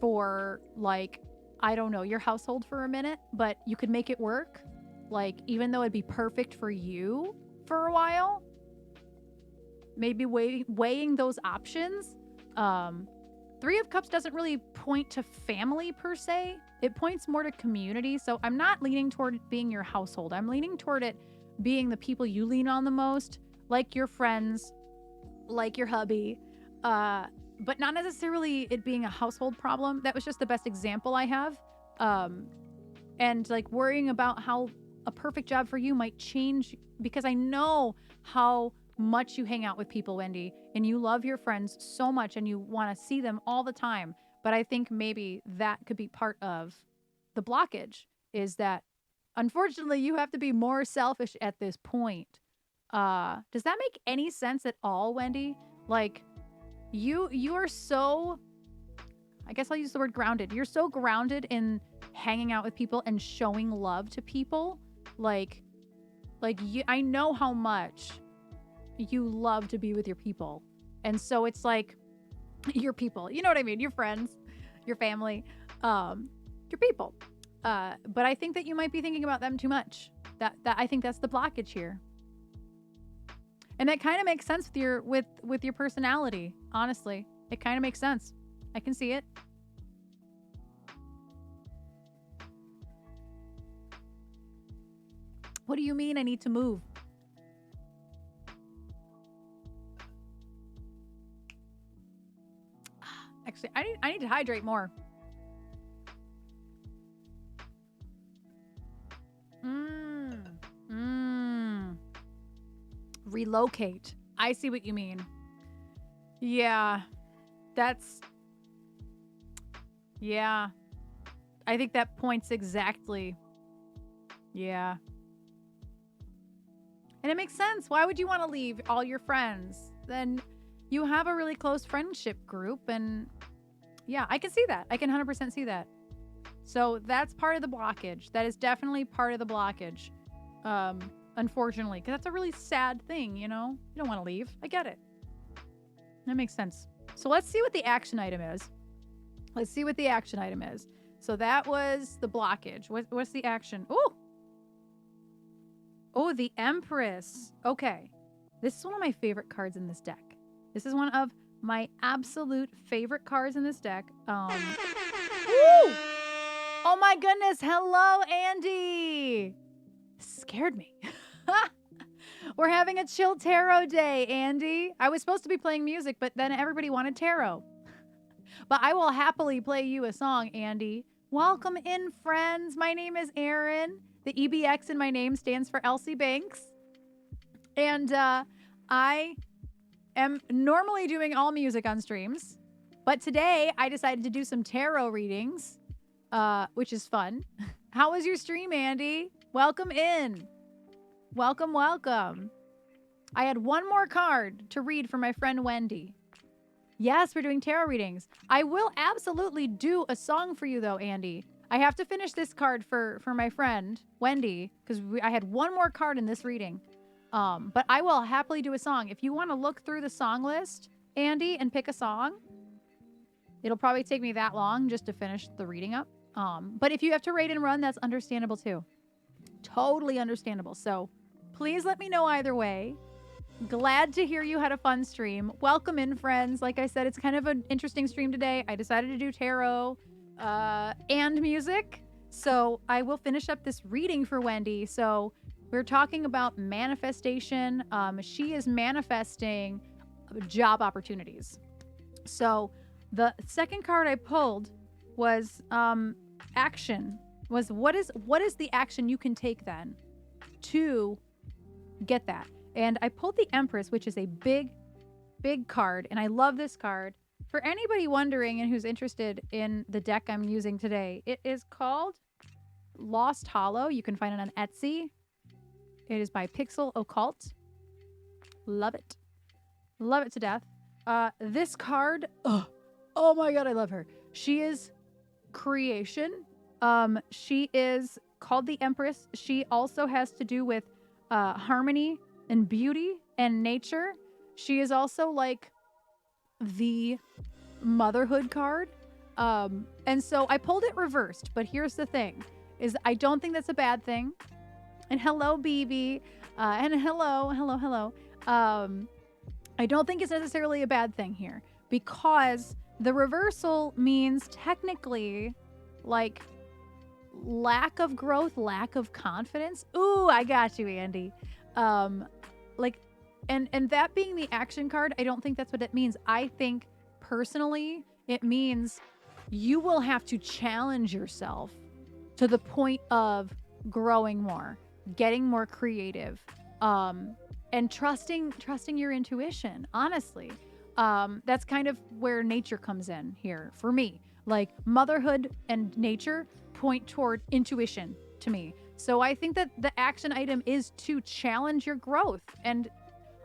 for like, I don't know, your household for a minute, but you could make it work. Like, even though it'd be perfect for you for a while, maybe weighing those options. Three of Cups doesn't really point to family per se. It points more to community. So I'm not leaning toward it being your household. I'm leaning toward it being the people you lean on the most, like your friends, like your hubby, but not necessarily it being a household problem. That was just the best example I have. And like worrying about how a perfect job for you might change, because I know how much you hang out with people, Wendy, and you love your friends so much and you want to see them all the time. But I think maybe that could be part of the blockage, is that unfortunately you have to be more selfish at this point. Does that make any sense at all, Wendy? Like you are so, I guess I'll use the word grounded. You're so grounded in hanging out with people and showing love to people. Like you, I know how much you love to be with your people. And so it's like your people, you know what I mean? Your friends, your family, your people. But I think that you might be thinking about them too much. That I think that's the blockage here. And that kind of makes sense with your personality, honestly. It kind of makes sense. I can see it. What do you mean I need to move? Actually, I need to hydrate more. Relocate. I see what you mean. Yeah. Yeah. I think that points exactly. Yeah. And it makes sense. Why would you want to leave all your friends? Then you have a really close friendship group, and yeah, I can see that. I can 100% see that. So that's part of the blockage. That is definitely part of the blockage. Unfortunately, because that's a really sad thing, you know? You don't want to leave. I get it. That makes sense. So let's see what the action item is. So that was the blockage. What's the action? Oh, the Empress. Okay. This is one of my favorite cards in this deck. This is one of my absolute favorite cards in this deck. Ooh! Oh my goodness. Hello, Andy. Scared me. We're having a chill tarot day, Andy. I was supposed to be playing music, but then everybody wanted tarot. But I will happily play you a song, Andy. Welcome in, friends. My name is Erin. The EBX in my name stands for Elsie Banks. And I am normally doing all music on streams. But today, I decided to do some tarot readings, which is fun. How was your stream, Andy? Welcome in. Welcome, welcome. I had one more card to read for my friend Wendy. Yes, we're doing tarot readings. I will absolutely do a song for you, though, Andy. I have to finish this card for my friend Wendy, because I had one more card in this reading. But I will happily do a song. If you want to look through the song list, Andy, and pick a song, it'll probably take me that long just to finish the reading up. But if you have to raid and run, that's understandable too. Totally understandable. So please let me know either way. Glad to hear you had a fun stream. Welcome in, friends. Like I said, it's kind of an interesting stream today. I decided to do tarot and music. So I will finish up this reading for Wendy. So we're talking about manifestation. She is manifesting job opportunities. So the second card I pulled was action. Was what is the action you can take then to get that? And I pulled the Empress, which is a big card, and I love this card. For anybody wondering and who's interested in the deck I'm using today, it is called Lost Hollow. You can find it on Etsy. It is by Pixel Occult. Love it. Love it to death. This card, oh my god, I love her. She is creation. She is called the Empress. She also has to do with harmony and beauty and nature. She is also like the motherhood card. And so I pulled it reversed, but here's the thing, is I don't think that's a bad thing. And hello, BB. And hello. I don't think it's necessarily a bad thing here, because the reversal means technically like lack of growth, lack of confidence. Ooh, I got you, Andy. Like, and that being the action card, I don't think that's what it means. I think personally, it means you will have to challenge yourself to the point of growing more, getting more creative, and trusting your intuition. Honestly, that's kind of where nature comes in here for me. Like motherhood and nature point toward intuition to me. So I think that the action item is to challenge your growth. And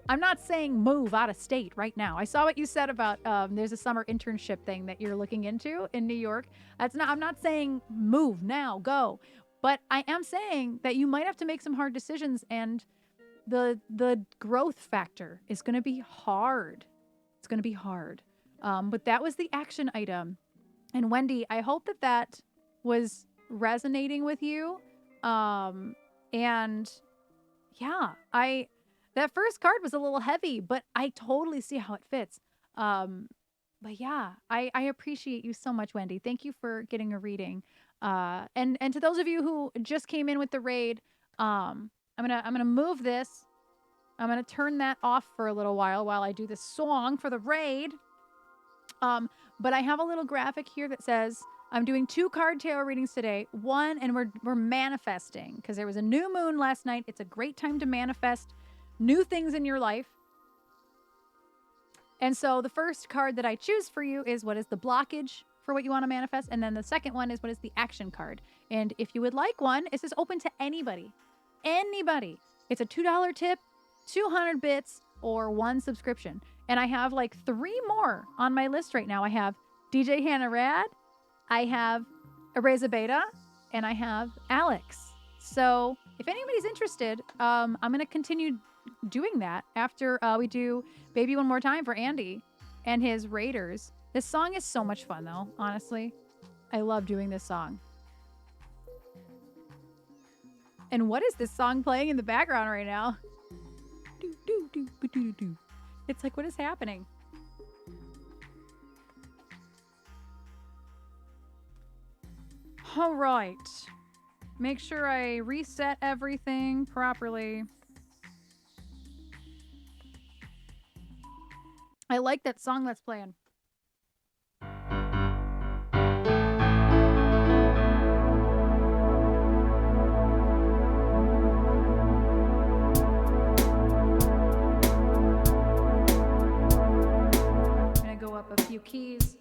I'm not saying move out of state right now. I saw what you said about there's a summer internship thing that you're looking into in New York. I'm not saying move now, go. But I am saying that you might have to make some hard decisions, and the growth factor is going to be hard. It's going to be hard. But that was the action item. And Wendy, I hope that was resonating with you. And yeah, that first card was a little heavy, but I totally see how it fits. But yeah, I appreciate you so much, Wendy. Thank you for getting a reading. And to those of you who just came in with the raid, I'm gonna move this. I'm gonna turn that off for a little while I do this song for the raid. But I have a little graphic here that says I'm doing 2 card tarot readings today. One, and we're manifesting because there was a new moon last night. It's a great time to manifest new things in your life. And so the first card that I choose for you is what is the blockage for what you want to manifest. And then the second one is what is the action card. And if you would like one, this is open to anybody. Anybody. It's a $2 tip, 200 bits, or 1 subscription. And I have like 3 more on my list right now. I have DJ Hannah Rad, I have Ereza Beta, and I have Alex. So if anybody's interested, I'm going to continue doing that after we do Baby One More Time for Andy and his Raiders. This song is so much fun though, honestly. I love doing this song. And what is this song playing in the background right now? Do, do, do, do, do, do. It's like, what is happening? All right. Make sure I reset everything properly. I like that song that's playing. I'm gonna go up a few keys.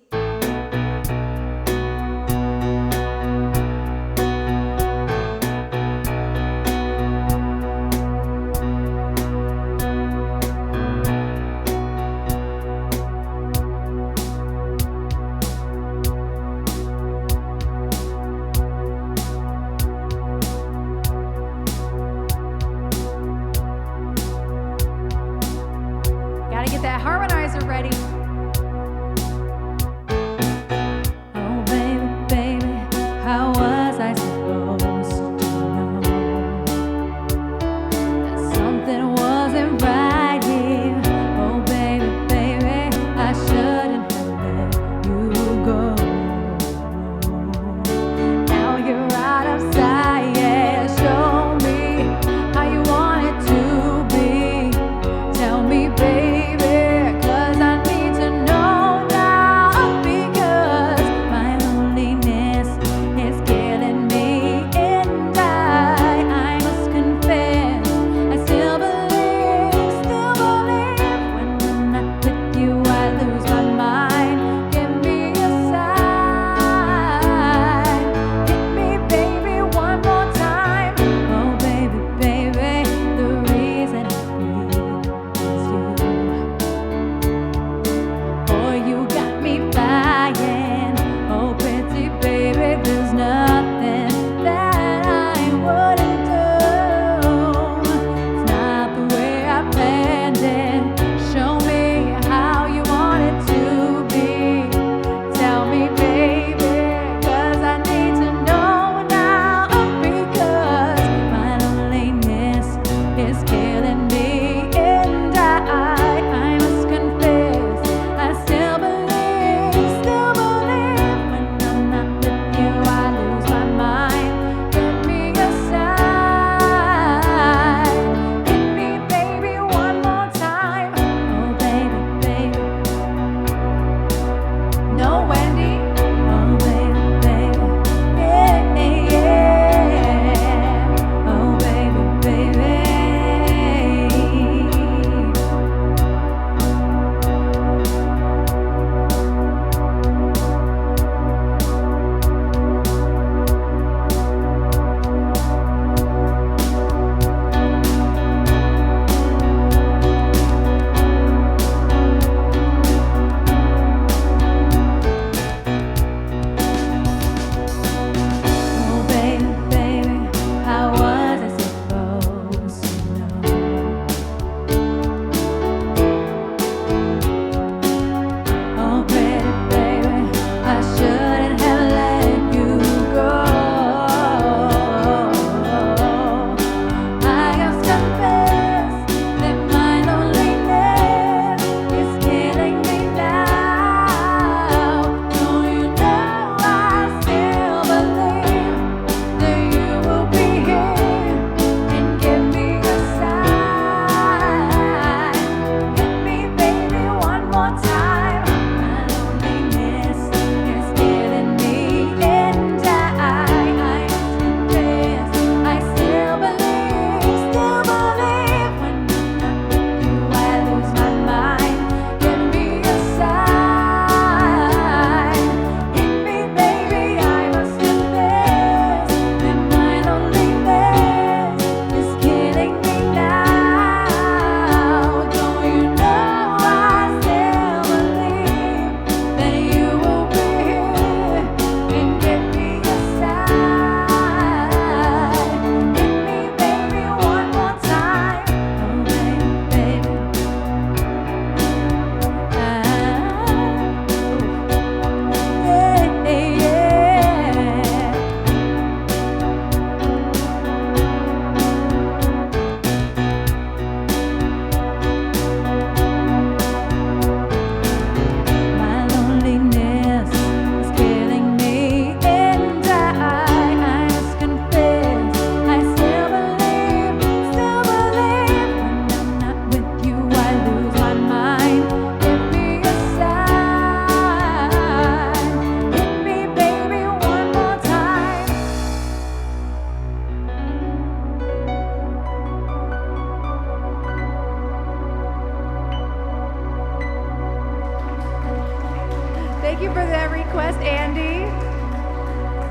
Andy.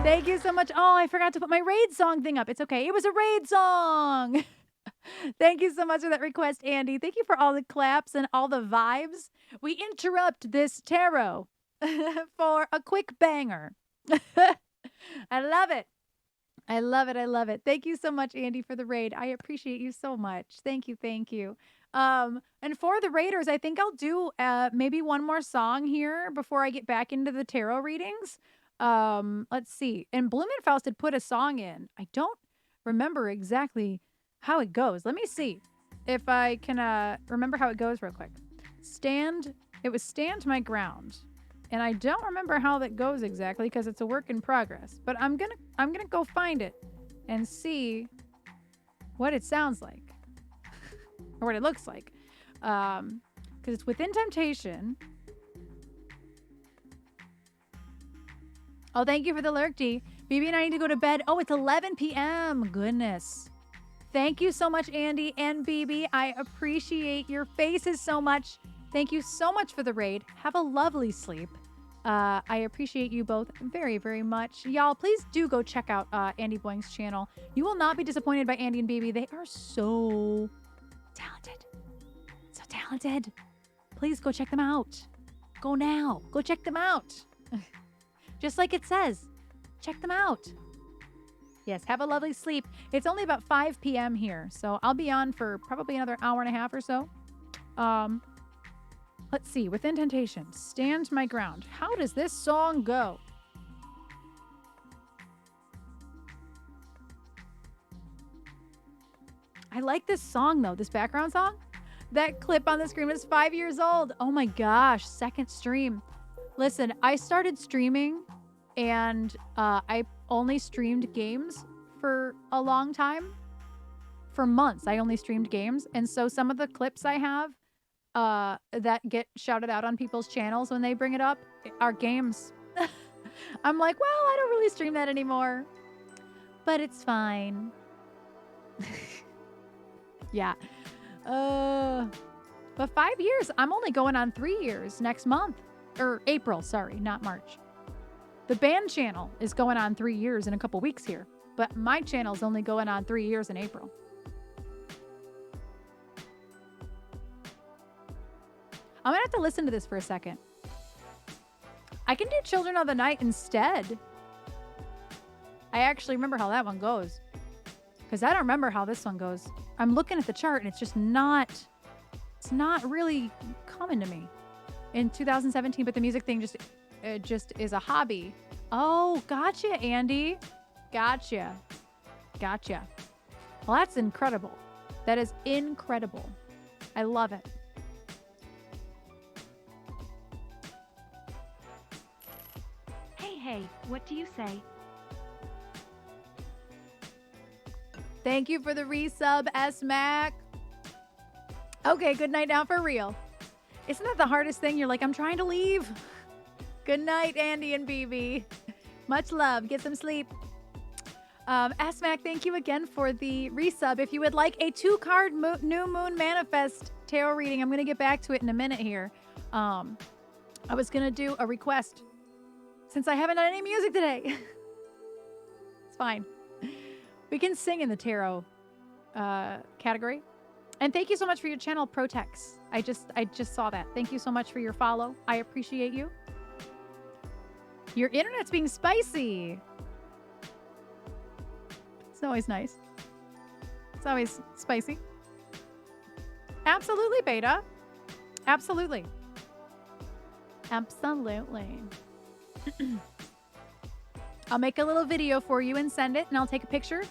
Thank you so much. Oh, I forgot to put my raid song thing up. It's okay. It was a raid song. Thank you so much for that request, Andy. Thank you for all the claps and all the vibes. We interrupt this tarot for a quick banger. I love it. I love it. I love it. Thank you so much, Andy, for the raid. I appreciate you so much. Thank you. Thank you. And for the raiders, I think I'll do maybe one more song here before I get back into the tarot readings. Let's see. And Blumenfaust had put a song in. I don't remember exactly how it goes. Let me see if I can remember how it goes real quick. It was Stand My Ground. And I don't remember how that goes exactly because it's a work in progress. But I'm gonna go find it and see what it sounds like. Or what it looks like. Because it's Within Temptation. Oh, thank you for the lurk, D. BB and I need to go to bed. Oh, it's 11 p.m. Goodness. Thank you so much, Andy and BB. I appreciate your faces so much. Thank you so much for the raid. Have a lovely sleep. I appreciate you both very, very much. Y'all, please do go check out Andy Boing's channel. You will not be disappointed by Andy and BB. They are so talented. So talented. Please go check them out. Go now. Go check them out. Just like it says. Check them out. Yes, have a lovely sleep. It's only about 5 p.m. here, so I'll be on for probably another hour and a half or so. Let's see. Within Temptation, Stand My Ground. How does this song go? I like this song, though. This background song. That clip on the screen was 5 years old. Oh my gosh. Second stream. Listen, I started streaming and I only streamed games for a long time. For months, I only streamed games. And so some of the clips I have that get shouted out on people's channels when they bring it up are games. I'm like, well, I don't really stream that anymore. But it's fine. Yeah. But 5 years, I'm only going on 3 years next month. Or April, sorry, not March. The band channel is going on 3 years in a couple weeks here. But my channel's only going on 3 years in April. I'm gonna have to listen to this for a second. I can do Children of the Night instead. I actually remember how that one goes. Because I don't remember how this one goes. I'm looking at the chart and it's just not... It's not really coming to me in 2017, but the music thing just is a hobby. Oh, gotcha, Andy. Gotcha. Well, that's incredible. That is incredible. I love it. Hey, what do you say? Thank you for the resub, S-Mac. Okay, good night now for real. Isn't that the hardest thing? You're like, I'm trying to leave. Good night, Andy and BB. Much love. Get some sleep. S-Mac, thank you again for the resub. If you would like a 2-card New Moon Manifest tarot reading, I'm going to get back to it in a minute here. I was going to do a request since I haven't done any music today. It's fine. We can sing in the tarot category. And thank you so much for your channel, Protex. I just saw that. Thank you so much for your follow. I appreciate you. Your internet's being spicy. It's always nice. It's always spicy. Absolutely, Beta. Absolutely. Absolutely. I'll make a little video for you and send it, and I'll take a picture.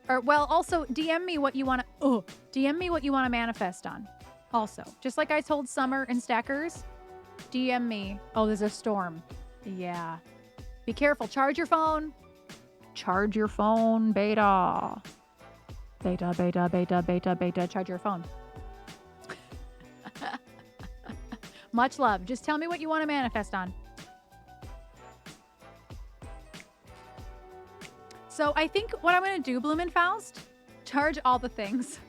Or, well, also DM me what you want to. DM me what you want to manifest on. Also, just like I told Summer and Stackers, DM me. Oh, there's a storm. Yeah. Be careful. Charge your phone. Charge your phone, Beta. Beta. Charge your phone. Much love. Just tell me what you want to manifest on. So I think what I'm going to do, Blumenfaust, charge all the things.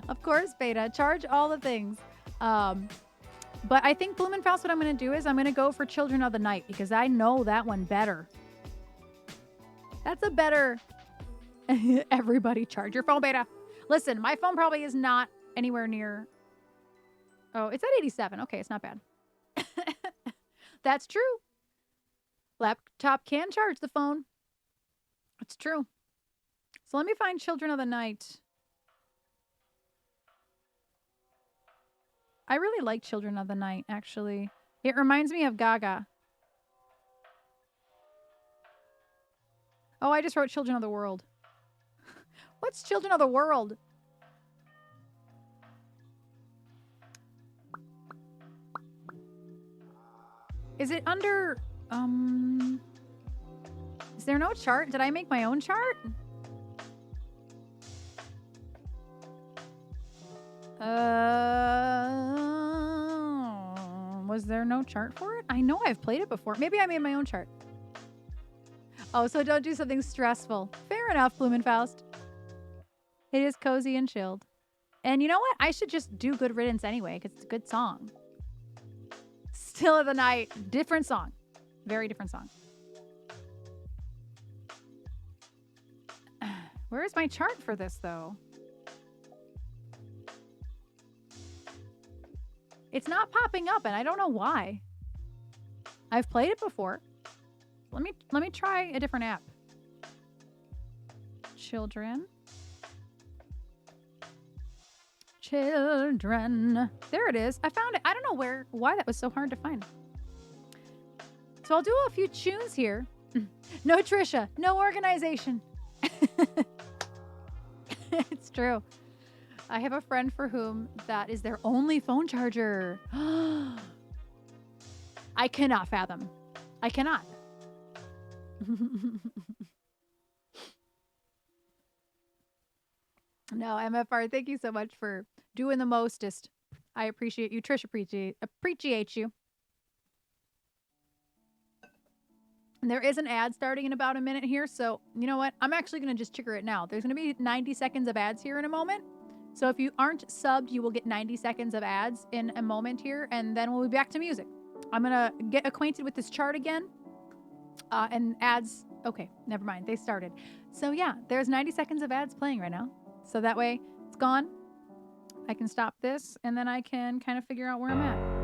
Of course, Beta, charge all the things. But I think Blumenfaust, what I'm going to do is I'm going to go for Children of the Night because I know that one better. That's a better... Everybody charge your phone, beta. Listen, my phone probably is not anywhere near... Oh, it's at 87. Okay, it's not bad. That's true. Laptop can charge the phone. It's true. So let me find Children of the Night. I really like Children of the Night, actually. It reminds me of Gaga. Oh, I just wrote Children of the World. What's Children of the World? Is it under... Is there no chart? Did I make my own chart? Was there no chart for it? I know I've played it before. Maybe I made my own chart. Oh, so don't do something stressful. Fair enough, Blumenfaust. It is cozy and chilled. And you know what? I should just do Good Riddance anyway, because it's a good song. Still of the Night. Different song. Very different song. Where is my chart for this, though? It's not popping up, and I don't know why. I've played it before. Let me try a different app. Children. There it is. I found it. I don't know why that was so hard to find. So I'll do a few tunes here. No Trisha. No organization. It's true. I have a friend for whom that is their only phone charger. I cannot fathom. I cannot. No, MFR, thank you so much for doing the mostest. I appreciate you. Trish appreciate you. And there is an ad starting in about a minute here, so you know what? I'm actually going to just trigger it now. There's going to be 90 seconds of ads here in a moment. So if you aren't subbed, you will get 90 seconds of ads in a moment here, and then we'll be back to music. I'm going to get acquainted with this chart again. And ads, okay, never mind. They started. So yeah, there's 90 seconds of ads playing right now. So that way it's gone. I can stop this, and then I can kind of figure out where I'm at.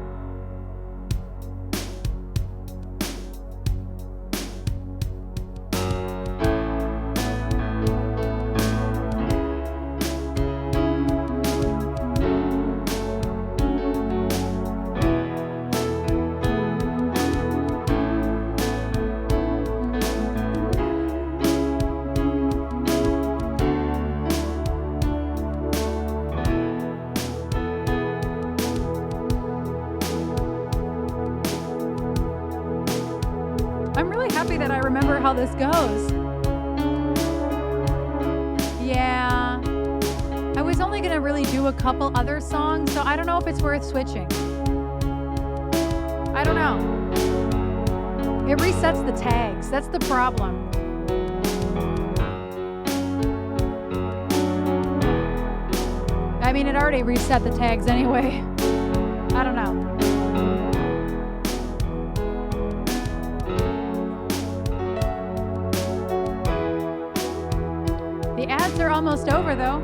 How this goes. Yeah. I was only going to really do a couple other songs, so I don't know if it's worth switching. I don't know. It resets the tags. That's the problem. I mean, it already reset the tags anyway. I don't know. The ads are almost over, though.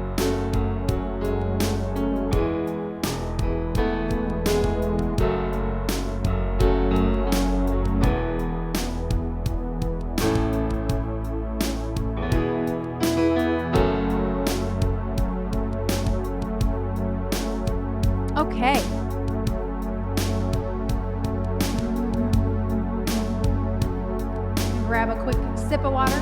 Okay. Grab a quick sip of water.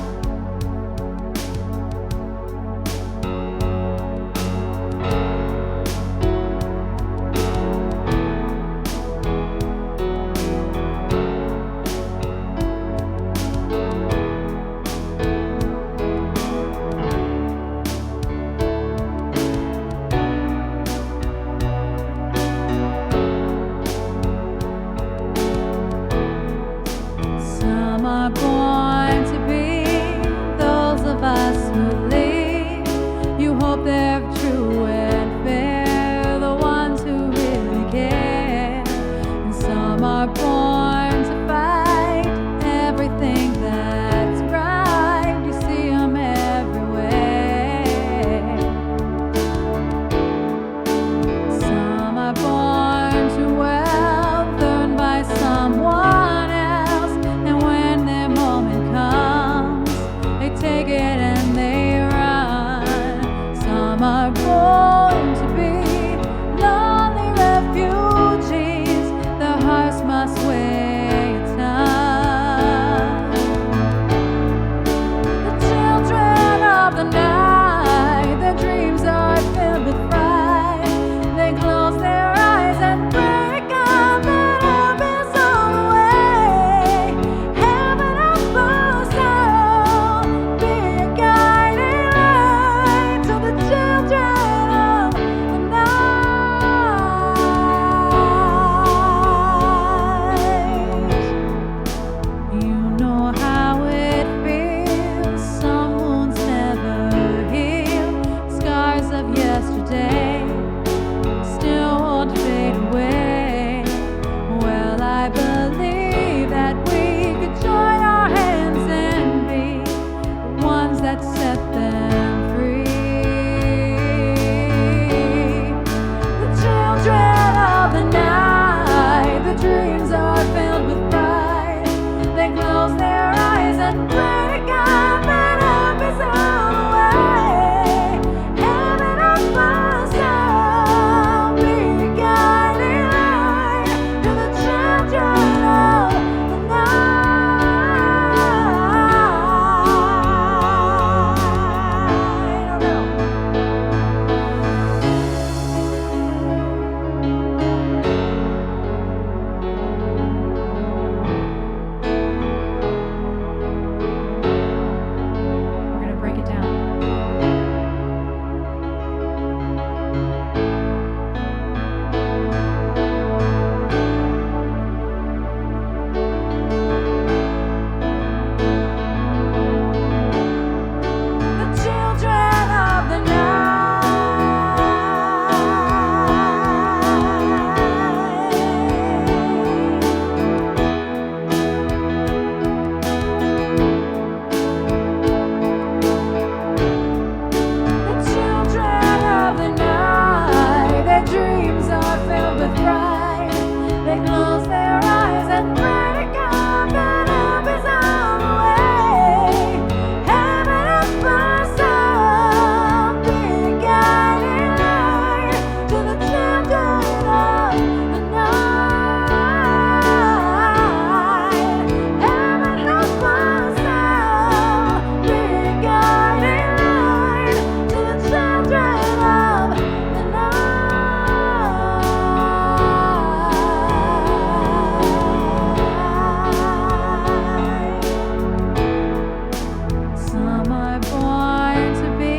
are born to be.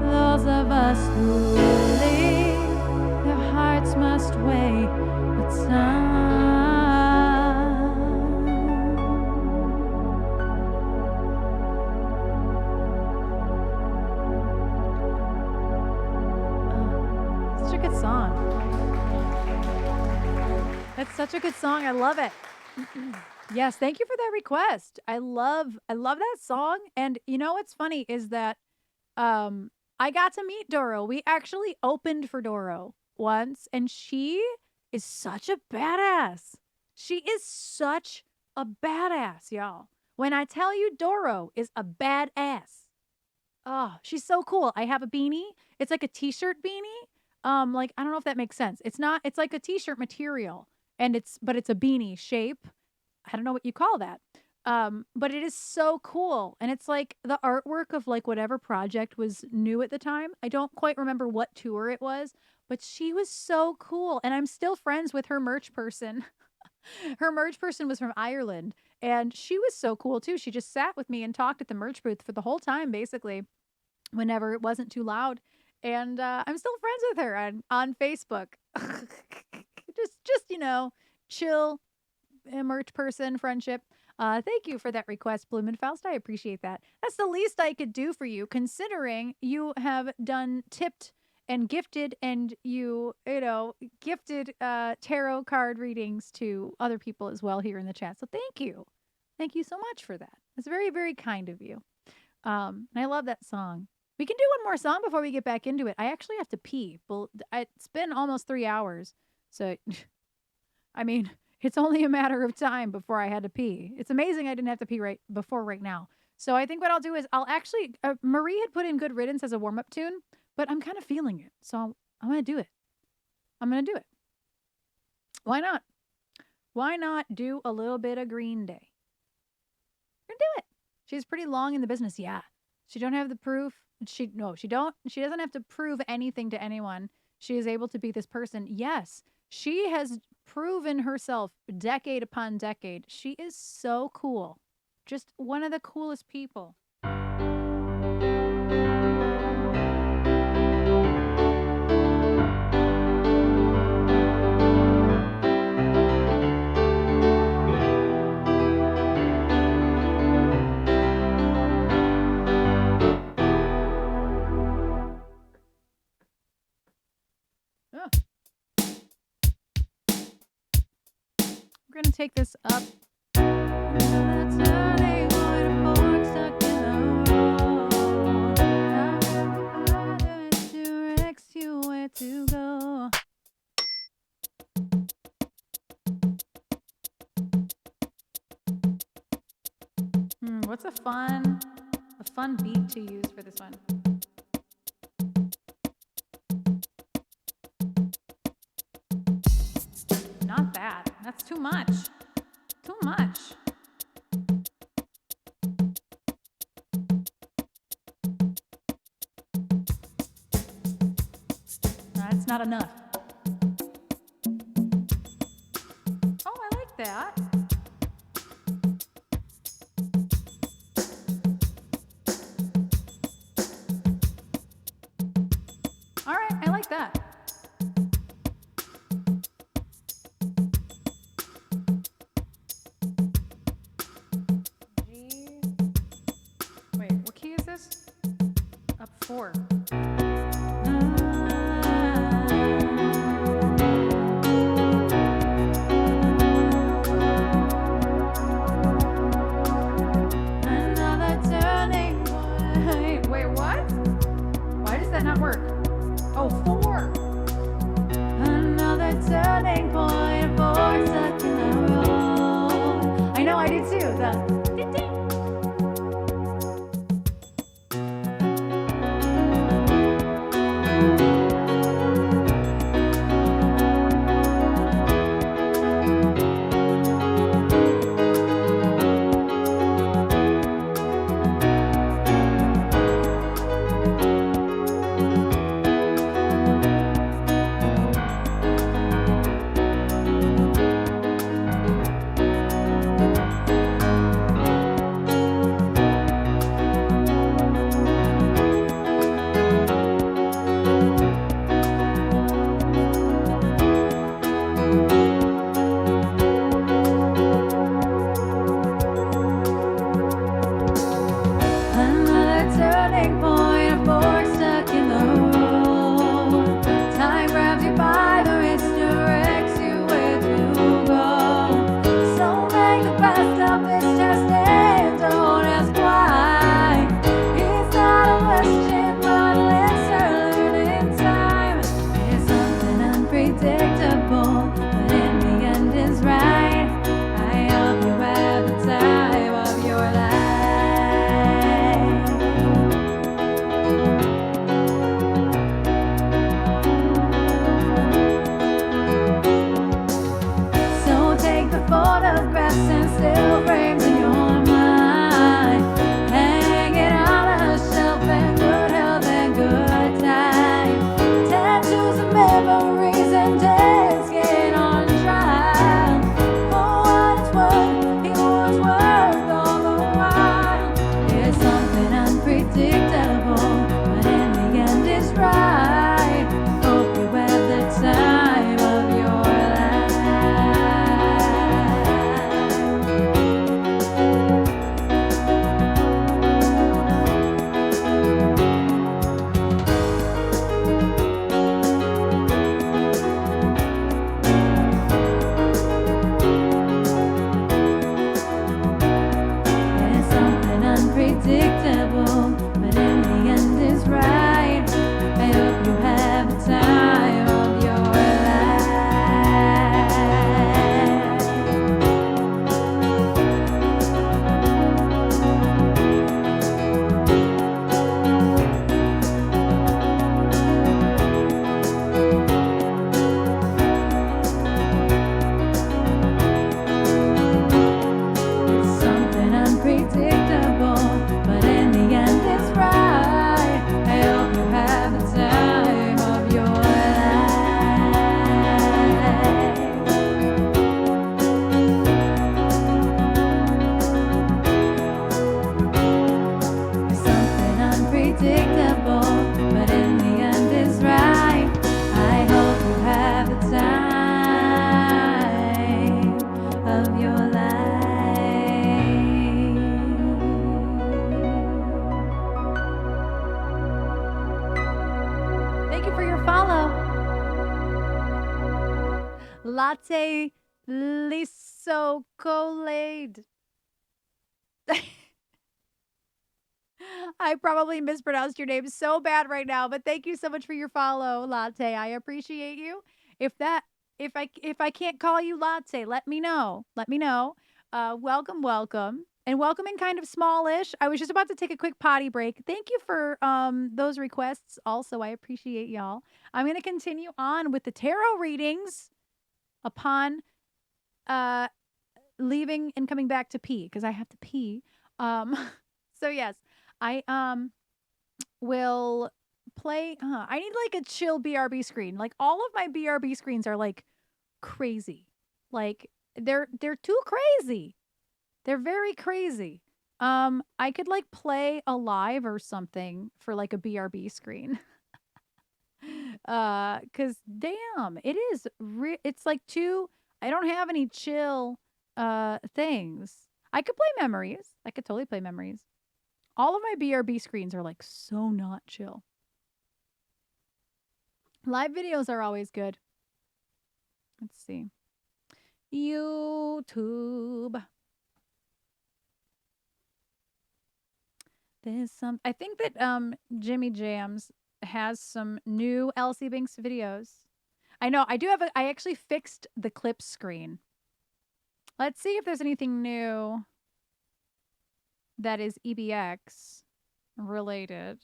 Those of us who believe their hearts must weigh the time. Such a good song. That's such a good song. I love it. Yes, thank you for that request. I love that song. And you know what's funny is that I got to meet Doro. We actually opened for Doro once, and she is such a badass. She is such a badass, y'all. When I tell you Doro is a badass. Oh, she's so cool. I have a beanie. It's like a t-shirt beanie. Like I don't know if that makes sense. It's not, it's like a t-shirt material, and but it's a beanie shape. I don't know what you call that. But it is so cool. And it's like the artwork of like whatever project was new at the time. I don't quite remember what tour it was, but she was so cool. And I'm still friends with her merch person. Her merch person was from Ireland, and she was so cool too. She just sat with me and talked at the merch booth for the whole time, basically, whenever it wasn't too loud. And I'm still friends with her on Facebook. just chill merch person friendship. Thank you for that request, Blumenfaust. I appreciate that. That's the least I could do for you, considering you have done tipped and gifted, and gifted tarot card readings to other people as well here in the chat. So thank you. Thank you so much for that. It's very, very kind of you. And I love that song. We can do one more song before we get back into it. I actually have to pee. It's been almost 3 hours. So, I mean, it's only a matter of time before I had to pee. It's amazing I didn't have to pee right now. So I think what I'll do is I'll actually, Marie had put in Good Riddance as a warm-up tune, but I'm kind of feeling it. So I'm going to do it. Why not? Why not do a little bit of Green Day? We're going to do it. She's pretty long in the business. Yeah. She don't have the proof. She doesn't have to prove anything to anyone. She is able to be this person. Yes. She has proven herself decade upon decade. She is so cool. Just one of the coolest people. Oh. We're going to take this up. To go. What's a fun beat to use for this one? Not that. That's too much. Too much. That's not enough. Oh, I like that. All right, I like that. G. Wait, what key is this? Up 4. Not work. Oh, 4. Another turning point, for stuck in the road. I know, I do too. The ding ding. unpredictable, but in the end is right. I hope you have the time of your life. Thank you for your follow. Latte Liso Colade. I probably mispronounced your name so bad right now, but thank you so much for your follow, Latte. I appreciate you. If I can't call you Latte, let me know. Let me know. Welcome. And welcome in kind of smallish. I was just about to take a quick potty break. Thank you for those requests also. I appreciate y'all. I'm going to continue on with the tarot readings upon leaving and coming back to pee because I have to pee. So yes, I will play. I need like a chill BRB screen. Like all of my BRB screens are like crazy. Like they're too crazy. They're very crazy. I could like play a live or something for like a BRB screen. Cause damn, it is it's like too. I don't have any chill things. I could play memories. I could totally play memories. All of my BRB screens are like so not chill. Live videos are always good. Let's see. YouTube. There's some. I think that Jimmy Jams has some new LC Binks videos. I know. I do have. I actually fixed the clip screen. Let's see if there's anything new that is EBX related.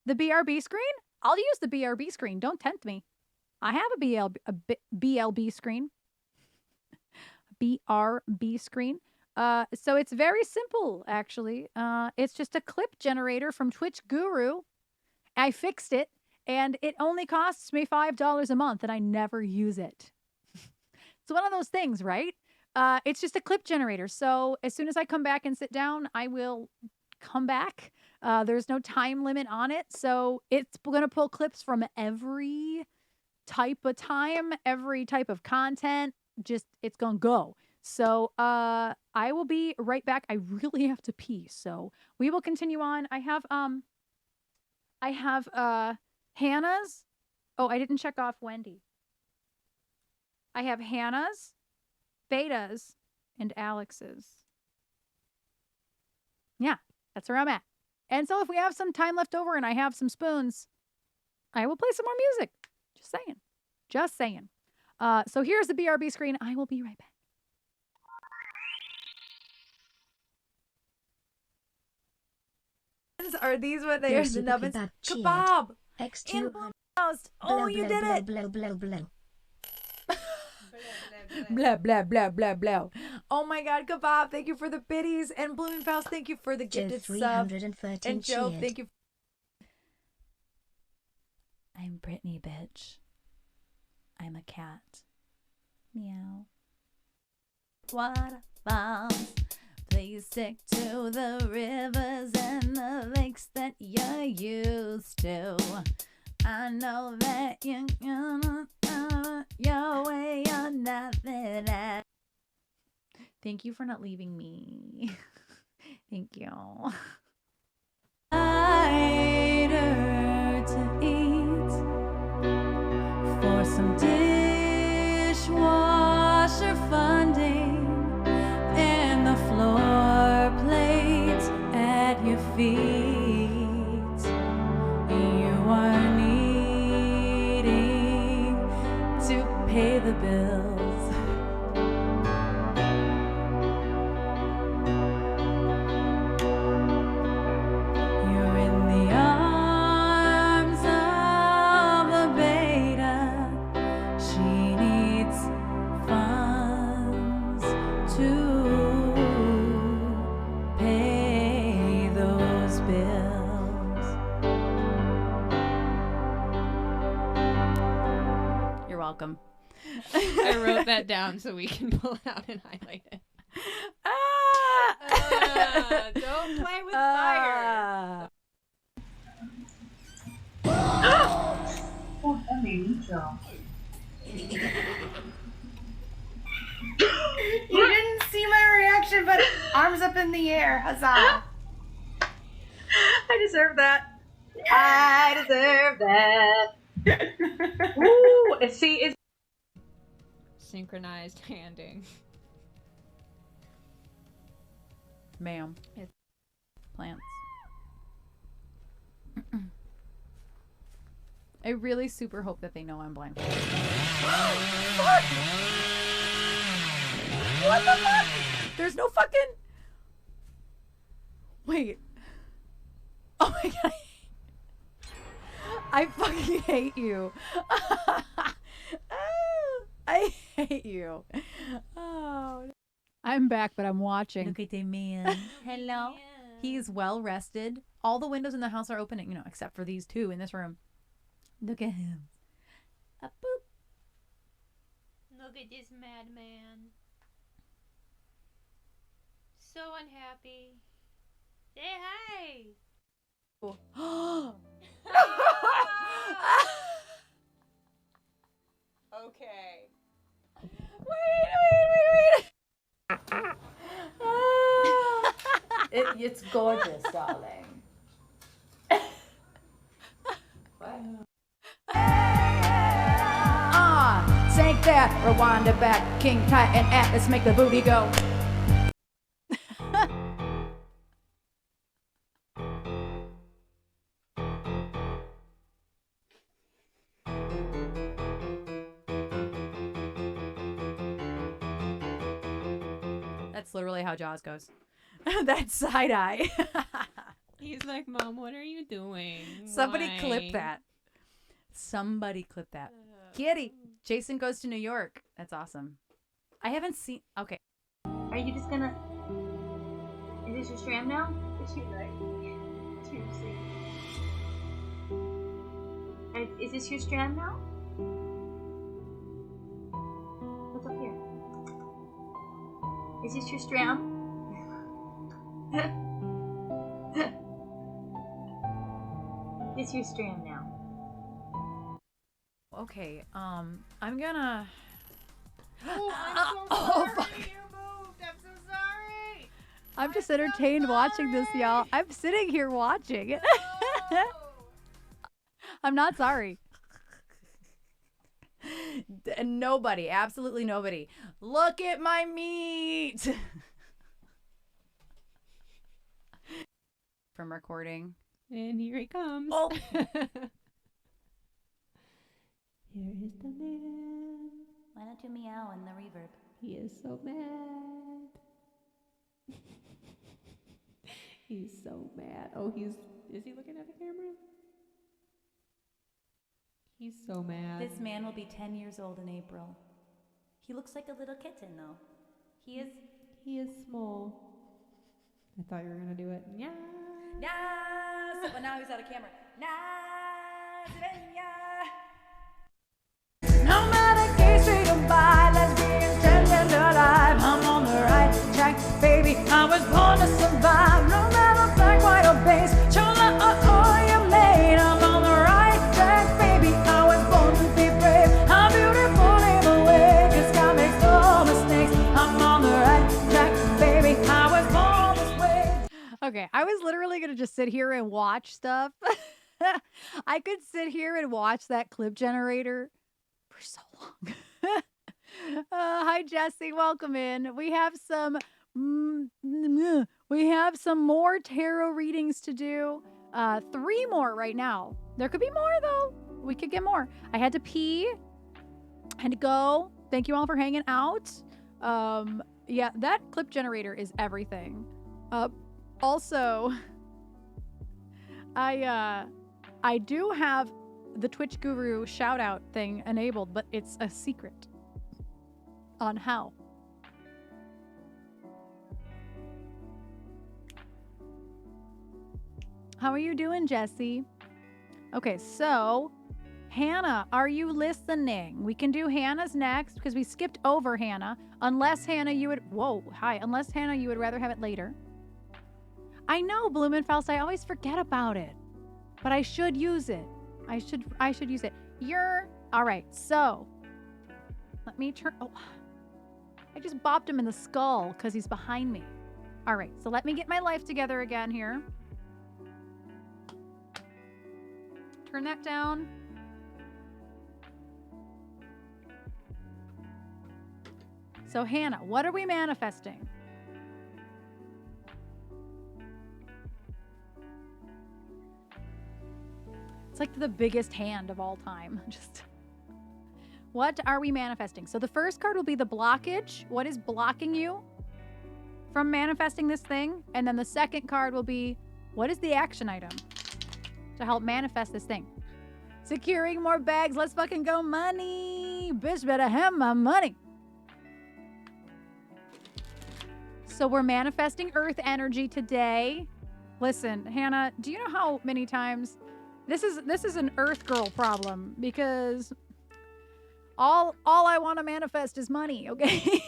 The BRB screen? I'll use the BRB screen. Don't tempt me. I have a BLB screen. BRB screen. So it's very simple, actually. It's just a clip generator from Twitch Guru. I fixed it, and it only costs me $5 a month, and I never use it. It's one of those things, right? It's just a clip generator. So as soon as I come back and sit down, I will come back. There's no time limit on it. So it's going to pull clips from every type of time, every type of content. Just, it's going to go. So I will be right back. I really have to pee. So we will continue on. I have Hannah's. Oh, I didn't check off Wendy. I have Hannah's, Beta's, and Alex's. Yeah, that's where I'm at. And so if we have some time left over and I have some spoons, I will play some more music. Just saying. Just saying. So here's the BRB screen. I will be right back. Are these what they are? The nubbins? Kebab! In house. Oh, you did it! Blah, blah, blah, blah, blah. Oh my God, Kebab, thank you for the biddies. And Blumenfaust, thank you for the gifted sub. And Joe, thank you. I'm Brittany, bitch. I'm a cat. Meow. Waterfalls, please stick to the rivers and the lakes that you're used to. I know that you're gonna your way or nothing else. Thank you for not leaving me. Thank you. Lighter to eat for some dishwasher funding and the floor plate at your feet. You are needing to pay the bills. You're in the arms of the beta. She needs funds to pay those bills. You're welcome. I wrote that down so we can pull it out and highlight it. Ah! Don't play with fire. so. You didn't see my reaction, but arms up in the air. Huzzah. I deserve that. I deserve that. Ooh, see, it's Synchronized handing. Ma'am. Plants. I really super hope that they know I'm blind. What the fuck? There's no fucking... Wait. Oh my god. I fucking hate you. I hate you. Oh. I'm back, but I'm watching. Look at the man. Hello. He's well rested. All the windows in the house are opening, except for these two in this room. Look at him. A boop. Look at this madman. So unhappy. Say hi. Oh. Okay. Wait. it's gorgeous, darling. Take that, rewind it back, King Titan Atlas, make the booty go. That's literally how Jaws goes. That's side eye. He's like, Mom, what are you doing? Somebody Why? clip that. Somebody clip that. Kitty. Jason goes to New York. That's awesome. I haven't seen... Okay. Are you just gonna... Is this your strand now? Is she like... Is this your strand now? What's up here? Is this your strand? It's your strand now. Okay, I'm gonna... Oh, I'm so sorry. fuck. You moved. I'm so sorry. I'm just entertained watching this, y'all. I'm sitting here watching. No. I'm not sorry. Nobody, absolutely nobody. Look at my meat. From recording. And here he comes. Oh. Here is the man. Why don't you meow in the reverb? He is so mad. He's so mad. Oh, is he looking at the camera? He's so mad. This man will be 10 years old in April. He looks like a little kitten, though. He is small. I thought you were gonna do it. Yeah. Yes! But now he's out of camera. No matter gay, straight or bi, lesbian, transgender, alive, I'm on the right track, baby. I was born to survive. No matter black, white, or beige, chola or you made, I'm on the right track, baby. I was born to be brave. I'm beautiful in a way, 'cause God makes no mistakes. I'm on the right track, baby. I was born this way. Okay, I was literally gonna just sit here and watch stuff. I could sit here and watch that clip generator for so long. Hi Jesse, welcome in. We have some more tarot readings to do. 3 more right now. There could be more though. We could get more. I had to pee. I had to go. Thank you all for hanging out. Yeah, that clip generator is everything. Also, I do have the Twitch Guru shout out thing enabled, but it's a secret on how. How are you doing, Jesse? Okay, so Hannah, are you listening? We can do Hannah's next because we skipped over Hannah. Unless Hannah, you would, unless Hannah, you would rather have it later. I know, Blumenfaust, I always forget about it, but I should use it. I should use it. You're All right, so let me turn. Oh, I just bopped him in the skull because he's behind me. All right, so let me get my life together again here. Turn that down. So Hannah, what are we manifesting? It's like the biggest hand of all time. Just what are we manifesting? So the first card will be the blockage. What is blocking you from manifesting this thing? And then the second card will be what is the action item to help manifest this thing? Securing more bags. Let's fucking go. Money. Bitch better have my money. So we're manifesting earth energy today. Listen, Hannah, do you know how many times this is an earth girl problem, because all I want to manifest is money, okay?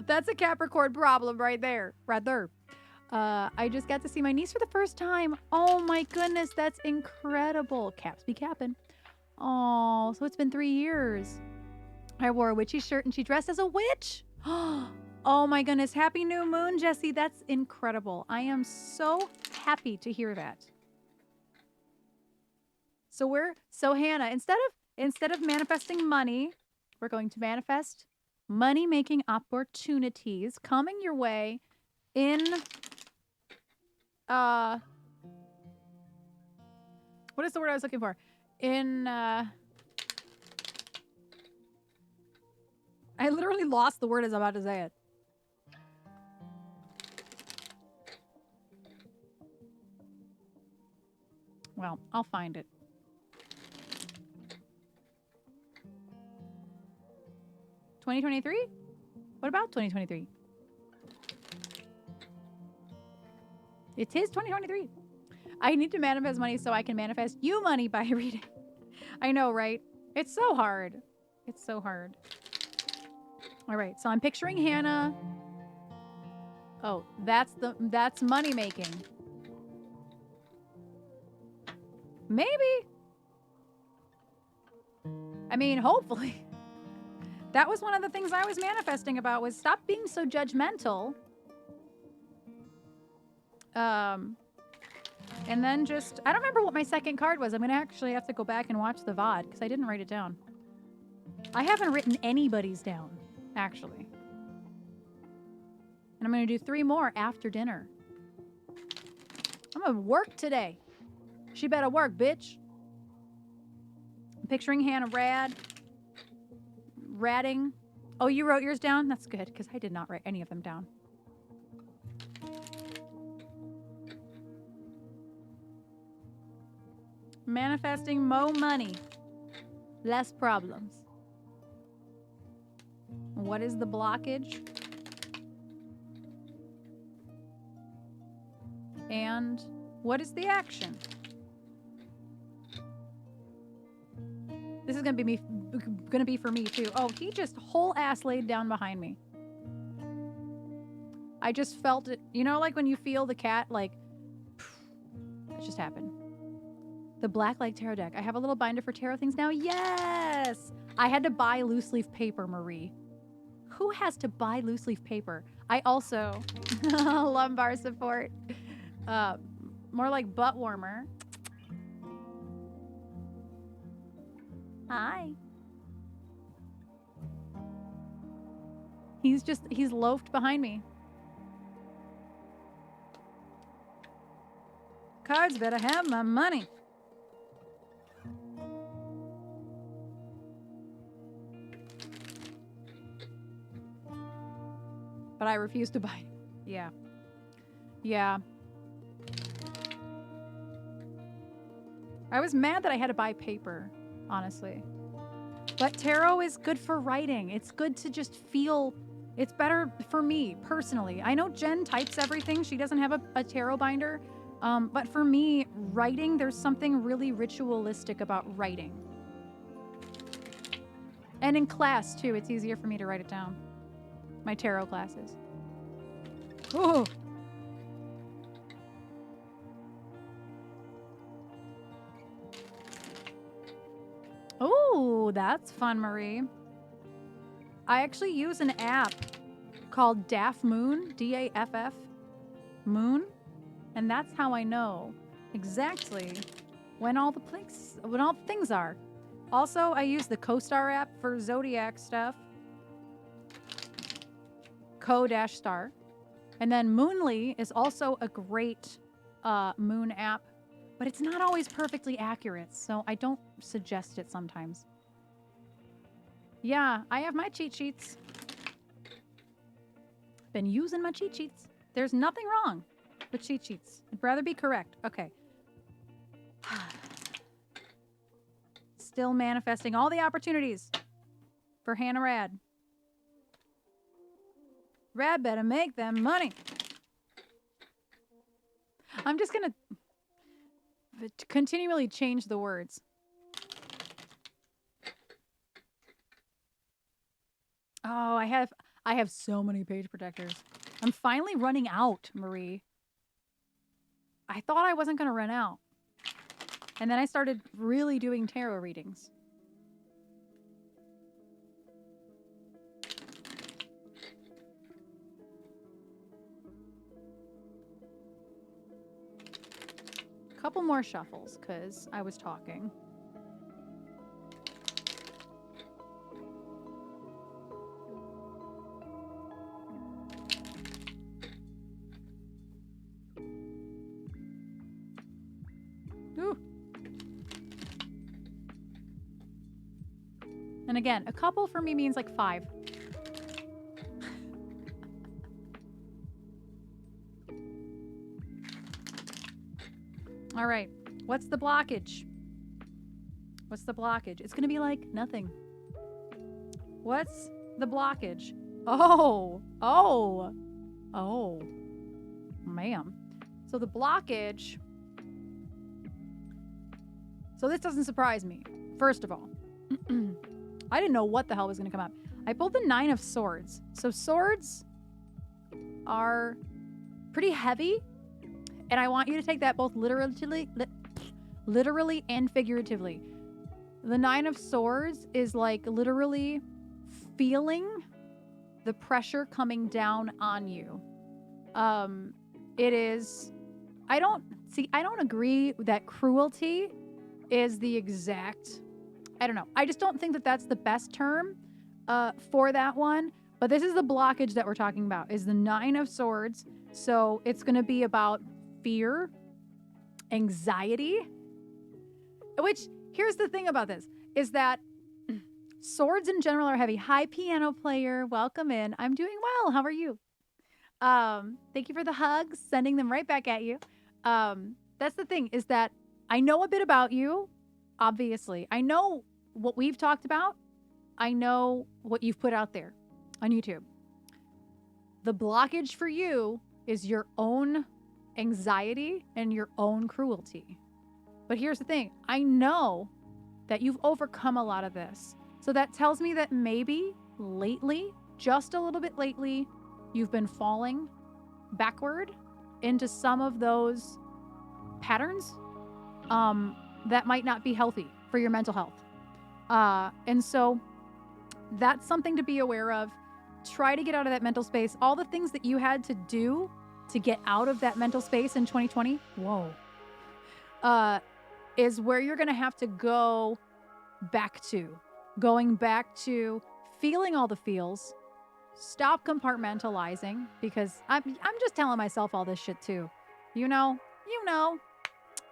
That's a Capricorn problem right there. I just got to see my niece for the first time. Oh my goodness, that's incredible. Caps be capping. Oh, so it's been 3 years. I wore a witchy shirt and she dressed as a witch. Oh my goodness. Happy new moon, Jessie. That's incredible. I am so happy to hear that. So Hannah, instead of manifesting money, we're going to manifest money-making opportunities coming your way in what is the word I was looking for? In I literally lost the word as I'm about to say it. Well, I'll find it. $2023? What about 2023? It is 2023. I need to manifest money so I can manifest you money by reading. I know, right? It's so hard. It's so hard. All right, so I'm picturing Hannah. Oh, that's money making. Maybe. I mean, hopefully. That was one of the things I was manifesting about, was stop being so judgmental. And then just, I don't remember what my second card was. I'm going to actually have to go back and watch the VOD because I didn't write it down. I haven't written anybody's down, actually. And I'm going to do 3 more after dinner. I'm going to work today. She better work, bitch. I'm picturing Hannah ratting. Oh, you wrote yours down? That's good, because I did not write any of them down. Manifesting more money. Less problems. What is the blockage? And what is the action? This is gonna be for me too. Oh, he just whole ass laid down behind me. I just felt it. You know, like when you feel the cat, like, it just happened. The Blacklight Tarot deck. I have a little binder for tarot things now. Yes! I had to buy loose leaf paper, Marie. Who has to buy loose leaf paper? I also lumbar support. More like butt warmer. Hi. He's loafed behind me. Cards better have my money. But I refuse to buy. Yeah. Yeah. I was mad that I had to buy paper, honestly. But tarot is good for writing. It's good to just feel. It's better for me, personally. I know Jen types everything. She doesn't have a tarot binder. But for me, writing, there's something really ritualistic about writing. And in class, too, it's easier for me to write it down. My tarot classes. Ooh. Ooh, that's fun, Marie. I actually use an app called DAF Moon, D-A-F-F Moon, and that's how I know exactly when all the things are. Also, I use the CoStar app for Zodiac stuff. Co-star. And then Moonly is also a great moon app, but it's not always perfectly accurate, so I don't suggest it sometimes. Yeah, I have my cheat sheets. Been using my cheat sheets. There's nothing wrong with cheat sheets. I'd rather be correct. Okay. Still manifesting all the opportunities for Hannah Rad. Rad better make them money. I'm just gonna continually change the words. Oh, I have so many page protectors. I'm finally running out, Marie. I thought I wasn't gonna run out. And then I started really doing tarot readings. Couple more shuffles, because I was talking. Ooh. And again, a couple for me means like 5. All right. What's the blockage? What's the blockage? It's going to be like nothing. What's the blockage? Oh, ma'am. So the blockage. So this doesn't surprise me. First of all, I didn't know what the hell was going to come up. I pulled the 9 of Swords. So swords are pretty heavy. And I want you to take that both literally and figuratively. The 9 of Swords is like literally feeling the pressure coming down on you. It is, I don't agree that cruelty is the exact, I don't know. I just don't think that that's the best term for that one. But this is the blockage that we're talking about, is the 9 of Swords. So it's going to be about fear, anxiety, which here's the thing about this is that swords in general are heavy. Hi, piano player. Welcome in. I'm doing well. How are you? Thank you for the hugs. Sending them right back at you. That's the thing is that I know a bit about you. Obviously, I know what we've talked about. I know what you've put out there on YouTube. The blockage for you is your own anxiety and your own cruelty. But here's the thing. I know that you've overcome a lot of this. So that tells me that maybe lately, just a little bit lately, you've been falling backward into some of those patterns that might not be healthy for your mental health. And so that's something to be aware of. Try to get out of that mental space. All the things that you had to do to get out of that mental space in 2020, is where you're going to have to go back to. Going back to feeling all the feels. Stop compartmentalizing, because I'm just telling myself all this shit too. You know,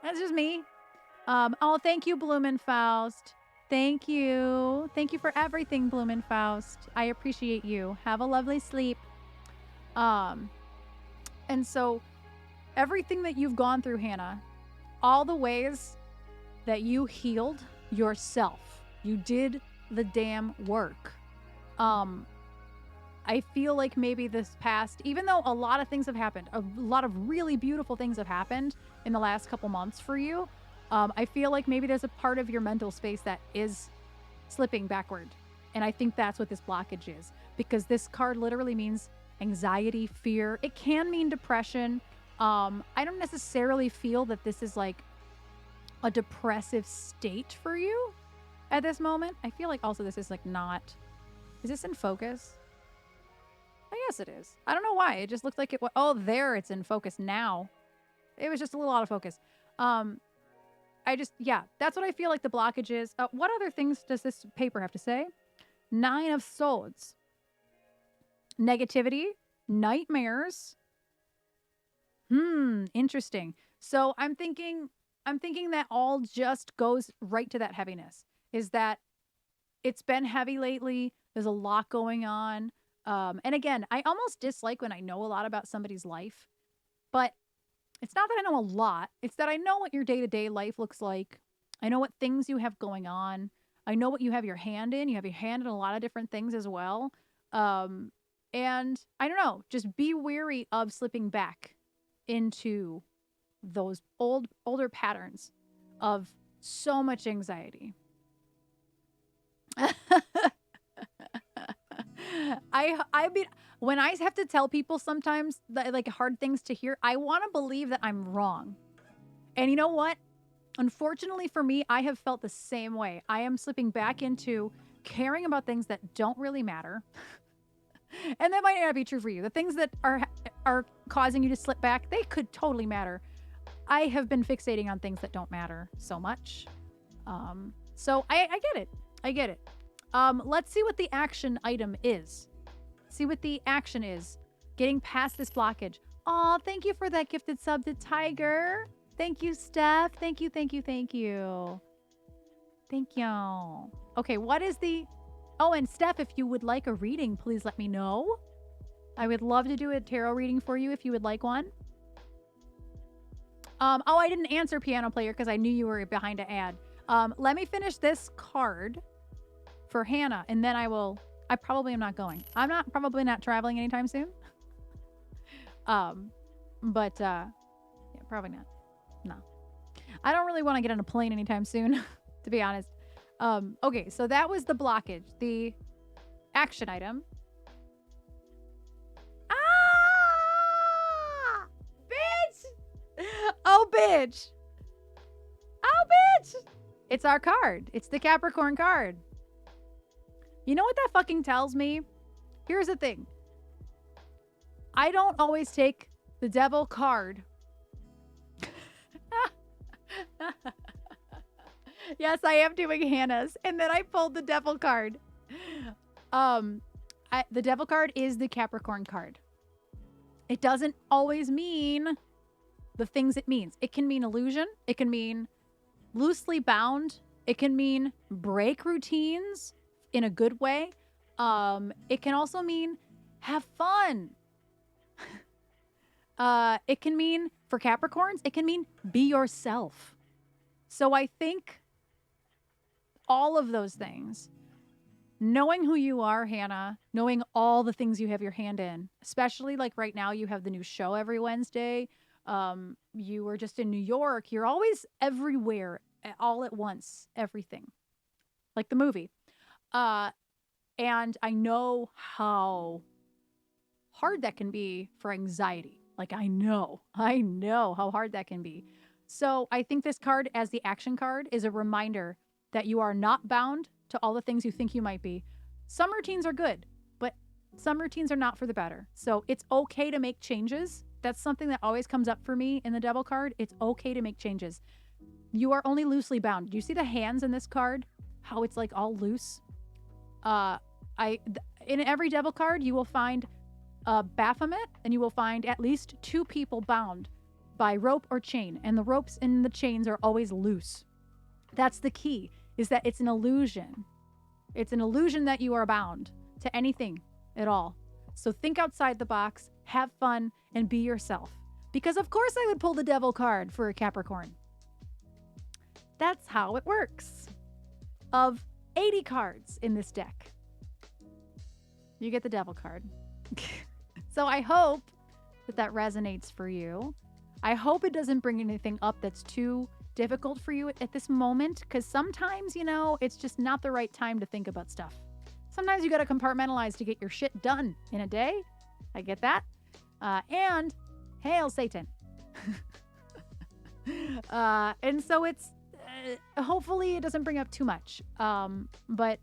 that's just me. Oh, thank you, Blumenfaust. Thank you. Thank you for everything, Blumenfaust. I appreciate you. Have a lovely sleep. And so everything that you've gone through, Hannah, all the ways that you healed yourself, you did the damn work. I feel like maybe this past, even though a lot of things have happened, a lot of really beautiful things have happened in the last couple months for you, I feel like maybe there's a part of your mental space that is slipping backward. And I think that's what this blockage is, because this card literally means anxiety, fear. It can mean depression. I don't necessarily feel that this is like a depressive state for you. at this moment. I feel like also this is like not... Is this in focus? I guess it is. I don't know why. It just looked like it was... Oh, there it's in focus now. It was just a little out of focus. Yeah, that's what I feel like the blockage is. What other things does this paper have to say? 9 of Swords. Negativity. Nightmares. Interesting. So I'm thinking that all just goes right to that heaviness. Is that it's been heavy lately. There's a lot going on. And again, I almost dislike when I know a lot about somebody's life. But it's not that I know a lot. It's that I know what your day-to-day life looks like. I know what things you have going on. I know what you have your hand in. You have your hand in a lot of different things as well. And I don't know, just be wary of slipping back into those older patterns of so much anxiety. I mean, when I have to tell people sometimes that, like, hard things to hear, I want to believe that I'm wrong. And you know what? Unfortunately for me, I have felt the same way. I am slipping back into caring about things that don't really matter. And that might not be true for you. The things that are causing you to slip back, they could totally matter. I have been fixating on things that don't matter so much. So I get it. I get it. Let's see what the action item is. See what the action is. Getting past this blockage. Aw, thank you for that gifted sub to Tiger. Thank you, Steph. Thank you, thank you, thank you. Thank you. Okay, what is the... Oh, and Steph, if you would like a reading, please let me know. I would love to do a tarot reading for you if you would like one. Oh, I didn't answer piano player because I knew you were behind to add. Let me finish this card for Hannah, and then I probably am not going. I'm probably not traveling anytime soon. Yeah, probably not. No. I don't really want to get on a plane anytime soon, to be honest. Okay, so that was the blockage. The action item. Ah! Bitch! Oh, bitch! Oh, bitch! It's our card. It's the Capricorn card. You know what that fucking tells me? Here's the thing. I don't always take the devil card. Yes, I am doing Hannah's. And then I pulled the devil card. The devil card is the Capricorn card. It doesn't always mean the things it means. It can mean illusion. It can mean loosely bound. It can mean break routines in a good way. It can also mean have fun. It can mean, for Capricorns, it can mean be yourself. So I think all of those things, knowing who you are, Hannah, knowing all the things you have your hand in, especially like right now, you have the new show every Wednesday. You were just in New York. You're always everywhere, all at once, everything. Like the movie. And I know how hard that can be for anxiety. Like, I know how hard that can be. So I think this card, as the action card, is a reminder that you are not bound to all the things you think you might be. Some routines are good, but some routines are not for the better. So it's okay to make changes. That's something that always comes up for me in the devil card. It's okay to make changes. You are only loosely bound. Do you see the hands in this card? How it's like all loose? In every devil card, you will find Baphomet, and you will find at least 2 people bound by rope or chain, and the ropes and the chains are always loose. That's the key, is that it's an illusion. It's an illusion that you are bound to anything at all. So think outside the box, have fun, and be yourself. Because of course I would pull the devil card for a Capricorn. That's how it works. Of 80 cards in this deck, you get the devil card. So I hope that resonates for you. I hope it doesn't bring anything up that's too difficult for you at this moment, because sometimes, you know, it's just not the right time to think about stuff. Sometimes you got to compartmentalize to get your shit done in a day. I get that. And hail Satan. And so it's hopefully it doesn't bring up too much. But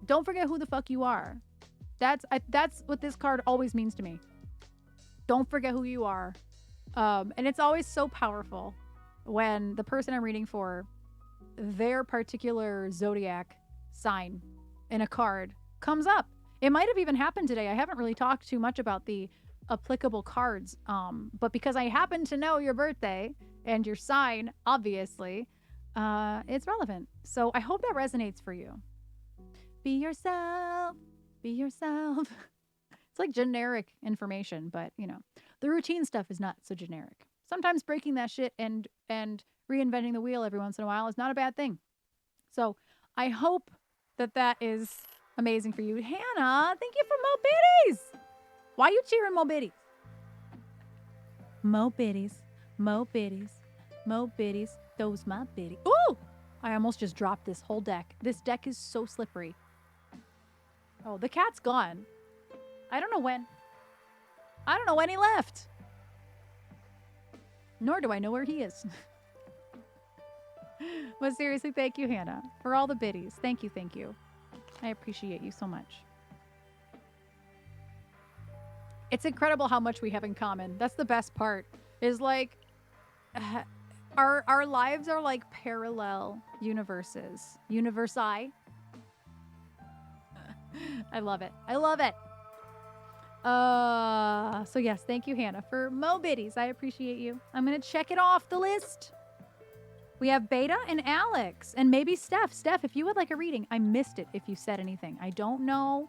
don't forget who the fuck you are. That's what this card always means to me. Don't forget who you are. And it's always so powerful when the person I'm reading for, their particular zodiac sign in a card comes up. It might have even happened today. I haven't really talked too much about the applicable cards, but because I happen to know your birthday and your sign, obviously, it's relevant. So I hope that resonates for you. Be yourself. Be yourself. It's like generic information, but you know, the routine stuff is not so generic. Sometimes breaking that shit and reinventing the wheel every once in a while is not a bad thing. So I hope that is amazing for you. Hannah, thank you for Mo Biddies. Why you cheering Mo Biddies? Mo Biddies, Mo Biddies, Mo Biddies, those my biddies. Ooh! I almost just dropped this whole deck. This deck is so slippery. Oh, the cat's gone. I don't know when. I don't know when he left. Nor do I know where he is. But seriously, thank you, Hannah, for all the biddies. Thank you, thank you. I appreciate you so much. It's incredible how much we have in common. That's the best part. Is like our lives are like parallel universes. Universi. I love it. I love it. So yes, thank you, Hannah, for Mo Biddies. I appreciate you. I'm gonna check it off the list. We have Beta and Alex, and maybe Steph. Steph, if you would like a reading, I missed it if you said anything. I don't know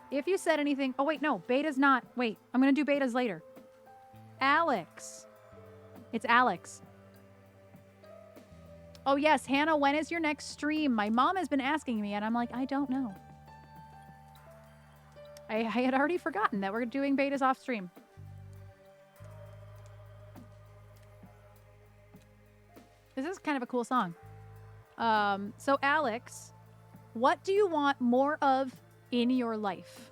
if you said anything. Oh, wait, no. Beta's not. Wait, I'm going to do Beta's later. Alex. It's Alex. Oh, yes. Hannah, when is your next stream? My mom has been asking me, and I'm like, I don't know. I had already forgotten that we're doing Betas off stream. This is kind of a cool song. So Alex, what do you want more of in your life?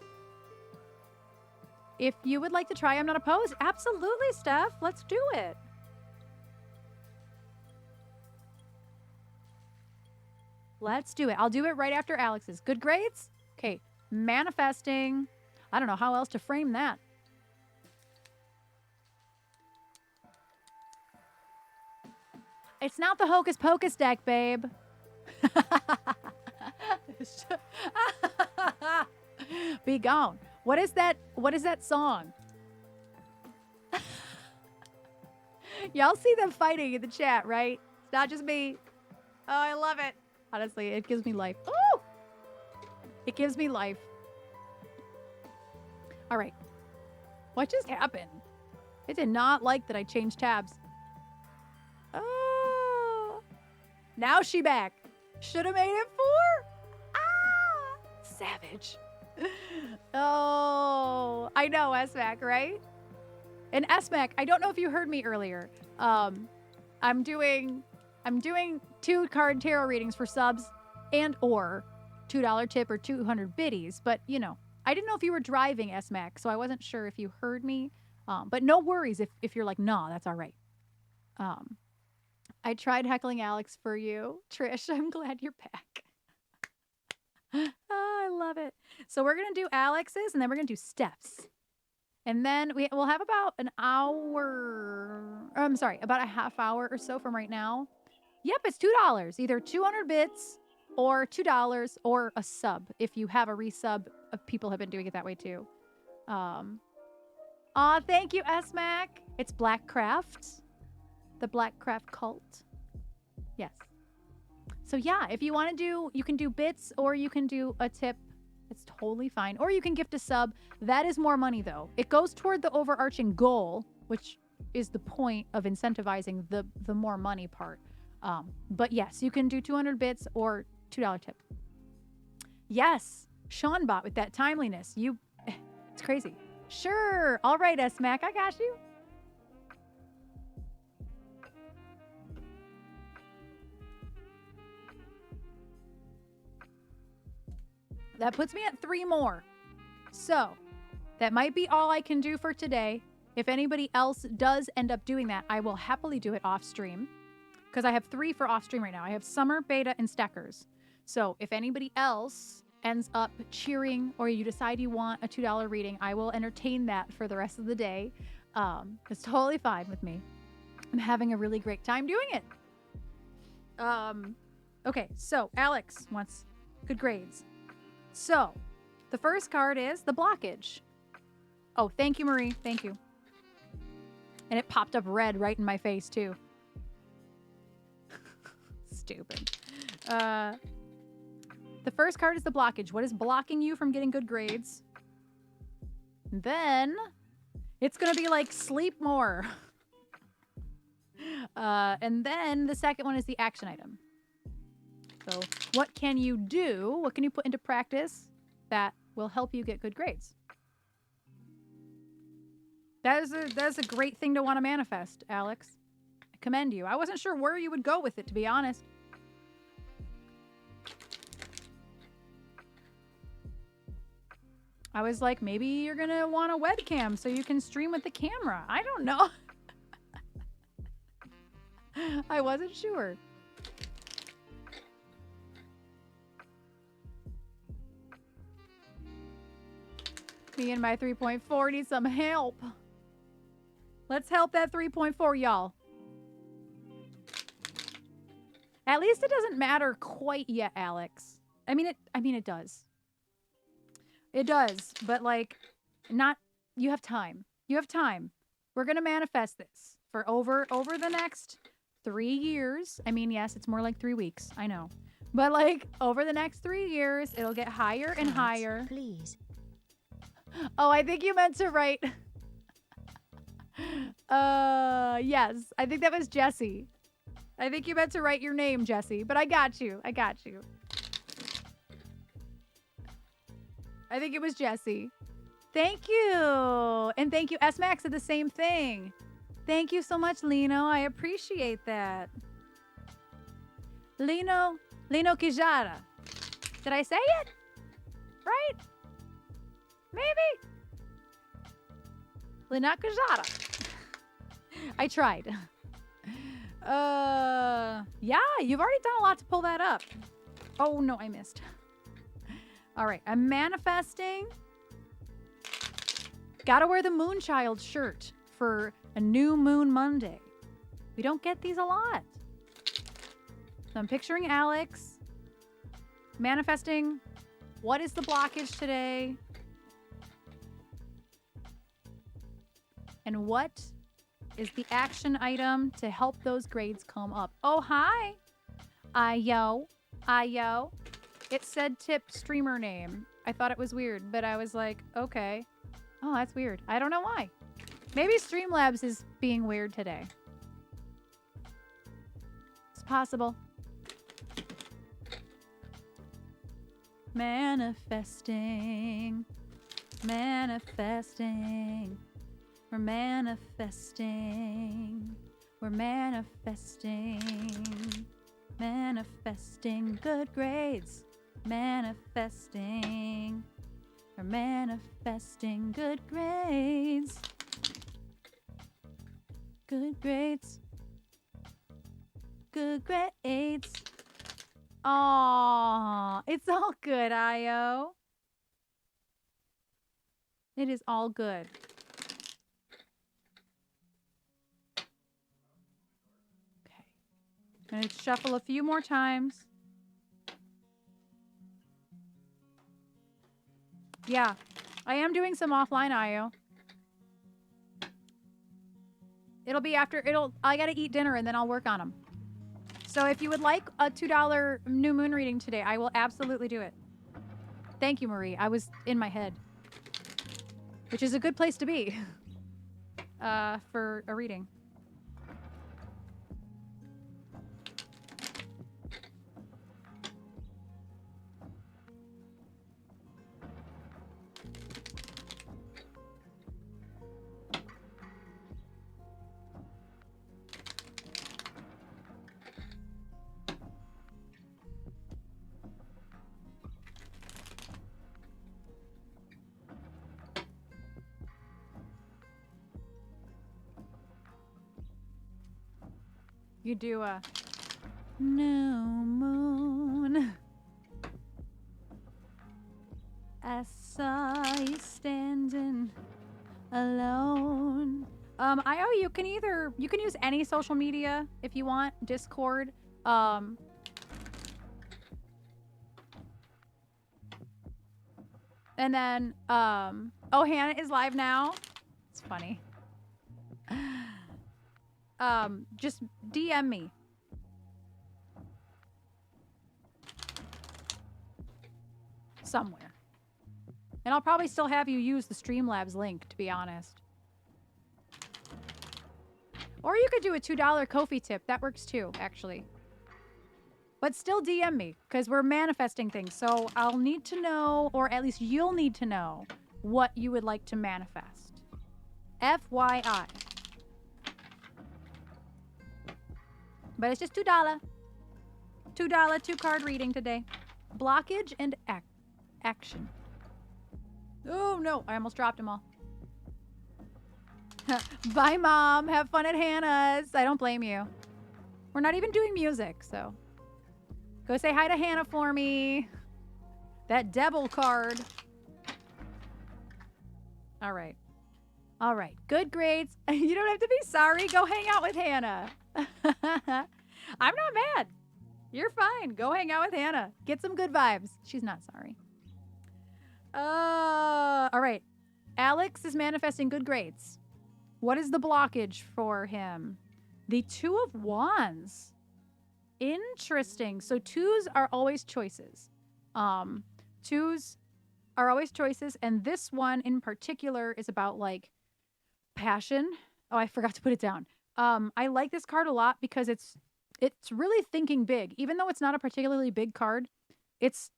If you would like to try, I'm not opposed. Absolutely, Steph. Let's do it. Let's do it. I'll do it right after Alex's. Good grades? Okay. Manifesting. I don't know how else to frame that. It's not the Hocus Pocus deck, babe. Be gone. What is that? What is that song? Y'all see them fighting in the chat, right? It's not just me. Oh, I love it. Honestly, it gives me life. Ooh! It gives me life. All right. What just happened? It did not like that I changed tabs. Oh. Now she back. Should have made it 4. Ah! Savage. Oh, I know, SMAC, right? And SMAC, I don't know if you heard me earlier. I'm doing 2 card tarot readings for subs and or $2 tip or 200 biddies, but you know, I didn't know if you were driving, SMAC, so I wasn't sure if you heard me. But no worries if you're like, nah, that's all right. I tried heckling Alex for you. Trish, I'm glad you're back. Oh, I love it. So we're going to do Alex's and then we're going to do Steph's. And then we'll have about an hour, or I'm sorry, about a half hour or so from right now. Yep, it's $2. Either 200 bits or $2 or a sub. If you have a resub, people have been doing it that way too. Thank you, SMAC. It's Blackcraft. The Blackcraft cult. Yes. So yeah, if you want to do, you can do bits or you can do a tip. It's totally fine. Or you can gift a sub. That is more money though. It goes toward the overarching goal, which is the point of incentivizing the more money part. But yes, you can do 200 bits or $2 tip. Yes, Seanbot with that timeliness. It's crazy. Sure. All right, SMAC, I got you. That puts me at 3 more. So that might be all I can do for today. If anybody else does end up doing that, I will happily do it off stream. because I have 3 for off stream right now. I have Summer, Beta, and Steckers. So if anybody else ends up cheering or you decide you want a $2 reading, I will entertain that for the rest of the day. It's totally fine with me. I'm having a really great time doing it. Okay, so Alex wants good grades. So the first card is the blockage. Oh, thank you, Marie. Thank you. And it popped up red right in my face, too. Stupid. The first card is the blockage. What is blocking you from getting good grades? Then it's going to be like sleep more. And then the second one is the action item. So what can you do? What can you put into practice that will help you get good grades? That is a great thing to want to manifest, Alex. I commend you. I wasn't sure where you would go with it, to be honest. I was like, maybe you're going to want a webcam so you can stream with the camera. I don't know. I wasn't sure. Me and my 3.4 need some help. Let's help that 3.4, y'all. At least it doesn't matter quite yet, Alex. I mean it does. It does, but like you have time. You have time. We're going to manifest this for over the next 3 years. I mean, yes, it's more like 3 weeks. I know. But like over the next 3 years, it'll get higher and higher. Please. Oh, I think you meant to write. Yes. I think that was Jesse. I think you meant to write your name, Jesse, but I got you. I got you. I think it was Jesse. Thank you. And thank you. S-Max said the same thing. Thank you so much, Lino. I appreciate that. Lino Kijara. Did I say it? Right? Maybe. Lina Kijara. I tried. Yeah, you've already done a lot to pull that up. Oh, no, I missed. All right, I'm manifesting. Gotta wear the Moonchild shirt for a new moon Monday. We don't get these a lot. So I'm picturing Alex manifesting. What is the blockage today? And what is the action item to help those grades come up? Oh, hi. Ayo. It said tip streamer name. I thought it was weird, but I was like, okay. Oh, that's weird. I don't know why. Maybe Streamlabs is being weird today. It's possible. Manifesting. Manifesting. We're manifesting. We're manifesting. Manifesting good grades. Manifesting. We're manifesting good grades. Good grades. Good grades. Aww, it's all good, Io. It is all good. Okay. I'm gonna shuffle a few more times. Yeah, I am doing some offline IO. It'll be after, I gotta eat dinner and then I'll work on them. So if you would like a $2 new moon reading today, I will absolutely do it. Thank you, Marie. I was in my head. Which is a good place to be. For a reading. You do a no moon. I saw you standing alone. you can use any social media if you want, Discord. And then, oh, Hannah is live now. It's funny. Just DM me. Somewhere. And I'll probably still have you use the Streamlabs link, to be honest. Or you could do a $2 Ko-fi tip. That works too, actually. But still DM me, because we're manifesting things. So I'll need to know, or at least you'll need to know, what you would like to manifest. FYI. But it's just $2. $2 2-card reading today. Blockage and action. Oh no, I almost dropped them all. Bye, Mom. Have fun at Hannah's. I don't blame you. We're not even doing music, so. Go say hi to Hannah for me. That devil card. All right. All right. Good grades. You don't have to be sorry. Go hang out with Hannah. I'm not mad. You're fine. Go hang out with Hannah. Get some good vibes. She's not sorry. All right. Alex is manifesting good grades. What is the blockage for him? The 2 of Wands. Interesting. So 2s are always choices. 2s are always choices. And this one in particular is about like passion. Oh, I forgot to put it down. I like this card a lot because it's really thinking big. Even though it's not a particularly big card, it's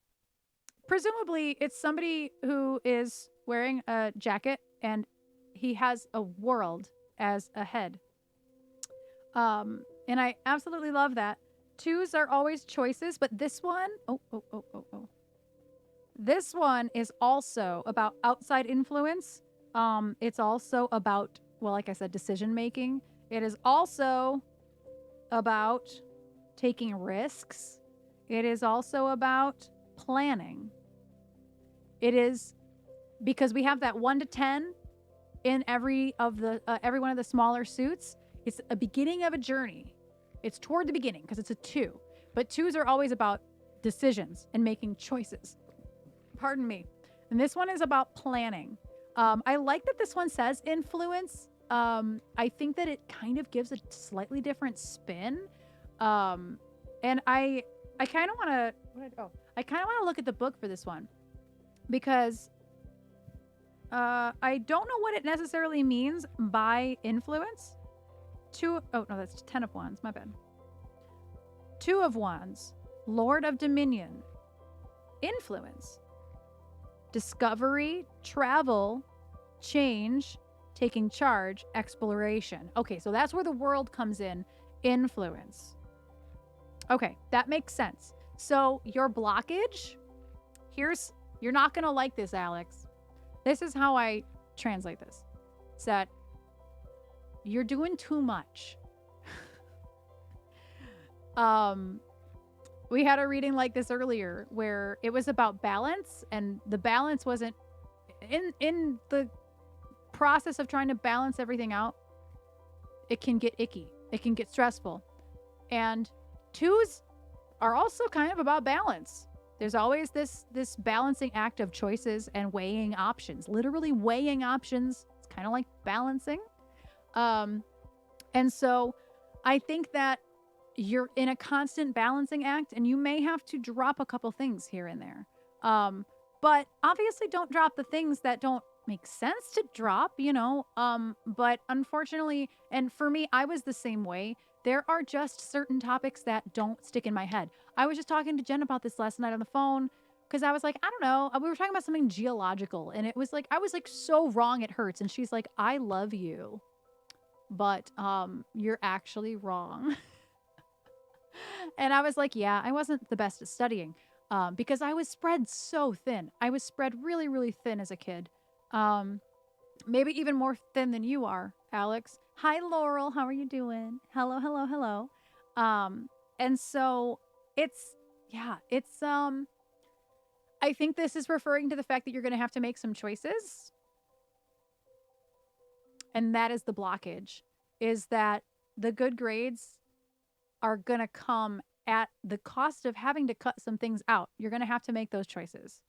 presumably it's somebody who is wearing a jacket and he has a world as a head. And I absolutely love that. 2s are always choices, but this one, this one is also about outside influence. It's also about, well, like I said, decision making. It is also about taking risks. It is also about planning. It is because we have that 1 to 10 in every one of the smaller suits. It's a beginning of a journey. It's toward the beginning because it's a 2. But 2s are always about decisions and making choices. Pardon me. And this one is about planning. I like that this one says influence. I think that it kind of gives a slightly different spin. And I kind of want to, I kind of want to look at the book for this one because I don't know what it necessarily means by influence. 2, oh no, that's 10 of Wands, my bad. 2 of Wands, Lord of Dominion, influence, discovery, travel, change, taking charge, exploration. Okay, so that's where the world comes in, influence. Okay, that makes sense. So your blockage, you're not gonna like this, Alex. This is how I translate this. It's that you're doing too much. We had a reading like this earlier where it was about balance, and the balance wasn't in the process of trying to balance everything out. It can get icky. It can get stressful. And 2s are also kind of about balance. There's always this balancing act of choices and weighing options. Literally weighing options. It's kind of like balancing. And so I think that you're in a constant balancing act and you may have to drop a couple things here and there. But obviously don't drop the things that don't make sense to drop, you know. But unfortunately, and for me, I was the same way. There are just certain topics that don't stick in my head. I was just talking to Jen about this last night on the phone because I was like, I don't know. We were talking about something geological and it was like, I was like so wrong it hurts. And she's like, I love you, but you're actually wrong. And I was like, yeah, I wasn't the best at studying because I was spread so thin. I was spread really, really thin as a kid. Maybe even more thin than you are, Alex. Hi, Laurel. How are you doing? Hello, hello, hello. And so it's, I think this is referring to the fact that you're going to have to make some choices. And that is the blockage, is that the good grades are going to come at the cost of having to cut some things out. You're going to have to make those choices.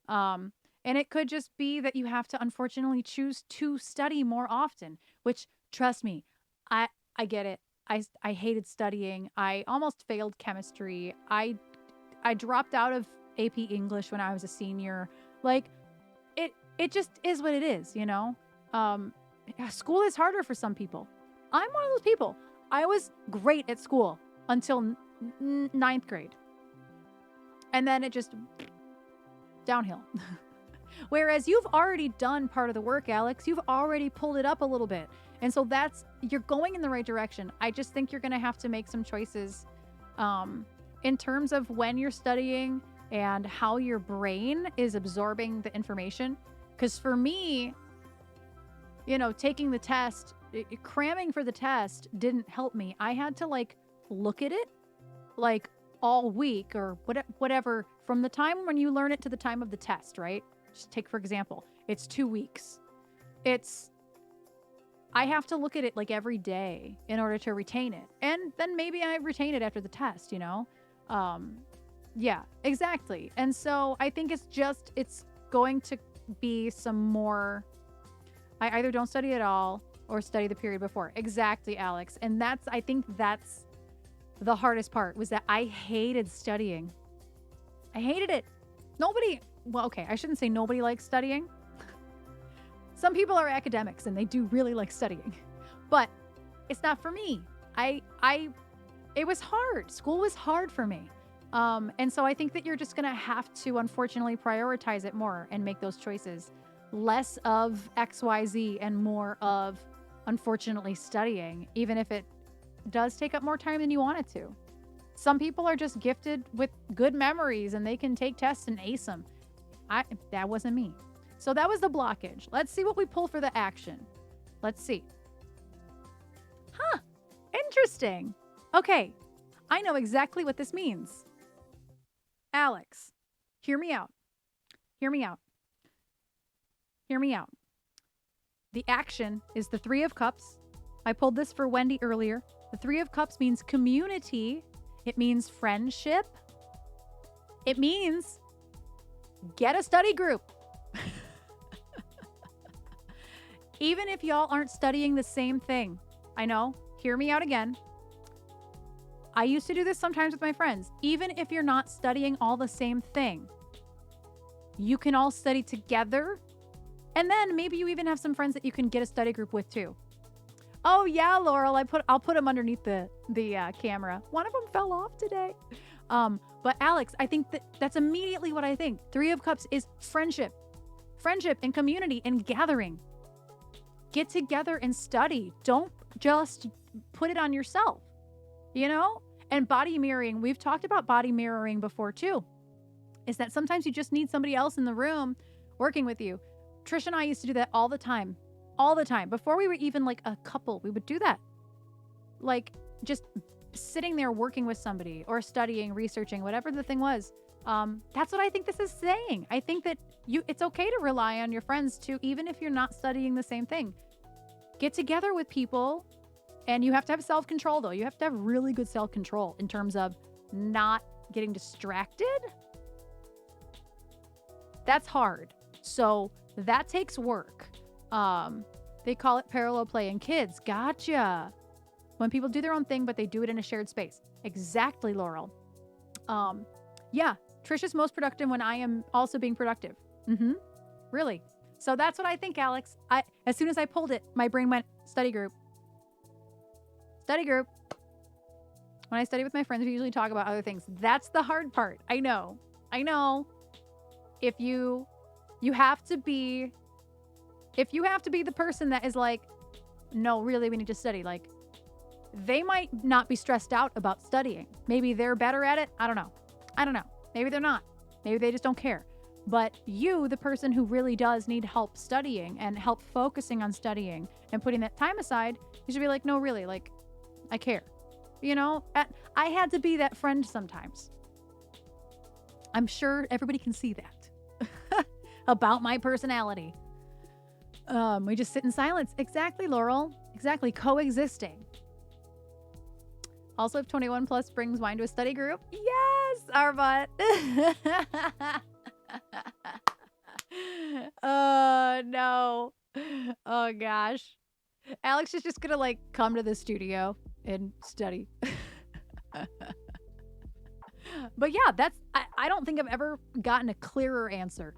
And it could just be that you have to unfortunately choose to study more often, which, trust me, I get it. I hated studying. I almost failed chemistry. I dropped out of AP English when I was a senior. Like, it just is what it is, you know? School is harder for some people. I'm one of those people. I was great at school until ninth grade. And then it just downhill. Whereas you've already done part of the work, Alex. You've already pulled it up a little bit. And so you're going in the right direction. I just think you're going to have to make some choices in terms of when you're studying and how your brain is absorbing the information. Because for me, you know, taking the test, cramming for the test didn't help me. I had to like look at it like all week or whatever from the time when you learn it to the time of the test, right? Just take, for example, it's 2 weeks. I have to look at it like every day in order to retain it. And then maybe I retain it after the test, you know? Yeah, exactly. And so I think it's going to be some more, I either don't study at all or study the period before. Exactly, Alex. And I think that's the hardest part, was that I hated studying. I hated it. Well, okay, I shouldn't say nobody likes studying. Some people are academics and they do really like studying, but it's not for me. It was hard. School was hard for me. And so I think that you're just going to have to, unfortunately, prioritize it more and make those choices. Less of XYZ and more of, unfortunately, studying, even if it does take up more time than you want it to. Some people are just gifted with good memories and they can take tests and ace them. That wasn't me. So that was the blockage. Let's see what we pull for the action. Let's see. Huh. Interesting. Okay. I know exactly what this means. Alex, hear me out. Hear me out. Hear me out. The action is the Three of Cups. I pulled this for Wendy earlier. The Three of Cups means community. It means friendship. It means get a study group. Even if y'all aren't studying the same thing. I know. Hear me out again. I used to do this sometimes with my friends. Even if you're not studying all the same thing, you can all study together. And then maybe you even have some friends that you can get a study group with too. Oh yeah, Laurel, I'll put them underneath the camera. One of them fell off today. But Alex, I think that's immediately what I think. Three of Cups is friendship. Friendship and community and gathering. Get together and study. Don't just put it on yourself, you know? And body mirroring. We've talked about body mirroring before too. Is that sometimes you just need somebody else in the room working with you. Trish and I used to do that all the time. All the time. Before we were even like a couple, we would do that. Like just sitting there working with somebody or studying, researching, whatever the thing was. That's what I think this is saying. I think that it's okay to rely on your friends too, even if you're not studying the same thing. Get together with people, and you have to have self-control though. You have to have really good self-control in terms of not getting distracted. That's hard. So that takes work. They call it parallel play in kids. Gotcha. When people do their own thing, but they do it in a shared space. Exactly, Laurel. Yeah, Trish is most productive when I am also being productive. Really. So that's what I think, Alex. As soon as I pulled it, my brain went, study group. Study group. When I study with my friends, we usually talk about other things. That's the hard part. I know. If you have to be the person that is like, no, really, we need to study. Like, they might not be stressed out about studying. Maybe they're better at it. I don't know. Maybe they're not. Maybe they just don't care. But you, the person who really does need help studying and help focusing on studying and putting that time aside, you should be like, no, really, like, I care. You know, I had to be that friend sometimes. I'm sure everybody can see that about my personality. We just sit in silence. Exactly, Laurel. Exactly. Coexisting. Also, if 21 plus brings wine to a study group. Yes, Arbat. Oh, no. Oh, gosh. Alex is just going to like come to the studio and study. But yeah, I don't think I've ever gotten a clearer answer.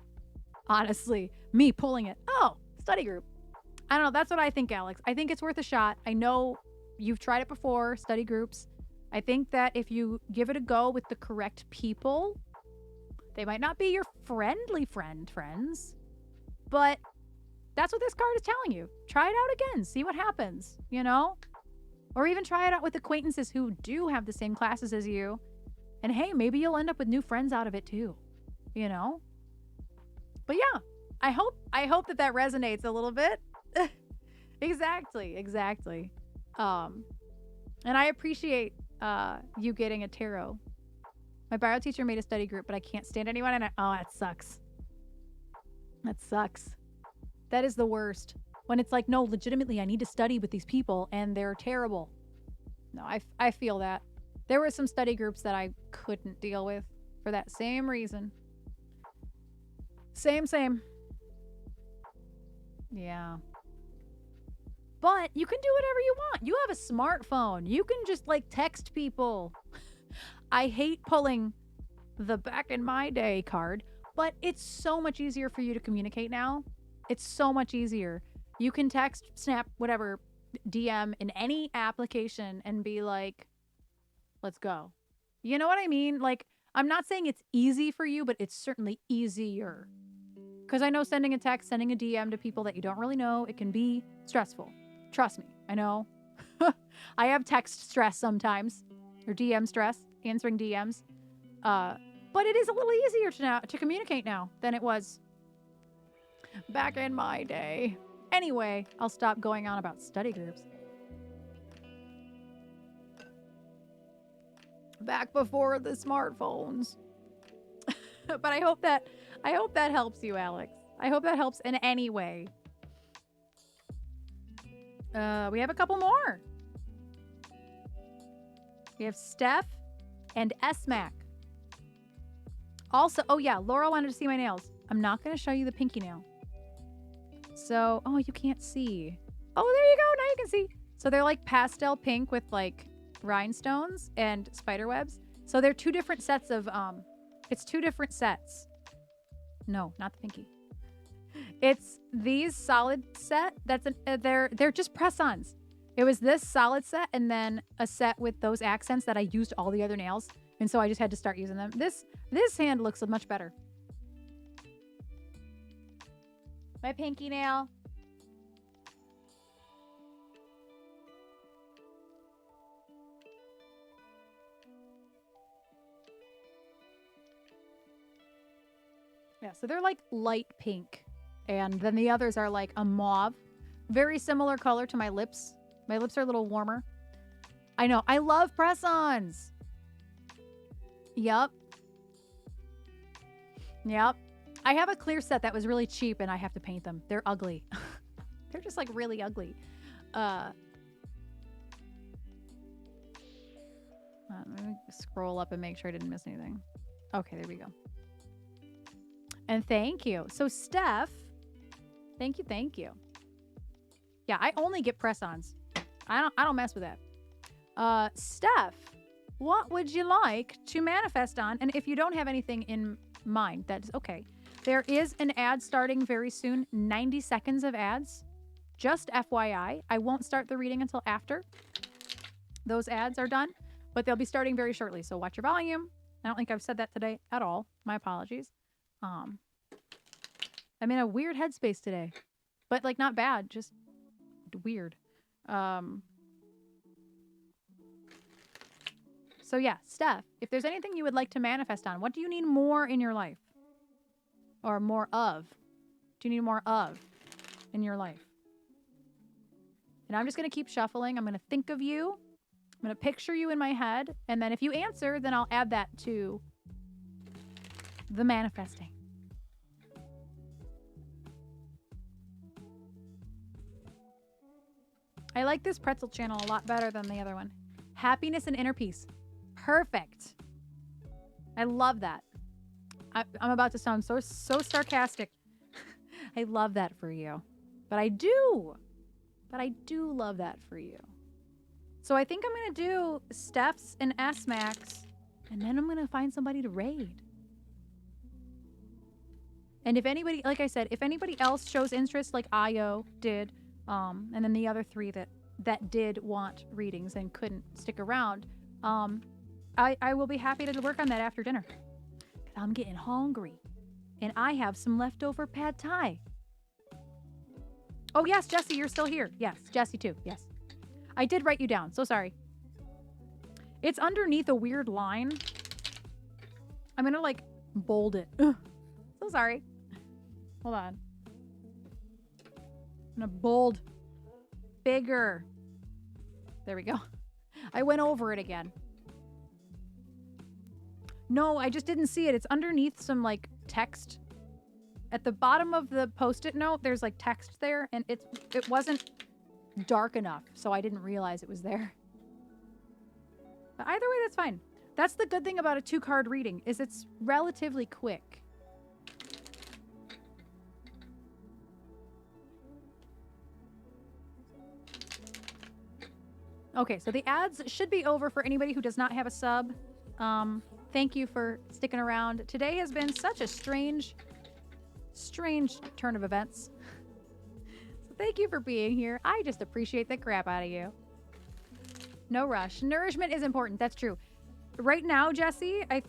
Honestly, me pulling it. Oh, study group. I don't know. That's what I think, Alex. I think it's worth a shot. I know you've tried it before, study groups. I think that if you give it a go with the correct people, they might not be your friendly friends, but that's what this card is telling you. Try it out again. See what happens, you know? Or even try it out with acquaintances who do have the same classes as you. And hey, maybe you'll end up with new friends out of it too, you know? But yeah, I hope that resonates a little bit. Exactly. And I appreciate you getting a tarot. My bio teacher made a study group, but I can't stand anyone. And that sucks. That sucks. That is the worst. When it's like, no, legitimately, I need to study with these people, and they're terrible. No, I feel that. There were some study groups that I couldn't deal with for that same reason. Same. Yeah. But you can do whatever you want. You have a smartphone. You can just like text people. I hate pulling the back in my day card, but it's so much easier for you to communicate now. It's so much easier. You can text, snap, whatever, DM in any application and be like, let's go. You know what I mean? Like, I'm not saying it's easy for you, but it's certainly easier. Because I know sending a text, sending a DM to people that you don't really know, it can be stressful. Trust me, I know. I have text stress sometimes, or DM stress, answering DMs. But it is a little easier to communicate now than it was back in my day. Anyway, I'll stop going on about study groups. Back before the smartphones. But I hope that helps you, Alex. I hope that helps in any way. We have a couple more. We have Steph and S-Mac. Also, oh yeah, Laura wanted to see my nails. I'm not going to show you the pinky nail. So, oh, you can't see. Oh, there you go. Now you can see. So they're like pastel pink with like rhinestones and spider webs. So they're two different sets of, it's two different sets. No, not the pinky. It's these solid set. They're just press-ons. It was this solid set and then a set with those accents that I used all the other nails. And so I just had to start using them. This hand looks much better. My pinky nail. Yeah, so they're like light pink. And then the others are like a mauve. Very similar color to my lips. My lips are a little warmer. I know. I love press-ons. Yup. I have a clear set that was really cheap and I have to paint them. They're ugly. They're just like really ugly. Let me scroll up and make sure I didn't miss anything. Okay, there we go. And thank you. So Steph, thank you. Yeah, I only get press-ons. I don't mess with that. Steph, what would you like to manifest on? And if you don't have anything in mind, that's okay. There is an ad starting very soon. 90 seconds of ads. Just FYI. I won't start the reading until after those ads are done, but they'll be starting very shortly. So watch your volume. I don't think I've said that today at all. My apologies. I'm in a weird headspace today, but like not bad, just weird. So yeah, Steph, if there's anything you would like to manifest on, what do you need more in your life? Or more of? Do you need more of in your life? And I'm just going to keep shuffling. I'm going to think of you. I'm going to picture you in my head, and then if you answer, then I'll add that to the manifesting. I like this pretzel channel a lot better than the other one. Happiness and inner peace. Perfect. I love that. I'm about to sound so sarcastic. I love that for you. But I do love that for you. So I think I'm going to do Steph's and S-Max, and then I'm going to find somebody to raid. And if anybody, like I said, if anybody else shows interest like Ayo did, and then the other 3 that did want readings and couldn't stick around, I will be happy to work on that after dinner. I'm getting hungry. And I have some leftover pad thai. Oh, yes, Jesse, you're still here. Yes, Jesse too. Yes. I did write you down. So sorry. It's underneath a weird line. I'm going to, like, bold it. Ugh. So sorry. Hold on. I'm going to bold. Bigger. There we go. I went over it again. No, I just didn't see it. It's underneath some, like, text. At the bottom of the Post-it note, there's, like, text there, and it wasn't dark enough, so I didn't realize it was there. But either way, that's fine. That's the good thing about a 2-card reading, is it's relatively quick. Okay, so the ads should be over for anybody who does not have a sub. Thank you for sticking around. Today has been such a strange turn of events. So thank you for being here. I just appreciate the crap out of you. No rush. Nourishment is important. That's true. Right now, Jesse, I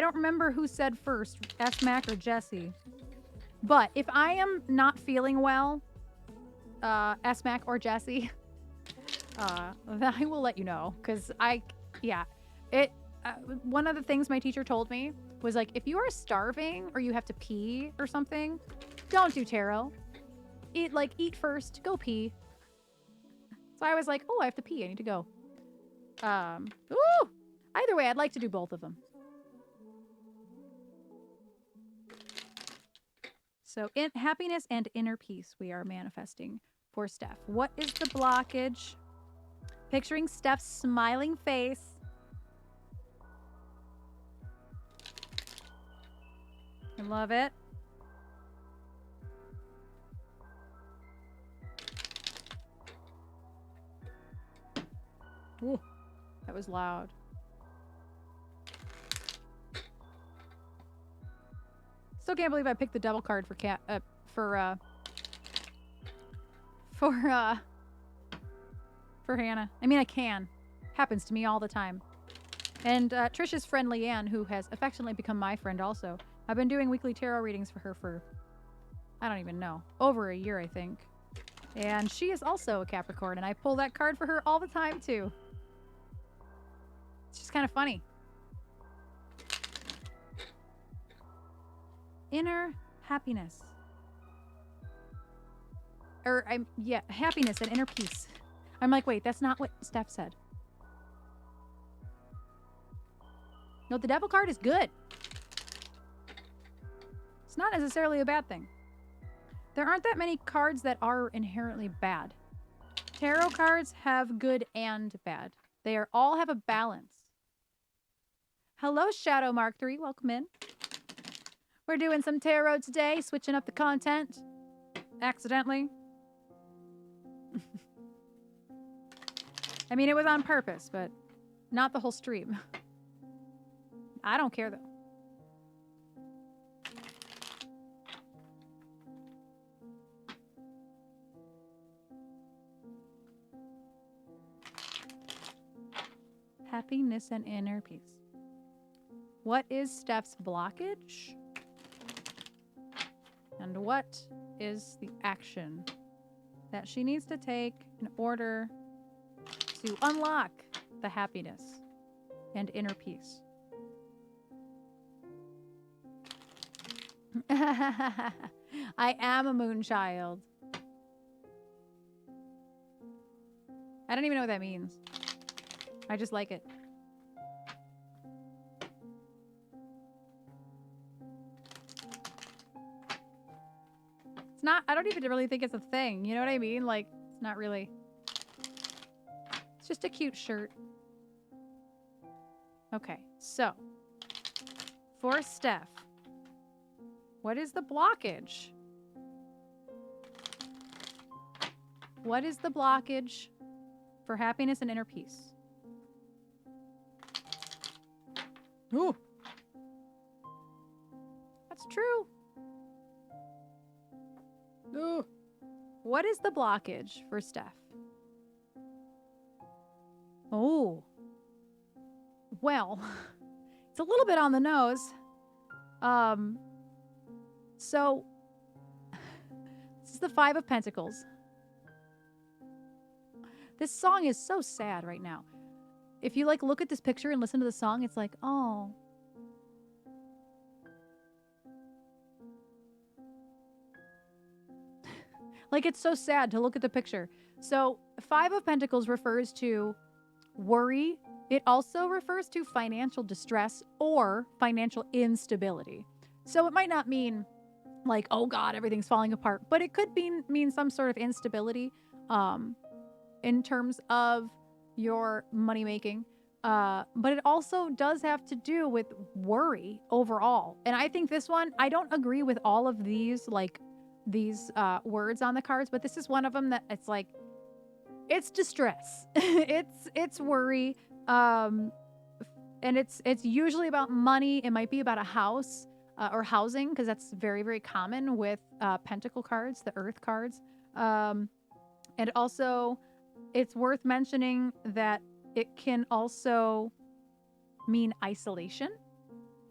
don't remember who said first, S-Mac or Jesse. But if I am not feeling well, S-Mac or Jesse, then I will let you know. Because one of the things my teacher told me was, like, if you are starving or you have to pee or something, don't do tarot. Eat first, go pee. So I was like, oh, I have to pee. I need to go. Either way, I'd like to do both of them. So in happiness and inner peace, we are manifesting for Steph. What is the blockage? Picturing Steph's smiling face. I love it. Ooh, that was loud. Still can't believe I picked the devil card for Hannah. I mean, I can. Happens to me all the time. And Trisha's friend Leanne, who has affectionately become my friend also. I've been doing weekly tarot readings for her for, I don't even know, over a year, I think. And she is also a Capricorn, and I pull that card for her all the time, too. It's just kind of funny. Inner happiness. Happiness and inner peace. I'm like, wait, that's not what Steph said. No, the devil card is good. It's not necessarily a bad thing. There aren't that many cards that are inherently bad. Tarot cards have good and bad. They all have a balance. Hello, Shadow Mark 3. Welcome in. We're doing some tarot today, switching up the content. Accidentally. I mean, it was on purpose, but not the whole stream. I don't care, though. Happiness and inner peace. What is Steph's blockage? And what is the action that she needs to take in order to unlock the happiness and inner peace? I am a moon child. I don't even know what that means. I just like it. It's not, I don't even really think it's a thing. You know what I mean? Like, it's not really. It's just a cute shirt. Okay, so for Steph, what is the blockage? What is the blockage for happiness and inner peace? Ooh. That's true. Ooh. What is the blockage for Steph? Oh. Well, it's a little bit on the nose. So this is the Five of Pentacles. This song is so sad right now. If you like look at this picture and listen to the song, it's like, oh. Like, it's so sad to look at the picture. So Five of Pentacles refers to worry. It also refers to financial distress or financial instability. So it might not mean like, oh God, everything's falling apart, but it could mean some sort of instability in terms of your money making. But it also does have to do with worry overall. And I think this one, I don't agree with all of these, like these words on the cards, but this is one of them that it's like, it's distress. it's worry. And it's usually about money. It might be about a house or housing, because that's very, very common with pentacle cards, the earth cards. And also, it's worth mentioning that it can also mean isolation.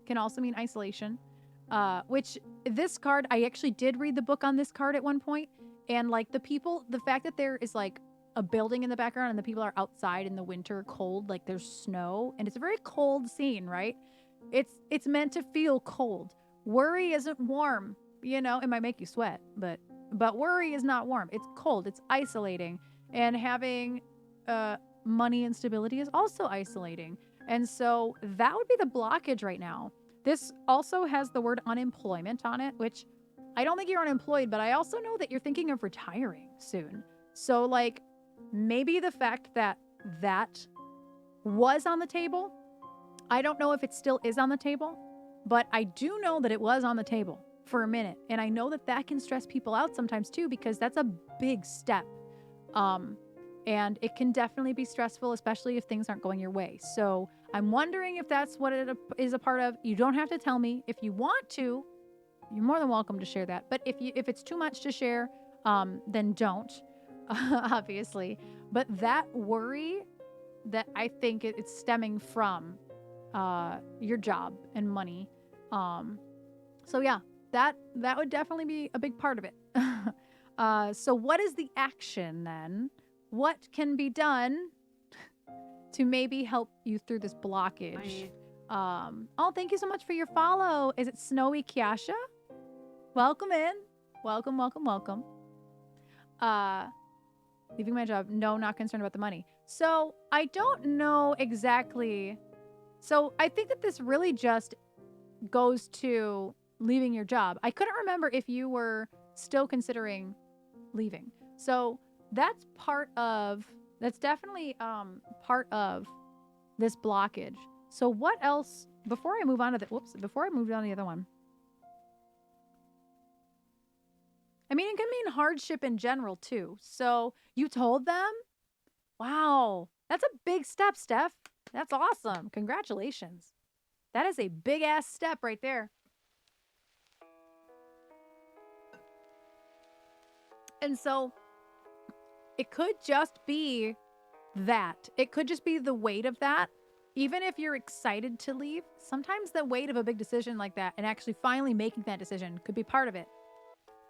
Can also mean isolation. Which this card, I actually did read the book on this card at one point, and like the fact that there is like a building in the background and the people are outside in the winter cold, like there's snow and it's a very cold scene, right? It's meant to feel cold. Worry isn't warm, you know. It might make you sweat, but worry is not warm. It's cold. It's isolating, and having money instability is also isolating. And so that would be the blockage right now. This also has the word unemployment on it, which I don't think you're unemployed, but I also know that you're thinking of retiring soon. So like maybe the fact that that was on the table, I don't know if it still is on the table, but I do know that it was on the table for a minute. And I know that that can stress people out sometimes too, because that's a big step. And it can definitely be stressful, especially if things aren't going your way. So I'm wondering if that's what it is a part of. You don't have to tell me. If you want to, you're more than welcome to share that. But if it's too much to share, then don't, obviously. But that worry, that I think it's stemming from your job and money. So yeah, that would definitely be a big part of it. So what is the action then? What can be done to maybe help you through this blockage? Oh, thank you so much for your follow. Is it Snowy Kiasha? Welcome in. Welcome, welcome, welcome. Leaving my job. No, not concerned about the money. So I don't know exactly. So I think that this really just goes to leaving your job. I couldn't remember if you were still considering leaving. So that's definitely part of this blockage. So what else, before I move on to before I move on to the other one. I mean, it can mean hardship in general too. So you told them? Wow. That's a big step, Steph. That's awesome. Congratulations. That is a big ass step right there. And so it could just be that. It could just be the weight of that. Even if you're excited to leave, sometimes the weight of a big decision like that and actually finally making that decision could be part of it.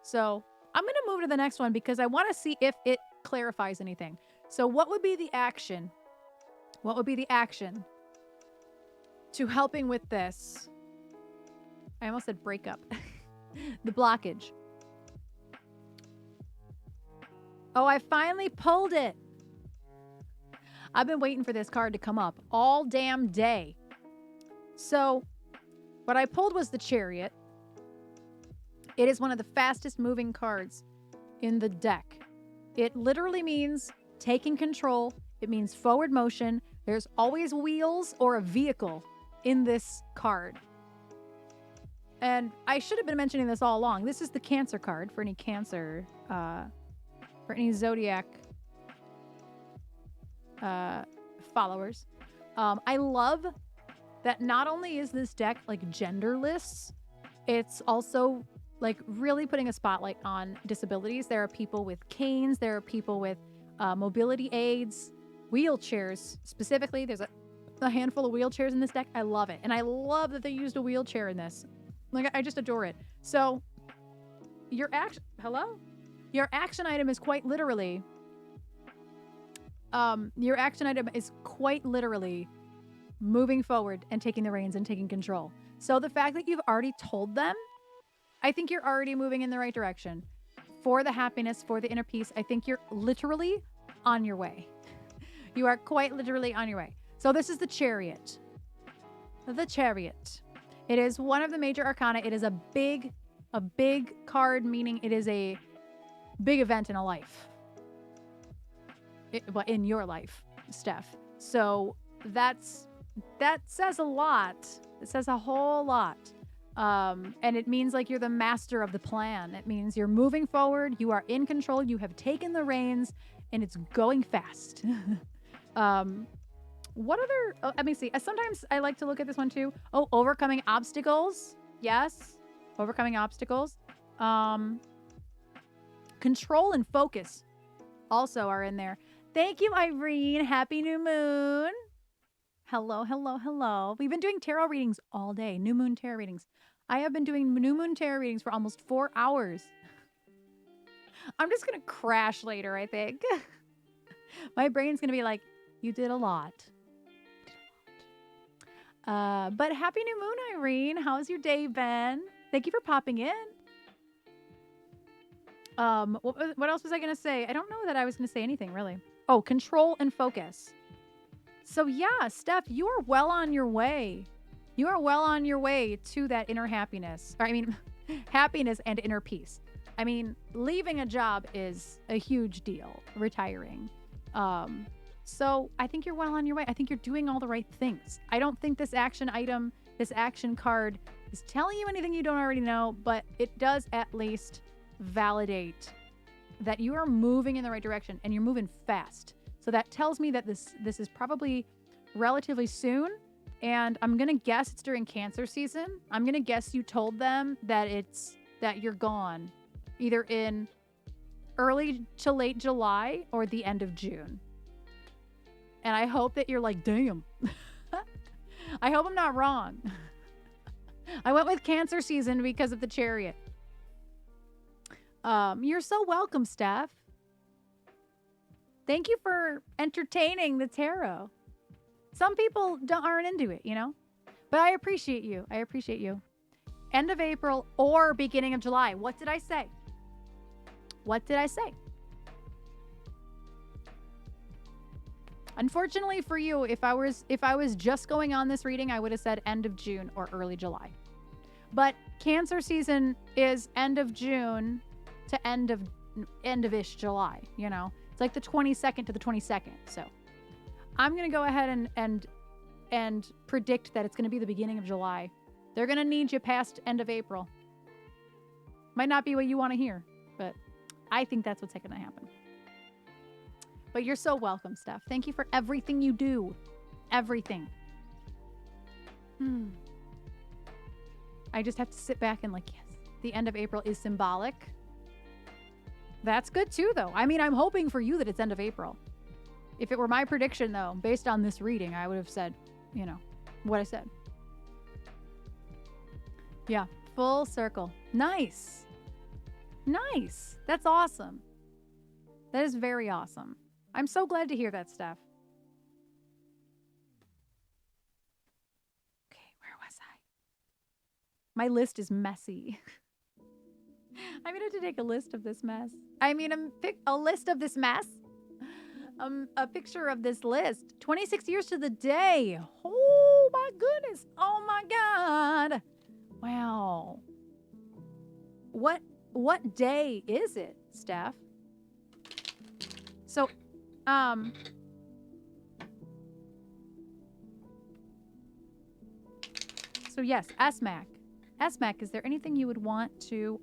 So I'm going to move to the next one because I want to see if it clarifies anything. So what would be the action? What would be the action to helping with this? I almost said breakup. The blockage. Oh, I finally pulled it. I've been waiting for this card to come up all damn day. So what I pulled was the Chariot. It is one of the fastest moving cards in the deck. It literally means taking control. It means forward motion. There's always wheels or a vehicle in this card. And I should have been mentioning this all along. This is the Cancer card for any Cancer, for any Zodiac followers. I love that not only is this deck like genderless, it's also like really putting a spotlight on disabilities. There are people with canes. There are people with mobility aids, wheelchairs specifically. There's a handful of wheelchairs in this deck. I love it. And I love that they used a wheelchair in this. Like, I just adore it. So your action, Your action item is quite literally, moving forward and taking the reins and taking control. So the fact that you've already told them, I think you're already moving in the right direction. For the happiness, for the inner peace, I think you're literally on your way. You are quite literally on your way. So this is the Chariot. The Chariot. It is one of the major arcana. It is a big card, meaning it is a big event in a life. In your life, Steph. So that says a lot. It says a whole lot. And it means like you're the master of the plan. It means you're moving forward. You are in control. You have taken the reins and it's going fast. What other, let me see. Sometimes I like to look at this one too. Oh, overcoming obstacles. Yes. Overcoming obstacles. Control and focus also are in there. Thank you, Irene. Happy new moon. Hello, hello, hello. We've been doing tarot readings all day. New moon tarot readings. I have been doing new moon tarot readings for almost 4 hours. I'm just going to crash later, I think. My brain's going to be like, you did a lot. But happy new moon, Irene. How's your day been? Thank you for popping in. What else was I going to say? I don't know that I was going to say anything, really. Oh, control and focus. So yeah, Steph, you are well on your way. You are well on your way to that inner happiness. Or, I mean, happiness and inner peace. I mean, leaving a job is a huge deal. Retiring. So I think you're well on your way. I think you're doing all the right things. I don't think this action item, this action card is telling you anything you don't already know, but it does at least validate that you are moving in the right direction and you're moving fast. So that tells me that this is probably relatively soon. And I'm going to guess it's during Cancer season. I'm going to guess you told them that you're gone either in early to late July or the end of June. And I hope that you're like, damn. I hope I'm not wrong. I went with Cancer season because of the Chariot. You're so welcome, Steph. Thank you for entertaining the tarot. Some people aren't into it, you know? But I appreciate you. I appreciate you. End of April or beginning of July. What did I say? What did I say? Unfortunately for you, if I was just going on this reading, I would have said end of June or early July. But Cancer season is end of June to end of-ish July, you know? It's like the 22nd to the 22nd. So I'm going to go ahead and predict that it's going to be the beginning of July. They're going to need you past end of April. Might not be what you want to hear, but I think that's what's going to happen. But you're so welcome, Steph. Thank you for everything you do. Everything. I just have to sit back and like, yes, the end of April is symbolic. That's good too, though. I mean, I'm hoping for you that it's end of April. If it were my prediction, though, based on this reading, I would have said, you know, what I said. Yeah, full circle. Nice. Nice. That's awesome. That is very awesome. I'm so glad to hear that, Steph. Okay, where was I? My list is messy. I'm going to have to take a list of this mess. I mean, pick a list of this mess. a picture of this list. 26 years to the day. Oh my goodness. Oh my God. Wow. What day is it, Steph? So, so yes, SMAC. SMAC, is there anything you would want to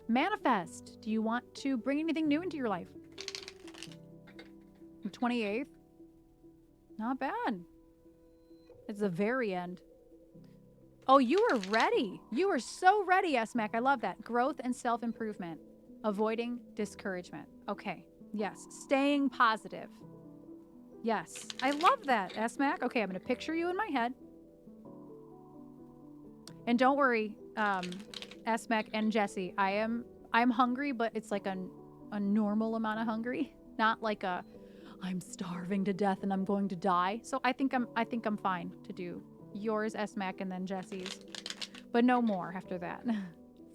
manifest? Do you want to bring anything new into your life? The 28th? Not bad. It's the very end. Oh, you were ready. You were so ready, SMAC. I love that. Growth and self-improvement. Avoiding discouragement. Okay. Yes. Staying positive. Yes. I love that, SMAC. Okay, I'm going to picture you in my head. And don't worry, SMAC and Jesse. I'm hungry, but it's like a normal amount of hungry. Not like a I'm starving to death and I'm going to die. So I think I'm fine to do yours, SMAC, and then Jesse's. But no more after that.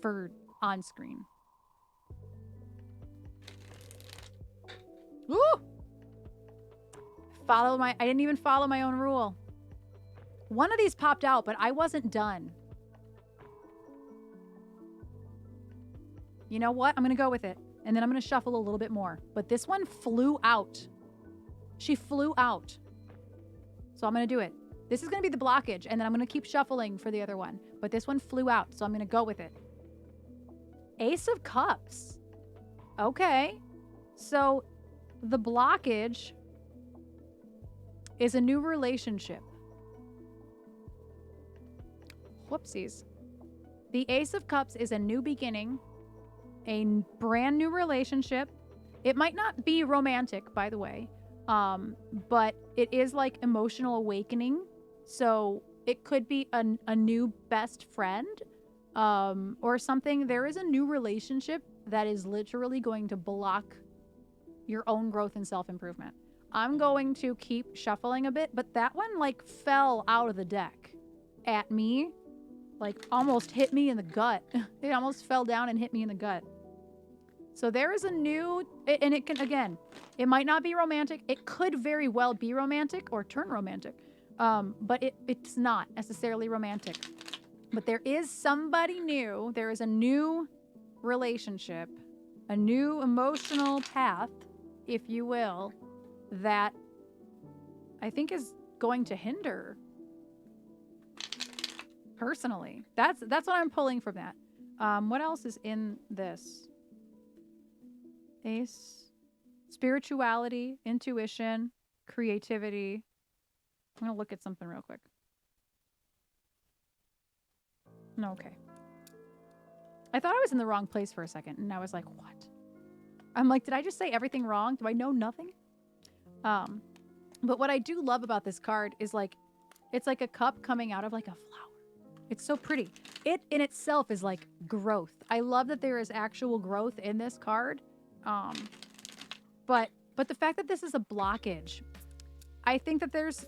For on screen. Woo! I didn't even follow my own rule. One of these popped out, but I wasn't done. You know what? I'm going to go with it. And then I'm going to shuffle a little bit more. But this one flew out. She flew out. So I'm going to do it. This is going to be the blockage. And then I'm going to keep shuffling for the other one. But this one flew out. So I'm going to go with it. Ace of Cups. Okay. So the blockage is a new relationship. Whoopsies. The Ace of Cups is a new beginning. A brand new relationship. It might not be romantic, by the way, but it is like emotional awakening. So it could be a new best friend or something. There is a new relationship that is literally going to block your own growth and self-improvement. I'm going to keep shuffling a bit, but that one like fell out of the deck at me, like almost hit me in the gut. It almost fell down and hit me in the gut. So there is a new, and it can, again, it might not be romantic. It could very well be romantic or turn romantic, but it's not necessarily romantic. But there is somebody new. There is a new relationship, a new emotional path, if you will, that I think is going to hinder. Personally, that's what I'm pulling from that. What else is in this? Ace, spirituality, intuition, creativity. I'm gonna look at something real quick. No, okay. I thought I was in the wrong place for a second, and I was like, what? I'm like, did I just say everything wrong? Do I know nothing? But what I do love about this card is like, it's like a cup coming out of like a flower. It's so pretty. It in itself is like growth. I love that there is actual growth in this card. But the fact that this is a blockage, I think that there's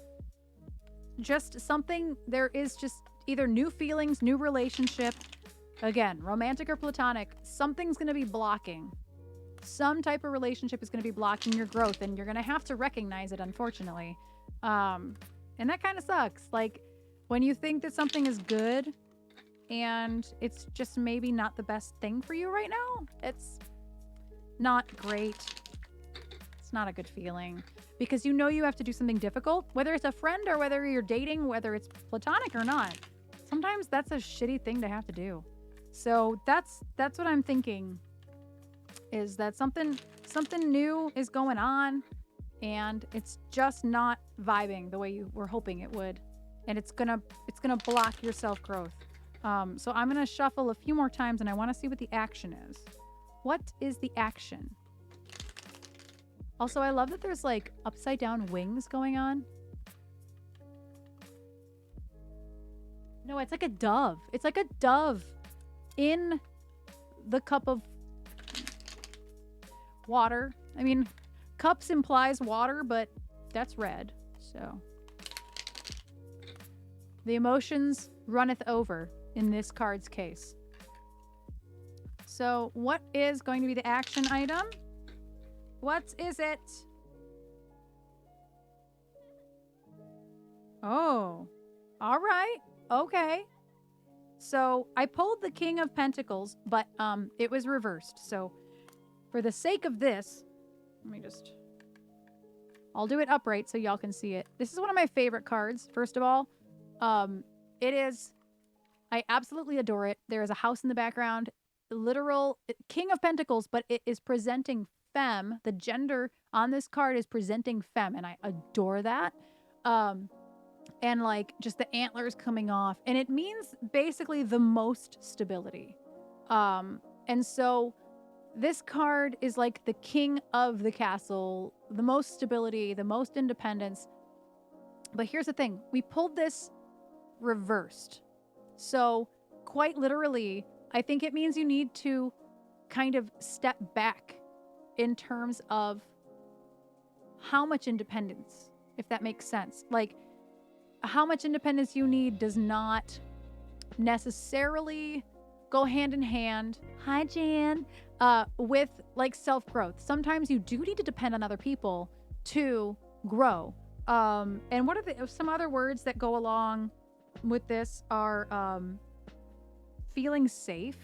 just something, there is just either new feelings, new relationship, again, romantic or platonic, something's going to be blocking. Some type of relationship is going to be blocking your growth, and you're going to have to recognize it, unfortunately. And that kind of sucks. Like, when you think that something is good and it's just maybe not the best thing for you right now, it's not great. It's not a good feeling because you know you have to do something difficult, whether it's a friend or whether you're dating, whether it's platonic or not. Sometimes that's a shitty thing to have to do. So that's what I'm thinking, is that something new is going on and it's just not vibing the way you were hoping it would, and it's gonna block your self-growth. So I'm gonna shuffle a few more times and I want to see what the action is. What is the action? Also, I love that there's like upside down wings going on. No, it's like a dove. It's like a dove in the cup of water. I mean, cups implies water, but that's red. So the emotions runneth over in this card's case. So what is going to be the action item? What is it? Oh, all right. Okay. So I pulled the King of Pentacles, but it was reversed. So for the sake of this, I'll do it upright so y'all can see it. This is one of my favorite cards, first of all. It is, I absolutely adore it. There is a house in the background, literal King of Pentacles, but it is presenting femme. The gender on this card is presenting femme, and I adore that. And like just the antlers coming off, and it means basically the most stability. And so this card is like the king of the castle, the most stability, the most independence. But here's the thing, we pulled this reversed. So quite literally, I think it means you need to kind of step back in terms of how much independence, if that makes sense. Like, how much independence you need does not necessarily go hand in hand. Hi, Jan. With like self-growth. Sometimes you do need to depend on other people to grow. And what are some other words that go along with this are feeling safe.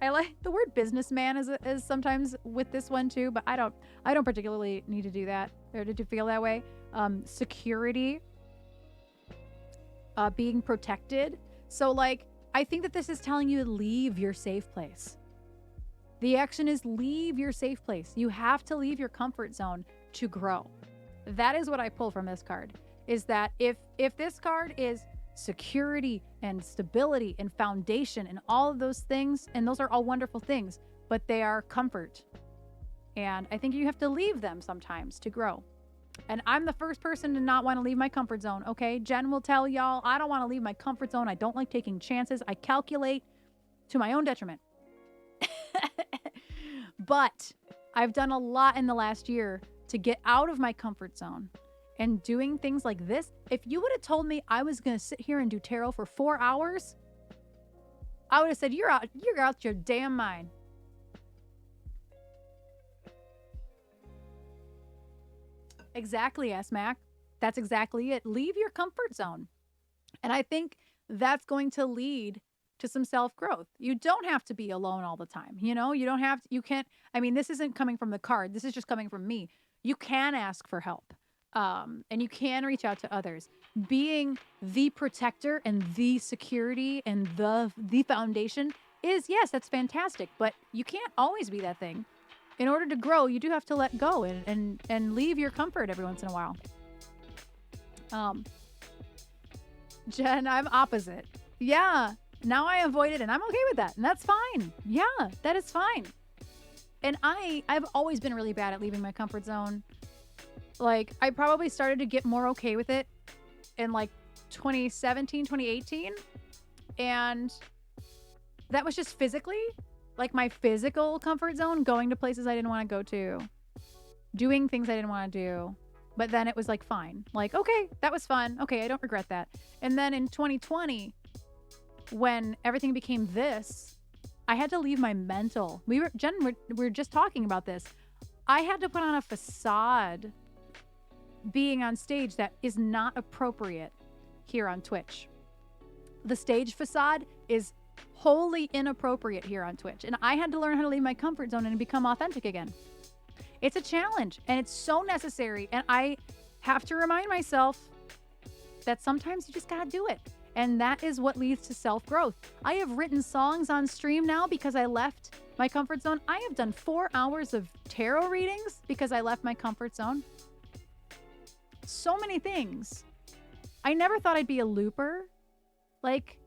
I like the word businessman is sometimes with this one too, but I don't particularly need to do that or to feel that way. Security, being protected. So like, I think that this is telling you to leave your safe place. The action is leave your safe place. You have to leave your comfort zone to grow. That is what I pull from this card, is that if this card is security and stability and foundation and all of those things, and those are all wonderful things, but they are comfort. And I think you have to leave them sometimes to grow. And I'm the first person to not want to leave my comfort zone, okay? Jen will tell y'all, I don't want to leave my comfort zone. I don't like taking chances. I calculate to my own detriment. But I've done a lot in the last year to get out of my comfort zone. And doing things like this, if you would have told me I was going to sit here and do tarot for 4 hours, I would have said, you're out your damn mind. Exactly, S-Mac. That's exactly it. Leave your comfort zone. And I think that's going to lead to some self-growth. You don't have to be alone all the time. You know, you don't have to, you can't, I mean, this isn't coming from the card. This is just coming from me. You can ask for help. And you can reach out to others. Being the protector and the security and the foundation is, yes, that's fantastic. But you can't always be that thing. In order to grow, you do have to let go and leave your comfort every once in a while. Jen, I'm opposite. Yeah, now I avoid it and I'm okay with that. And that's fine. Yeah, that is fine. And I've always been really bad at leaving my comfort zone. Like, I probably started to get more okay with it in like 2017, 2018. And that was just physically, like my physical comfort zone, going to places I didn't want to go to, doing things I didn't want to do. But then it was like, fine. Like, okay, that was fun. Okay, I don't regret that. And then in 2020, when everything became this, I had to leave my mental. Jen, we're just talking about this. I had to put on a facade being on stage that is not appropriate here on Twitch. The stage facade is wholly inappropriate here on Twitch. And I had to learn how to leave my comfort zone and become authentic again. It's a challenge and it's so necessary. And I have to remind myself that sometimes you just gotta do it. And that is what leads to self-growth. I have written songs on stream now because I left my comfort zone. I have done 4 hours of tarot readings because I left my comfort zone. So many things. I never thought I'd be a looper. Like,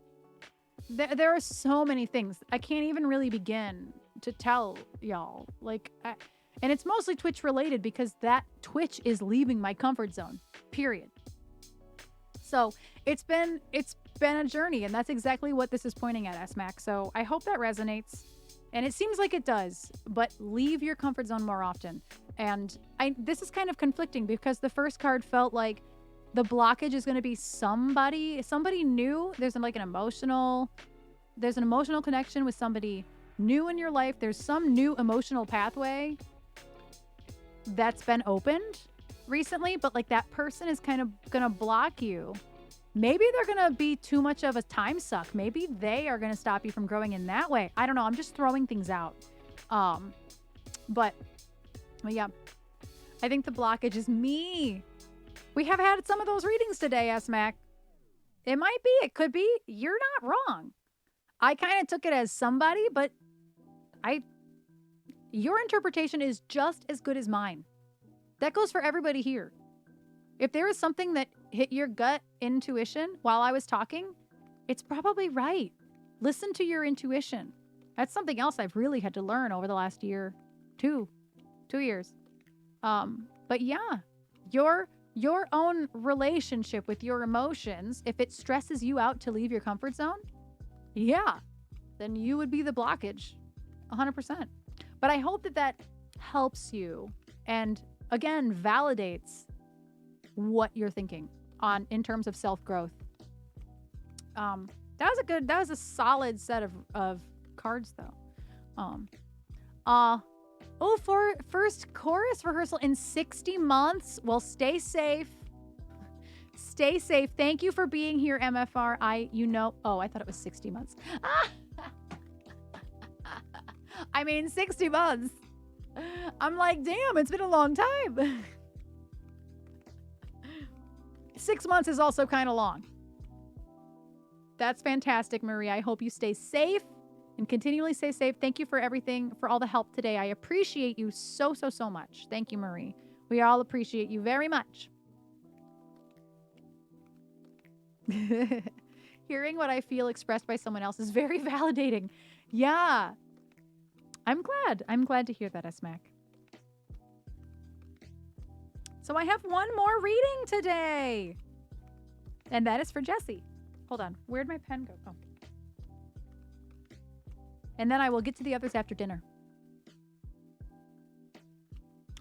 there are so many things. I can't even really begin to tell y'all. Like, and it's mostly Twitch related because that Twitch is leaving my comfort zone, period. So it's been a journey, and that's exactly what this is pointing at, S-Mac. So I hope that resonates. And it seems like it does, but leave your comfort zone more often. And this is kind of conflicting because the first card felt like the blockage is going to be somebody new. There's an emotional connection with somebody new in your life. There's some new emotional pathway that's been opened recently, but like that person is kind of gonna block you. Maybe they're gonna be too much of a time suck. Maybe they are gonna stop you from growing in that way. I don't know. I'm just throwing things out. But yeah, I think the blockage is me. We have had some of those readings today, S-Mac. It might be, it could be. You're not wrong. I kind of took it as somebody, but your interpretation is just as good as mine. That goes for everybody here. If there is something that hit your gut intuition while I was talking, it's probably right. Listen to your intuition. That's something else I've really had to learn over the last year, 2 years. But yeah, your own relationship with your emotions, if it stresses you out to leave your comfort zone, yeah, then you would be the blockage, 100%. But I hope that helps you and again validates what you're thinking in terms of self-growth. That was a solid set of cards though. For first chorus rehearsal in 60 months. Well, stay safe. Stay safe. Thank you for being here, MFR. I thought it was 60 months. I mean, 60 months. I'm like, damn, it's been a long time. 6 months is also kind of long. That's fantastic, Marie. I hope you stay safe and continually stay safe. Thank you for everything, for all the help today. I appreciate you so, so, so much. Thank you, Marie. We all appreciate you very much. Hearing what I feel expressed by someone else is very validating. Yeah. I'm glad to hear that, S-Mac. So I have one more reading today. And that is for Jessie. Hold on. Where'd my pen go? Oh. And then I will get to the others after dinner.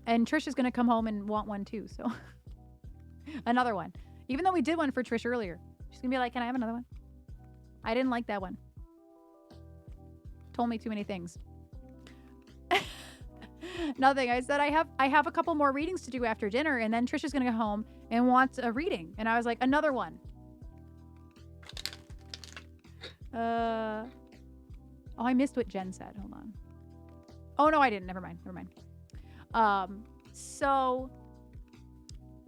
And Trish is going to come home and want one too, so. Another one. Even though we did one for Trish earlier. She's going to be like, can I have another one? I didn't like that one. Told me too many things. Nothing. I said I have a couple more readings to do after dinner, and then Trisha's going to go home and want a reading. And I was like, another one. Oh, I missed what Jen said. Hold on. Oh, no, I didn't. Never mind. So,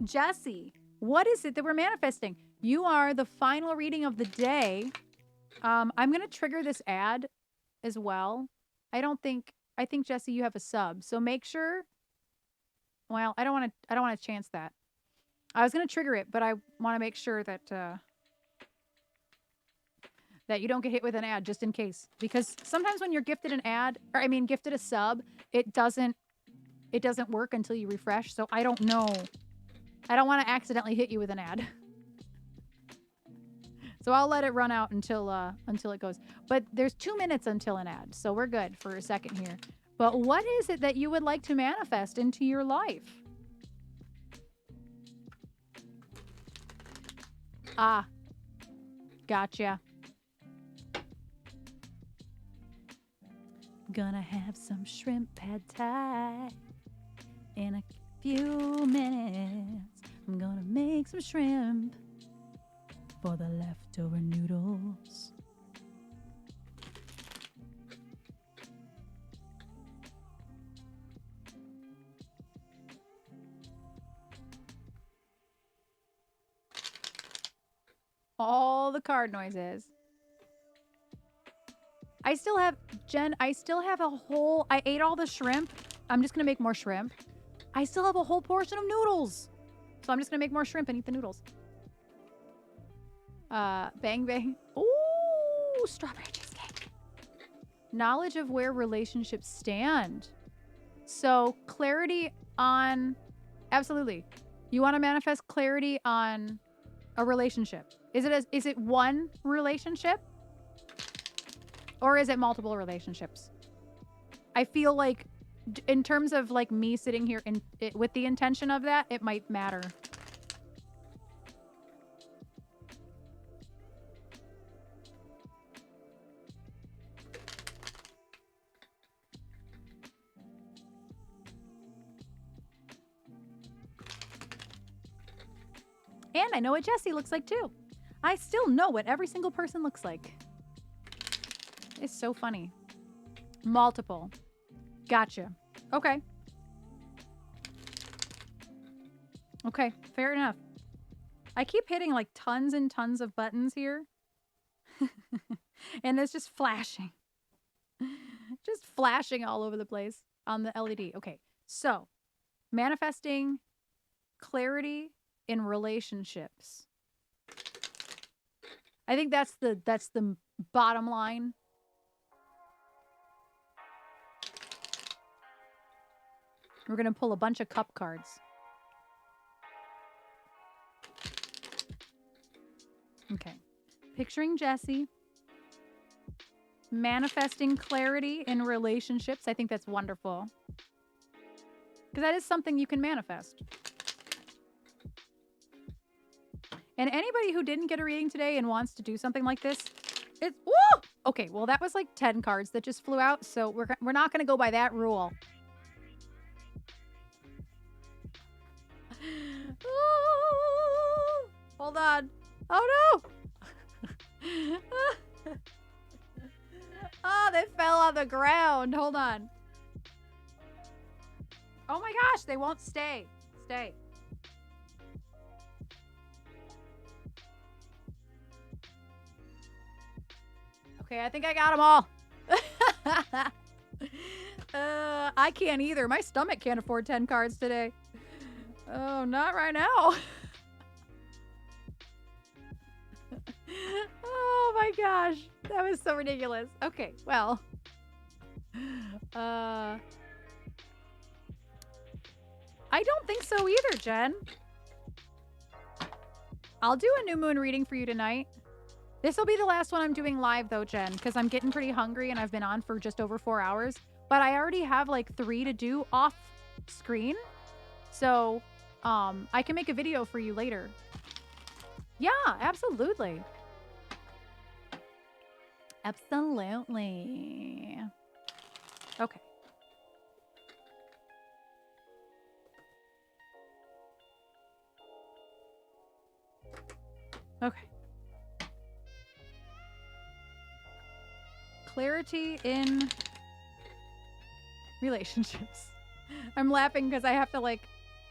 Jessie, what is it that we're manifesting? You are the final reading of the day. I'm going to trigger this ad as well. I think, Jessie, you have a sub. So make sure. Well, I don't want to chance that. I was going to trigger it, but I want to make sure that that you don't get hit with an ad just in case. Because sometimes when you're gifted an ad, gifted a sub, it doesn't work until you refresh. So I don't know. I don't want to accidentally hit you with an ad. So I'll let it run out until it goes. But there's 2 minutes until an ad, so we're good for a second here. But what is it that you would like to manifest into your life? Ah, gotcha. Gonna have some shrimp pad thai in a few minutes. I'm gonna make some shrimp for the leftover noodles. All the card noises. I still have a whole, I ate all the shrimp. I'm just gonna make more shrimp. I still have a whole portion of noodles. So I'm just gonna make more shrimp and eat the noodles. Bang bang. Ooh, strawberry cheesecake. Knowledge of where relationships stand. So clarity on, absolutely. You want to manifest clarity on a relationship. Is it one relationship? Or is it multiple relationships? I feel like in terms of like me sitting here with the intention of that, it might matter. And I know what Jesse looks like too. I still know what every single person looks like. It's so funny. Multiple. Gotcha. Okay. Okay, fair enough. I keep hitting like tons and tons of buttons here. And it's just flashing. Just flashing all over the place on the LED. Okay, so manifesting clarity in relationships. I think that's the bottom line. We're going to pull a bunch of cup cards. Okay. Picturing Jesse. Manifesting clarity in relationships. I think that's wonderful. Because that is something you can manifest. And anybody who didn't get a reading today and wants to do something like this, it's... Woo! Okay, well, that was like 10 cards that just flew out, so we're not going to go by that rule. Ooh, hold on. Oh, no! Oh, they fell on the ground. Hold on. Oh my gosh, they won't stay. Stay. Okay, I think I got them all. I can't either. My stomach can't afford 10 cards today. Oh, not right now. Oh my gosh. That was so ridiculous. Okay, well. I don't think so either, Jen. I'll do a new moon reading for you tonight. This will be the last one I'm doing live though, Jen, because I'm getting pretty hungry and I've been on for just over 4 hours. But I already have like 3 to do off screen. So I can make a video for you later. Yeah, absolutely. Absolutely. Okay. Okay. Clarity in relationships. I'm laughing because I have to like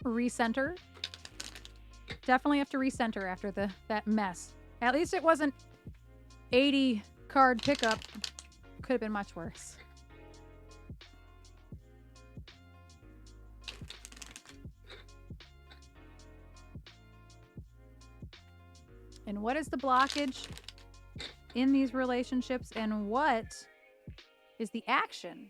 recenter. Definitely have to recenter after that mess. At least it wasn't 80 card pickup. Could have been much worse. And what is the blockage in these relationships, and what is the action?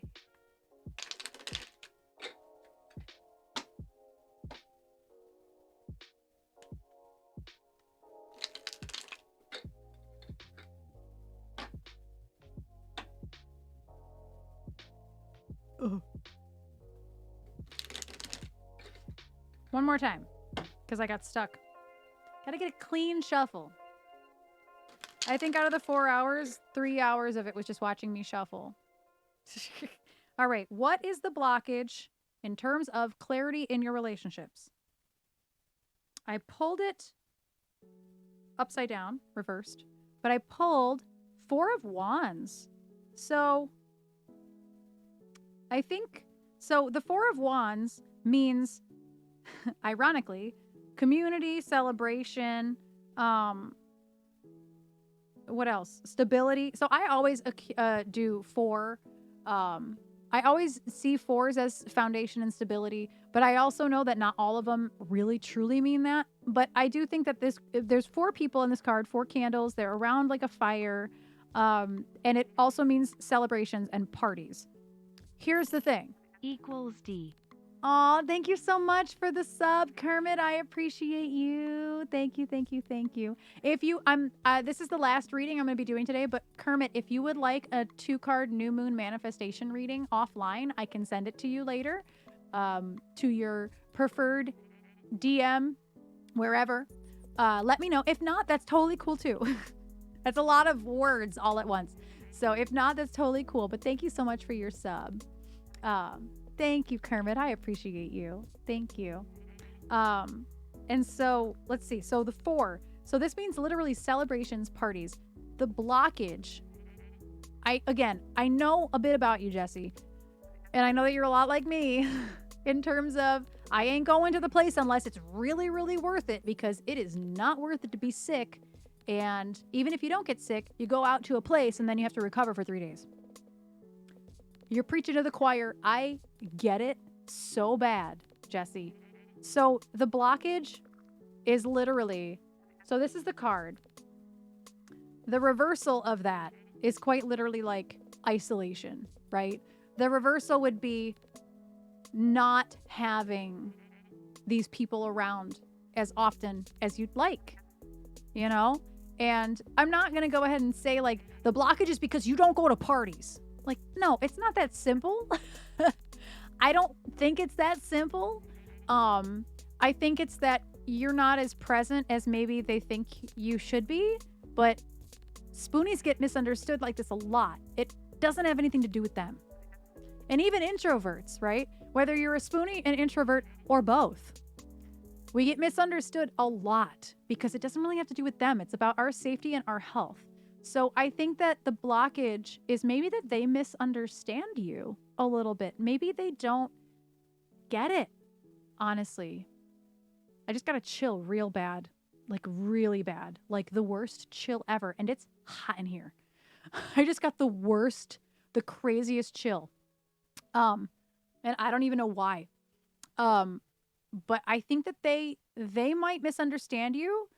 Ugh. One more time, because I got stuck. Gotta get a clean shuffle. I think out of the 4 hours, 3 hours of it was just watching me shuffle. All right, what is the blockage in terms of clarity in your relationships? I pulled it upside down, reversed, but I pulled 4 of Wands. So I think, so the 4 of Wands means, ironically, community, celebration, what else? Stability. So I always do 4. I always see 4s as foundation and stability, but I also know that not all of them really truly mean that. But I do think that there's 4 people in this card, 4 candles. They're around like a fire. And it also means celebrations and parties. Here's the thing. Equals D. Aw, thank you so much for the sub, Kermit. I appreciate you. Thank you, thank you, thank you. If you, this is the last reading I'm going to be doing today, but Kermit, if you would like a 2-card new moon manifestation reading offline, I can send it to you later, to your preferred DM, wherever. Let me know. If not, that's totally cool too. That's a lot of words all at once. So if not, that's totally cool. But thank you so much for your sub. Thank you, Kermit. I appreciate you. Thank you. And And so let's see. So the 4. So this means literally celebrations, parties. The blockage. I know a bit about you, Jesse. And I know that you're a lot like me in terms of I ain't going to the place unless it's really, really worth it, because it is not worth it to be sick. And even if you don't get sick, you go out to a place and then you have to recover for 3 days. You're preaching to the choir. I get it so bad, Jesse. So the blockage is literally, so this is the card. The reversal of that is quite literally like isolation, right? The reversal would be not having these people around as often as you'd like, you know? And I'm not going to go ahead and say like the blockage is because you don't go to parties. Like, no, it's not that simple. I don't think it's that simple. I think it's that you're not as present as maybe they think you should be, but spoonies get misunderstood like this a lot. It doesn't have anything to do with them. And even introverts, right? Whether you're a spoonie, an introvert, or both. We get misunderstood a lot because it doesn't really have to do with them. It's about our safety and our health. So I think that the blockage is maybe that they misunderstand you a little bit. Maybe they don't get it, honestly. I just got to chill real bad, like really bad, like the worst chill ever. And it's hot in here. I just got the worst, the craziest chill. And I don't even know why. But I think that they might misunderstand you.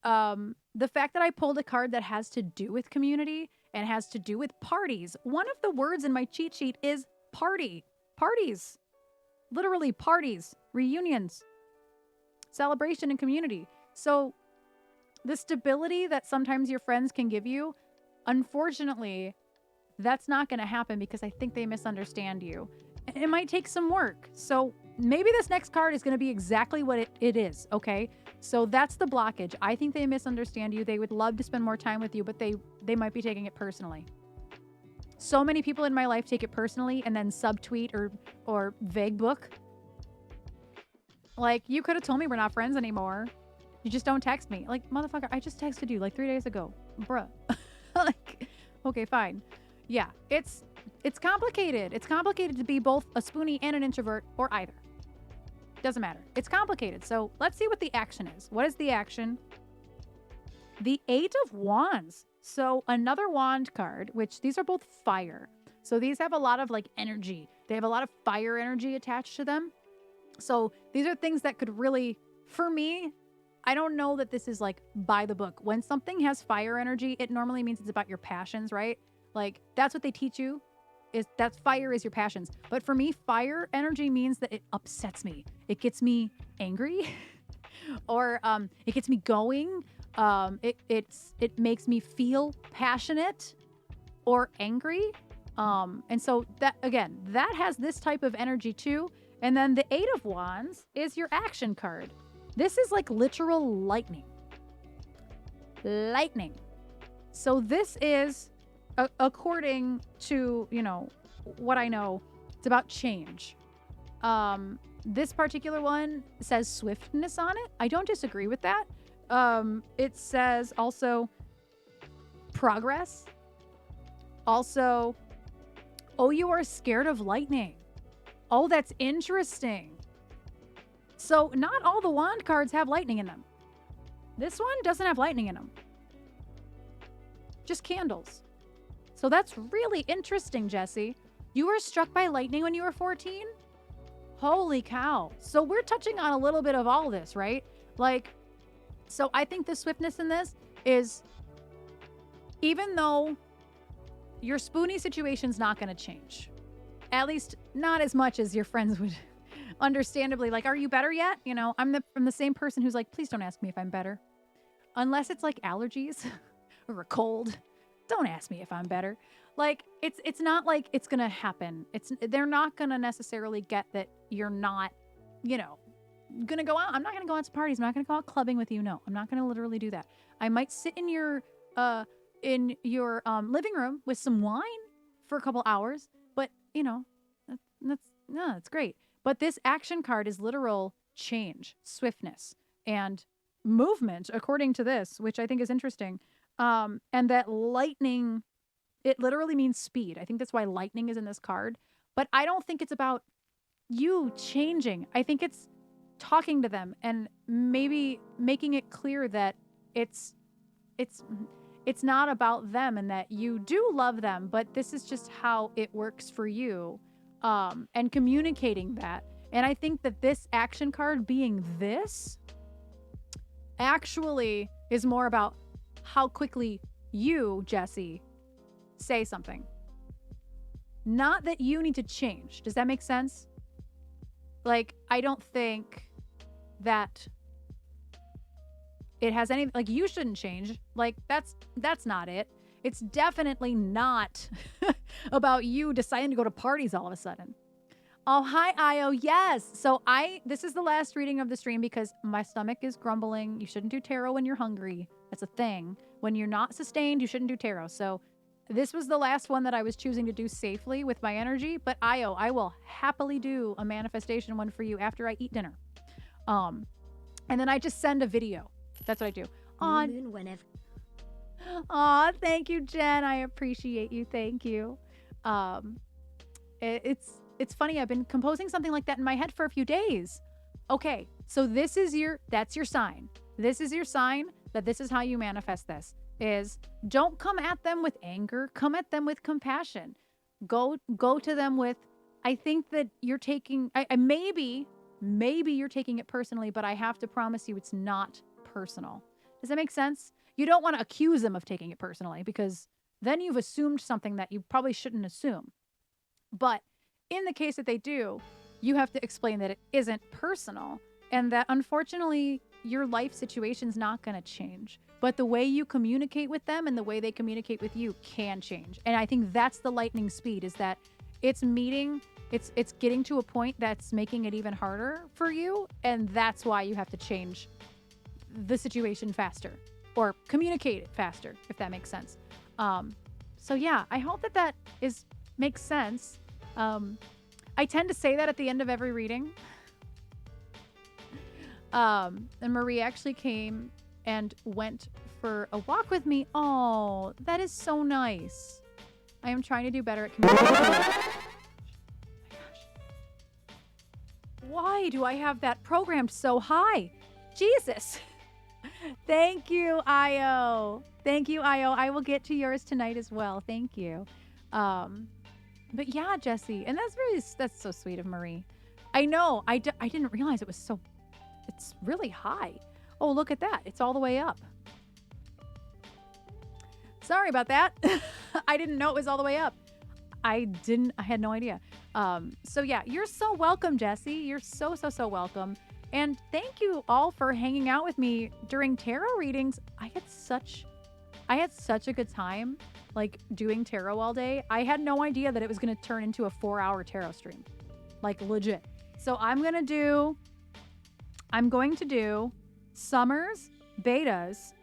The fact that I pulled a card that has to do with community and has to do with parties. One of the words in my cheat sheet is party. Parties. Literally parties, reunions, celebration, and community. So the stability that sometimes your friends can give you, unfortunately, that's not going to happen because I think they misunderstand you. It might take some work. So maybe this next card is going to be exactly what it is, okay? So that's the blockage. I think they misunderstand you. They would love to spend more time with you, but they might be taking it personally. So many people in my life take it personally and then subtweet or vague book. Like, you could have told me we're not friends anymore. You just don't text me. Like, motherfucker, I just texted you like 3 days ago. Bruh. Like, okay, fine. Yeah, it's complicated. It's complicated to be both a spoonie and an introvert, or either. Doesn't matter. It's complicated. So let's see what the action is. What is the action? The 8 of Wands. So another wand card, which these are both fire. So these have a lot of like energy. They have a lot of fire energy attached to them. So these are things that could really, for me, I don't know that this is like by the book. When something has fire energy, it normally means it's about your passions, right? Like that's what they teach you, is that fire is your passions. But for me, fire energy means that it upsets me. It gets me angry or it gets me going. It makes me feel passionate or angry. And so that, again, that has this type of energy too. And then the 8 of Wands is your action card. This is like literal lightning. Lightning. So this is, according to, you know, what I know, it's about change. This particular one says swiftness on it. I don't disagree with that. It says also progress. Also, oh, you are scared of lightning. Oh, that's interesting. So not all the wand cards have lightning in them. This one doesn't have lightning in them. Just candles. So that's really interesting, Jesse. You were struck by lightning when you were 14? Holy cow. So we're touching on a little bit of all this, right? Like, so I think the swiftness in this is, even though your spoonie situation's not going to change, at least not as much as your friends would understandably, like, are you better yet? You know, I'm the same person who's like, please don't ask me if I'm better. Unless it's like allergies or a cold. Don't ask me if I'm better. Like, it's not like it's going to happen. They're not going to necessarily get that you're not, you know, going to go out. I'm not going to go out to parties. I'm not going to go out clubbing with you. No, I'm not going to literally do that. I might sit in your living room with some wine for a couple hours, but you know, that's great. But this action card is literal change, swiftness. and movement, according to this, which I think is interesting. And that lightning, it literally means speed. I think that's why lightning is in this card. But I don't think it's about you changing. I think it's talking to them and maybe making it clear that it's not about them and that you do love them, but this is just how it works for you, and communicating that. And I think that this action card being this actually is more about how quickly you, Jesse, say something. Not that you need to change. Does that make sense? Like, I don't think that it has any, like, you shouldn't change. Like, that's not it. It's definitely not about you deciding to go to parties all of a sudden. Oh, hi, Io. Yes. So this is the last reading of the stream because my stomach is grumbling. You shouldn't do tarot when you're hungry. That's a thing. When you're not sustained, you shouldn't do tarot. So this was the last one that I was choosing to do safely with my energy. But Io, I will happily do a manifestation one for you after I eat dinner. And then I just send a video. That's what I do. Moon whenever. Aw, thank you, Jen. I appreciate you. Thank you. It's funny. I've been composing something like that in my head for a few days. Okay, so that's your sign. This is your sign that this is how you manifest this. Is don't come at them with anger. Come at them with compassion. Go to them with, I think that you're taking, maybe you're taking it personally, but I have to promise you it's not personal. Does that make sense? You don't want to accuse them of taking it personally because then you've assumed something that you probably shouldn't assume. But in the case that they do, you have to explain that it isn't personal and that unfortunately your life situation's not going to change. But the way you communicate with them and the way they communicate with you can change. And I think that's the lightning speed, is that it's getting to a point that's making it even harder for you. And that's why you have to change the situation faster or communicate it faster, if that makes sense. So yeah, I hope that makes sense. I tend to say that at the end of every reading. And Marie actually came and went for a walk with me. Oh, that is so nice. I am trying to do better at communicating. Oh my gosh. Why do I have that programmed so high? Jesus. Thank you, Io. Thank you, Io. I will get to yours tonight as well. Thank you. But yeah, Jesse, and that's so sweet of Marie. I know. I didn't realize it's really high. Oh, look at that. It's all the way up. Sorry about that. I didn't know it was all the way up. I had no idea. So yeah, you're so welcome, Jesse. You're so welcome. And thank you all for hanging out with me during tarot readings. I had such a good time, like, doing tarot all day. I had no idea that it was going to turn into a 4-hour tarot stream, like, legit. So I'm going to do Summer's, Beta's,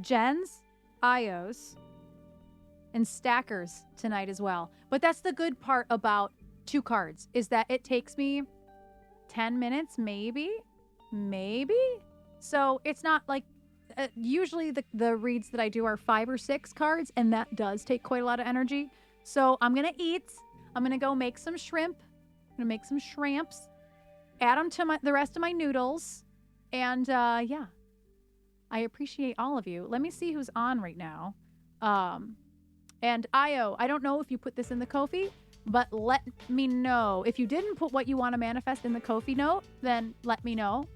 Jen's, Io's, and Stacker's tonight as well. But that's the good part about 2 cards, is that it takes me 10 minutes, maybe. So it's not like, usually the reads that I do are 5 or 6 cards, and that does take quite a lot of energy. So I'm going to eat. I'm going to go make some shrimp. I'm going to make some shrimps, add them to the rest of my noodles. And yeah, I appreciate all of you. Let me see who's on right now. And Io, I don't know if you put this in the Ko-fi, but let me know. If you didn't put what you want to manifest in the Ko-fi note, then let me know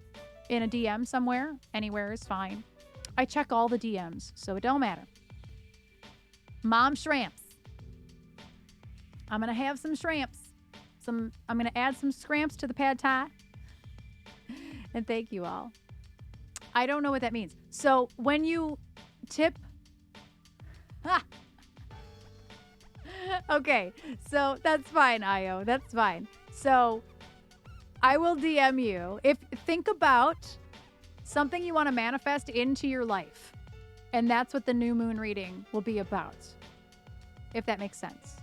in a DM somewhere. Anywhere is fine. I check all the DMs, so it don't matter. Mom shrimps. I'm going to have some shrimps. I'm going to add some scramps to the pad thai. And thank you all. I don't know what that means. So when you tip... Okay, so that's fine, Io. That's fine. So I will DM you. Think about something you want to manifest into your life. And that's what the new moon reading will be about. If that makes sense.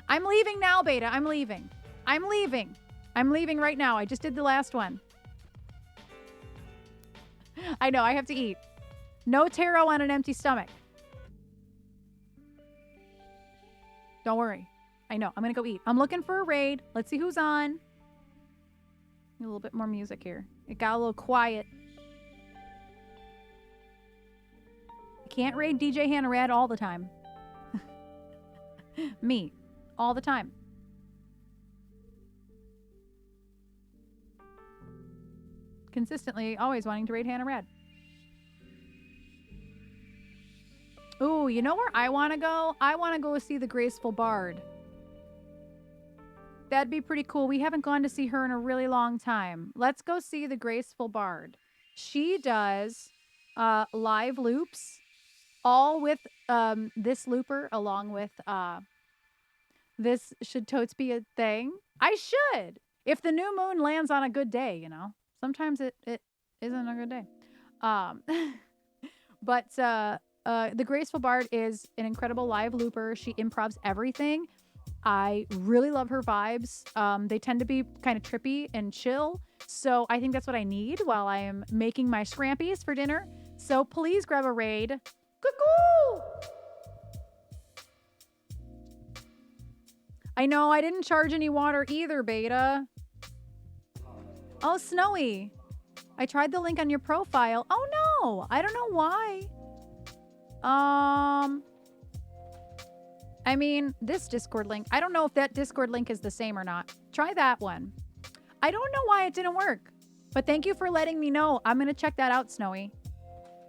I'm leaving now, Beta. I'm leaving right now. I just did the last one. I know, I have to eat. No tarot on an empty stomach. Don't worry. I know. I'm going to go eat. I'm looking for a raid. Let's see who's on. Need a little bit more music here. It got a little quiet. I can't raid DJ Hannah Rad all the time. Me. All the time. Consistently, always wanting to raid Hannah Rad. Ooh, you know where I want to go? I want to go see the Graceful Bard. That'd be pretty cool. We haven't gone to see her in a really long time. Let's go see the Graceful Bard. She does live loops, all with this looper, along with this should totes be a thing. I should. If the new moon lands on a good day, you know. Sometimes it isn't a good day. But the Graceful Bard is an incredible live looper. She improvs everything. I really love her vibes. They tend to be kind of trippy and chill. So I think that's what I need while I am making my scrampies for dinner. So please grab a raid. Cuckoo! I know I didn't charge any water either, Beta. Oh, Snowy. I tried the link on your profile. Oh no, I don't know why. I mean, this Discord link. I don't know if that Discord link is the same or not. Try that one. I don't know why it didn't work. But thank you for letting me know. I'm going to check that out, Snowy.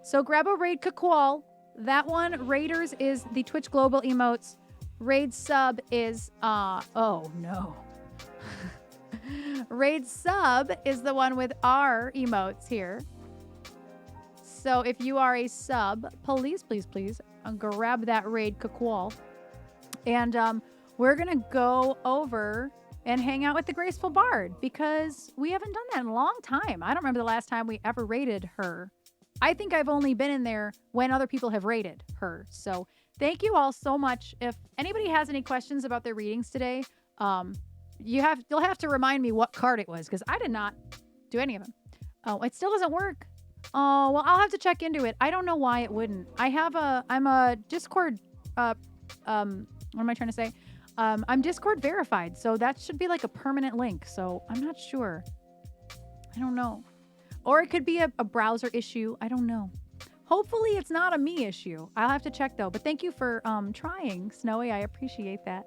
So grab a raid Kakwal. That one, Raiders, is the Twitch Global emotes. Raid sub is, oh no. Raid sub is the one with our emotes here. So if you are a sub, please, please, please grab that raid Kakwal. And we're going to go over and hang out with the Graceful Bard because we haven't done that in a long time. I don't remember the last time we ever raided her. I think I've only been in there when other people have raided her. So thank you all so much. If anybody has any questions about their readings today, you'll have to remind me what card it was because I did not do any of them. Oh, it still doesn't work. Oh, well, I'll have to check into it. I don't know why it wouldn't. I'm a Discord, what am I trying to say? I'm Discord verified, so that should be like a permanent link. So I'm not sure. I don't know. Or it could be a browser issue. I don't know. Hopefully it's not a me issue. I'll have to check though. But thank you for trying, Snowy. I appreciate that.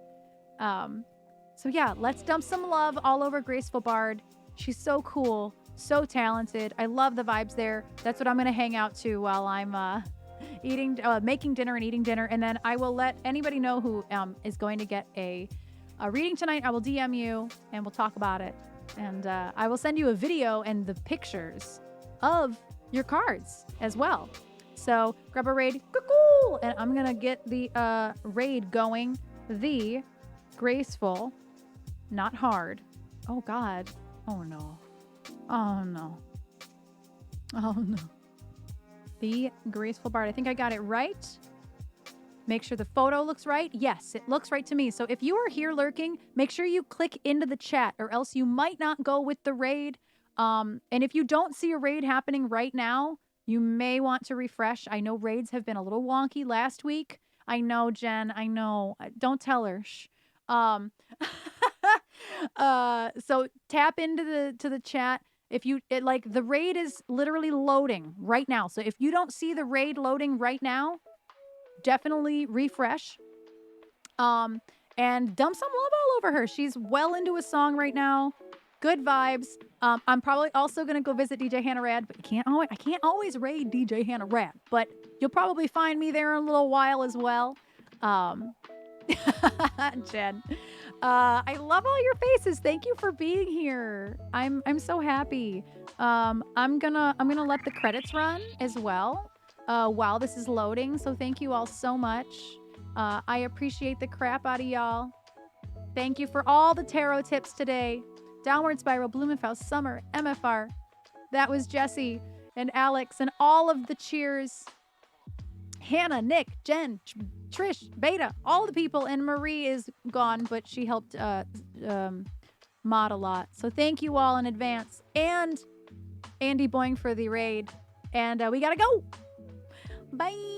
So yeah, let's dump some love all over Graceful Bard. She's so cool, so talented. I love the vibes there. That's what I'm gonna hang out to while I'm making dinner and eating dinner. And then I will let anybody know who is going to get a reading tonight. I will DM you and we'll talk about it. And I will send you a video and the pictures of your cards as well. So grab a raid, cuckoo, and I'm gonna get the raid going. The Graceful, not hard. Oh God. Oh no. Oh no. Oh no. The Graceful Bard. I think I got it right. Make sure the photo looks right. Yes, it looks right to me. So if you are here lurking, make sure you click into the chat or else you might not go with the raid. And if you don't see a raid happening right now, you may want to refresh. I know raids have been a little wonky last week. I know, Jen. I know. Don't tell her. Shh. So tap into the chat. If the raid is literally loading right now. So if you don't see the raid loading right now, definitely refresh. And dump some love all over her. She's well into a song right now. Good vibes. I'm probably also gonna go visit DJ Hannah Rad, but I can't always raid DJ Hannah Rad. But you'll probably find me there in a little while as well. Jen. I love all your faces. Thank you for being here. I'm so happy. I'm gonna let the credits run as well while this is loading. So thank you all so much. I appreciate the crap out of y'all. Thank you for all the tarot tips today. Downward Spiral, Blumenfaust, Summer, MFR. That was Jesse and Alex and all of the cheers. Hannah, Nick, Jen, Trish, Beta, all the people, and Marie is gone, but she helped mod a lot. So thank you all in advance. And Andy Boing for the raid. And we gotta go. Bye.